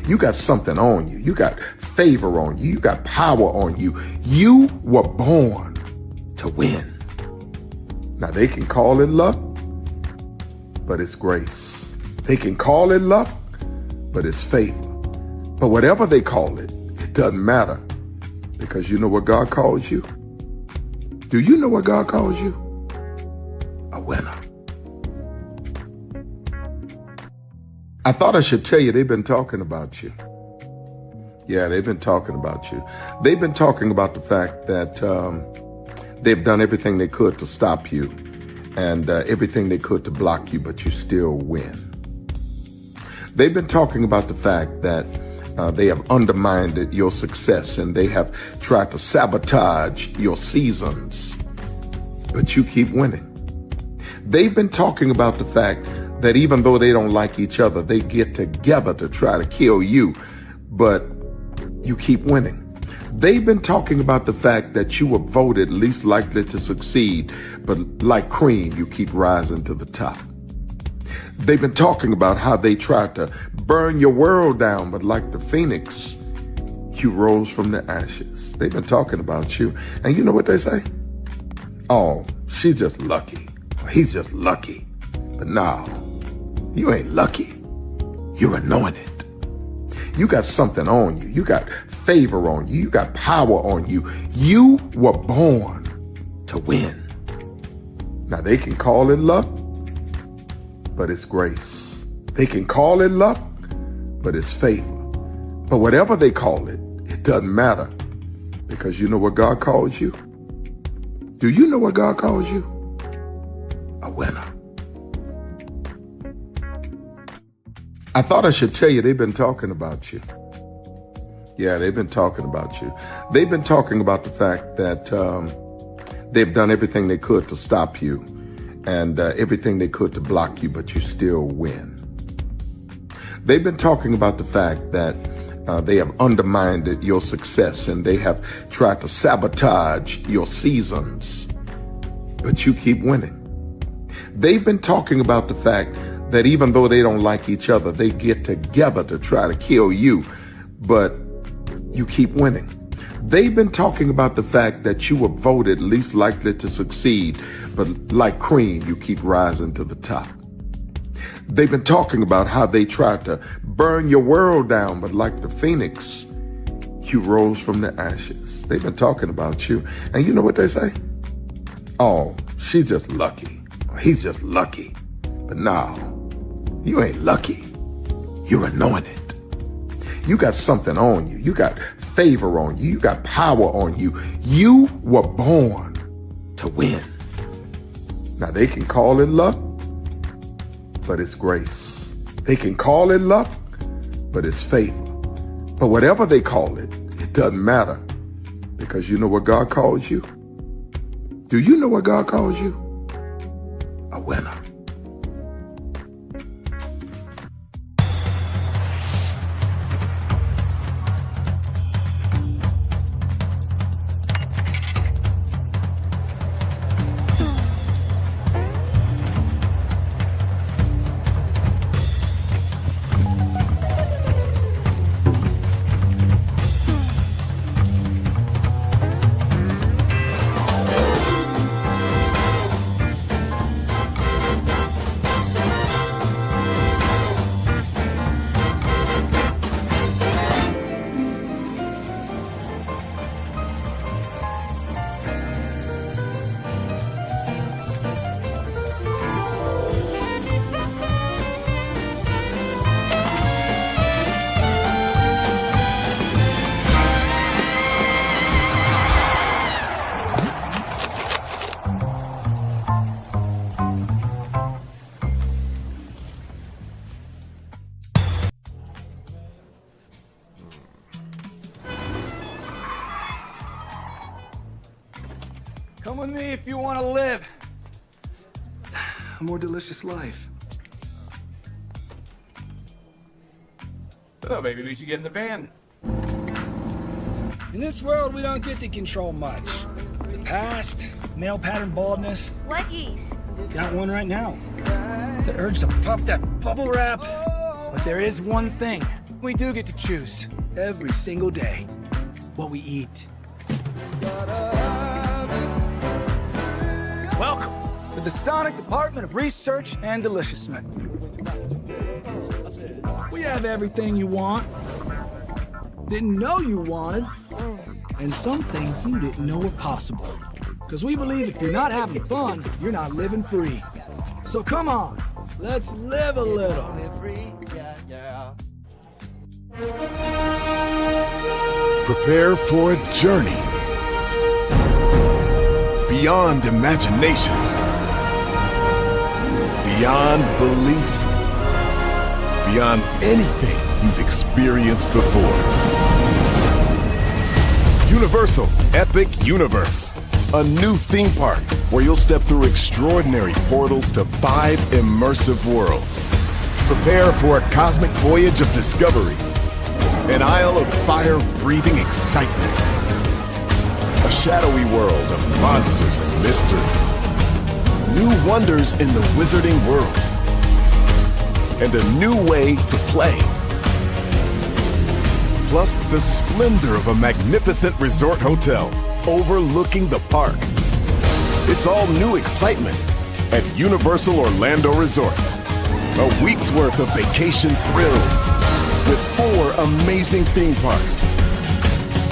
You got something on you. You got favor on you. You got power on you. You were born to win. Now they can call it luck, but it's grace. They can call it luck, but it's favor. But whatever they call it, it doesn't matter, because you know what God calls you? Do you know what God calls you? A winner. I thought I should tell you, they've been talking about you. Yeah, they've been talking about you. They've been talking about the fact that they've done everything they could to stop you and everything they could to block you, but you still win. They've been talking about the fact that they have undermined your success and they have tried to sabotage your seasons, but you keep winning. They've been talking about the fact that even though they don't like each other, they get together to try to kill you, but you keep winning. They've been talking about the fact that you were voted least likely to succeed, but like cream, you keep rising to the top. They've been talking about how they tried to burn your world down, but like the phoenix, you rose from the ashes. They've been talking about you. And you know what they say? Oh, she's just lucky. He's just lucky. But no, you ain't lucky. You're anointed. You got something on you. You got favor on you. You got power on you. You were born to win. Now they can call it luck, but it's grace. They can call it luck, but it's favor. But whatever they call it, it doesn't matter, because you know what God calls you? Do you know what God calls you? A winner. I thought I should tell you, they've been talking about you. Yeah, they've been talking about you. They've been talking about the fact that they've done everything they could to stop you and everything they could to block you, but you still win. They've been talking about the fact that they have undermined your success and they have tried to sabotage your seasons, but you keep winning. They've been talking about the fact that even though they don't like each other, they get together to try to kill you, but you keep winning. They've been talking about the fact that you were voted least likely to succeed, but like cream, you keep rising to the top. They've been talking about how they tried to burn your world down, but like the phoenix, you rose from the ashes. They've been talking about you. And you know what they say? Oh, she's just lucky. He's just lucky. But no, you ain't lucky. You're anointed. You got something on you. You got favor on you. You got power on you. You were born to win. Now they can call it luck, but it's grace. They can call it luck, but it's favor. But whatever they call it, it doesn't matter, because you know what God calls you? Do you know what God calls you? A winner. Come with me if you want to live a more delicious life. Oh, maybe we should get in the van. In this world, we don't get to control much. The past, male pattern baldness. What geese? Got one right now. The urge to pop that bubble wrap. But there is one thing we do get to choose every single day: what we eat. Welcome to the Sonic Department of Research and Deliciousment. We have everything you want, didn't know you wanted, and some things you didn't know were possible. Because we believe if you're not having fun, you're not living free. So come on, let's live a little. Prepare for a journey beyond imagination, beyond belief, beyond anything you've experienced before. Universal Epic Universe, a new theme park where you'll step through extraordinary portals to 5 immersive worlds. Prepare for a cosmic voyage of discovery, an isle of fire-breathing excitement, a shadowy world of monsters and mystery, new wonders in the wizarding world, and a new way to play. Plus the splendor of a magnificent resort hotel overlooking the park. It's all new excitement at Universal Orlando Resort. A week's worth of vacation thrills with 4 amazing theme parks,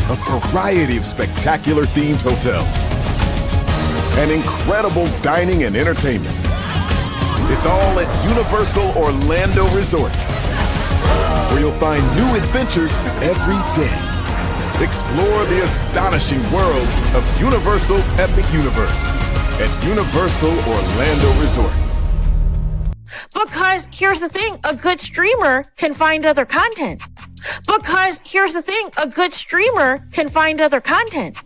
a variety of spectacular themed hotels, and incredible dining and entertainment. It's all at Universal Orlando Resort, where you'll find new adventures every day. Explore the astonishing worlds of Universal Epic Universe at Universal Orlando Resort. Because here's the thing, a good streamer can find other content. Because here's the thing, a good streamer can find other content.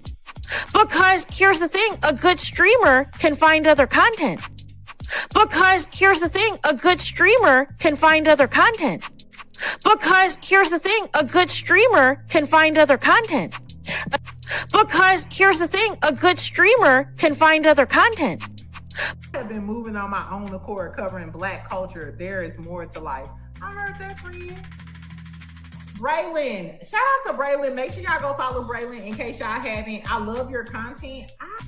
Because here's the thing, a good streamer can find other content. Because here's the thing, a good streamer can find other content. Because here's the thing, a good streamer can find other content. Because here's the thing, a good streamer can find other content. I've been moving on my own accord, covering Black culture. There is more to life. I heard that, friend. Braylon, shout out to Braylon. Make sure y'all go follow Braylon in case y'all haven't. I love your content. I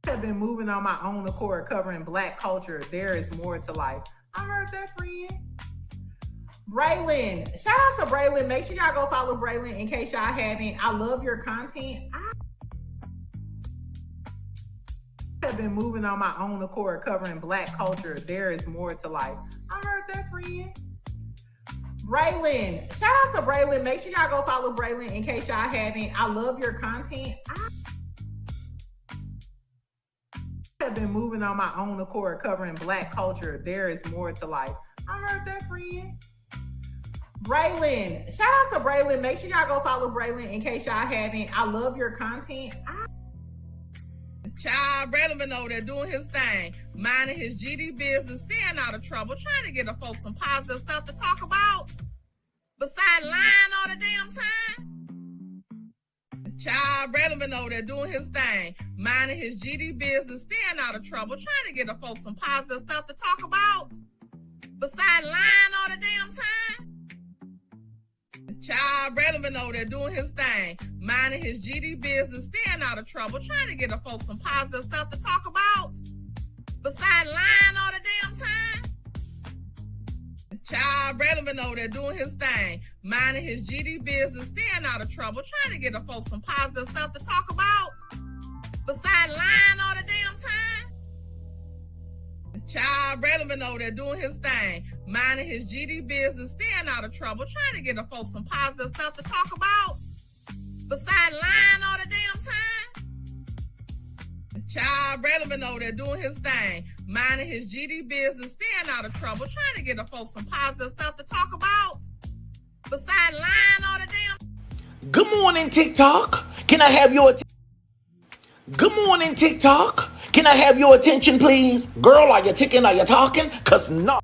have been moving on my own accord, covering Black culture. There is more to life. I heard that, friend. Braylon, shout out to Braylon. Make sure y'all go follow Braylon in case y'all haven't. I love your content. I have been moving on my own accord, covering Black culture. There is more to life. I heard that, friend. Braylon, shout out to Braylon. Make sure y'all go follow Braylon in case y'all haven't. I love your content. I have been moving on my own accord, covering Black culture. There is more to life. I heard that, friend. Braylon, shout out to Braylon. Make sure y'all go follow Braylon in case y'all haven't. I love your content. Child, Braylon been over there doing his thing, minding his GD business, staying out of trouble, trying to get the folks some positive stuff to talk about. Besides lying all the damn time. Child, Braylon been over there doing his thing, minding his GD business, staying out of trouble, trying to get the folks some positive stuff to talk about. Besides lying all the damn time. Child, Braylon been over there doing his thing, minding his GD business, staying out of trouble, trying to get the folks some positive stuff to talk about. Besides lying all the damn time. Child, Braylon been over there doing his thing, minding his GD business, staying out of trouble, trying to get the folks some positive stuff to talk about. Besides lying all the damn time. Child, Braylon been over there doing his thing, minding his GD business, staying out of trouble, trying to get the folks some positive stuff to talk about. Besides lying all the damn time. Child, Braylon been over there doing his thing, minding his GD business, staying out of trouble, trying to get the folks some positive stuff to talk about. Besides lying all the damn. Good morning, TikTok. Can I have your attention? Good morning, TikTok. Can I have your attention, please? Girl, are you ticking? Are you talking? Cause no.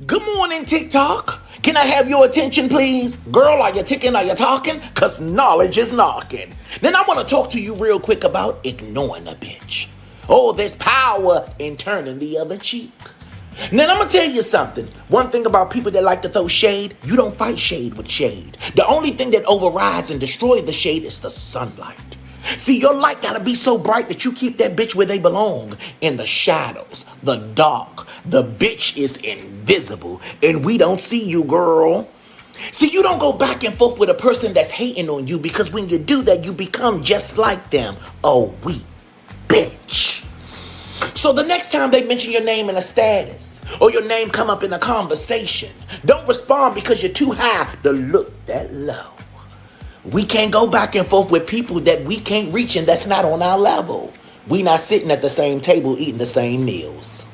Good morning, TikTok. Can I have your attention, please? Girl, are you ticking? Are you talking? Cause knowledge is knocking. Then I want to talk to you real quick about ignoring a bitch. Oh, there's power in turning the other cheek. Now, I'm going to tell you something. One thing about people that like to throw shade, you don't fight shade with shade. The only thing that overrides and destroys the shade is the sunlight. See, your light gotta be so bright that you keep that bitch where they belong. In the shadows, the dark. The bitch is invisible, and we don't see you, girl. See, you don't go back and forth with a person that's hating on you, because when you do that, you become just like them. A weak bitch. So the next time they mention your name in a status, or your name come up in a conversation, don't respond because you're too high to look that low. We can't go back and forth with people that we can't reach and that's not on our level. We not sitting at the same table eating the same meals.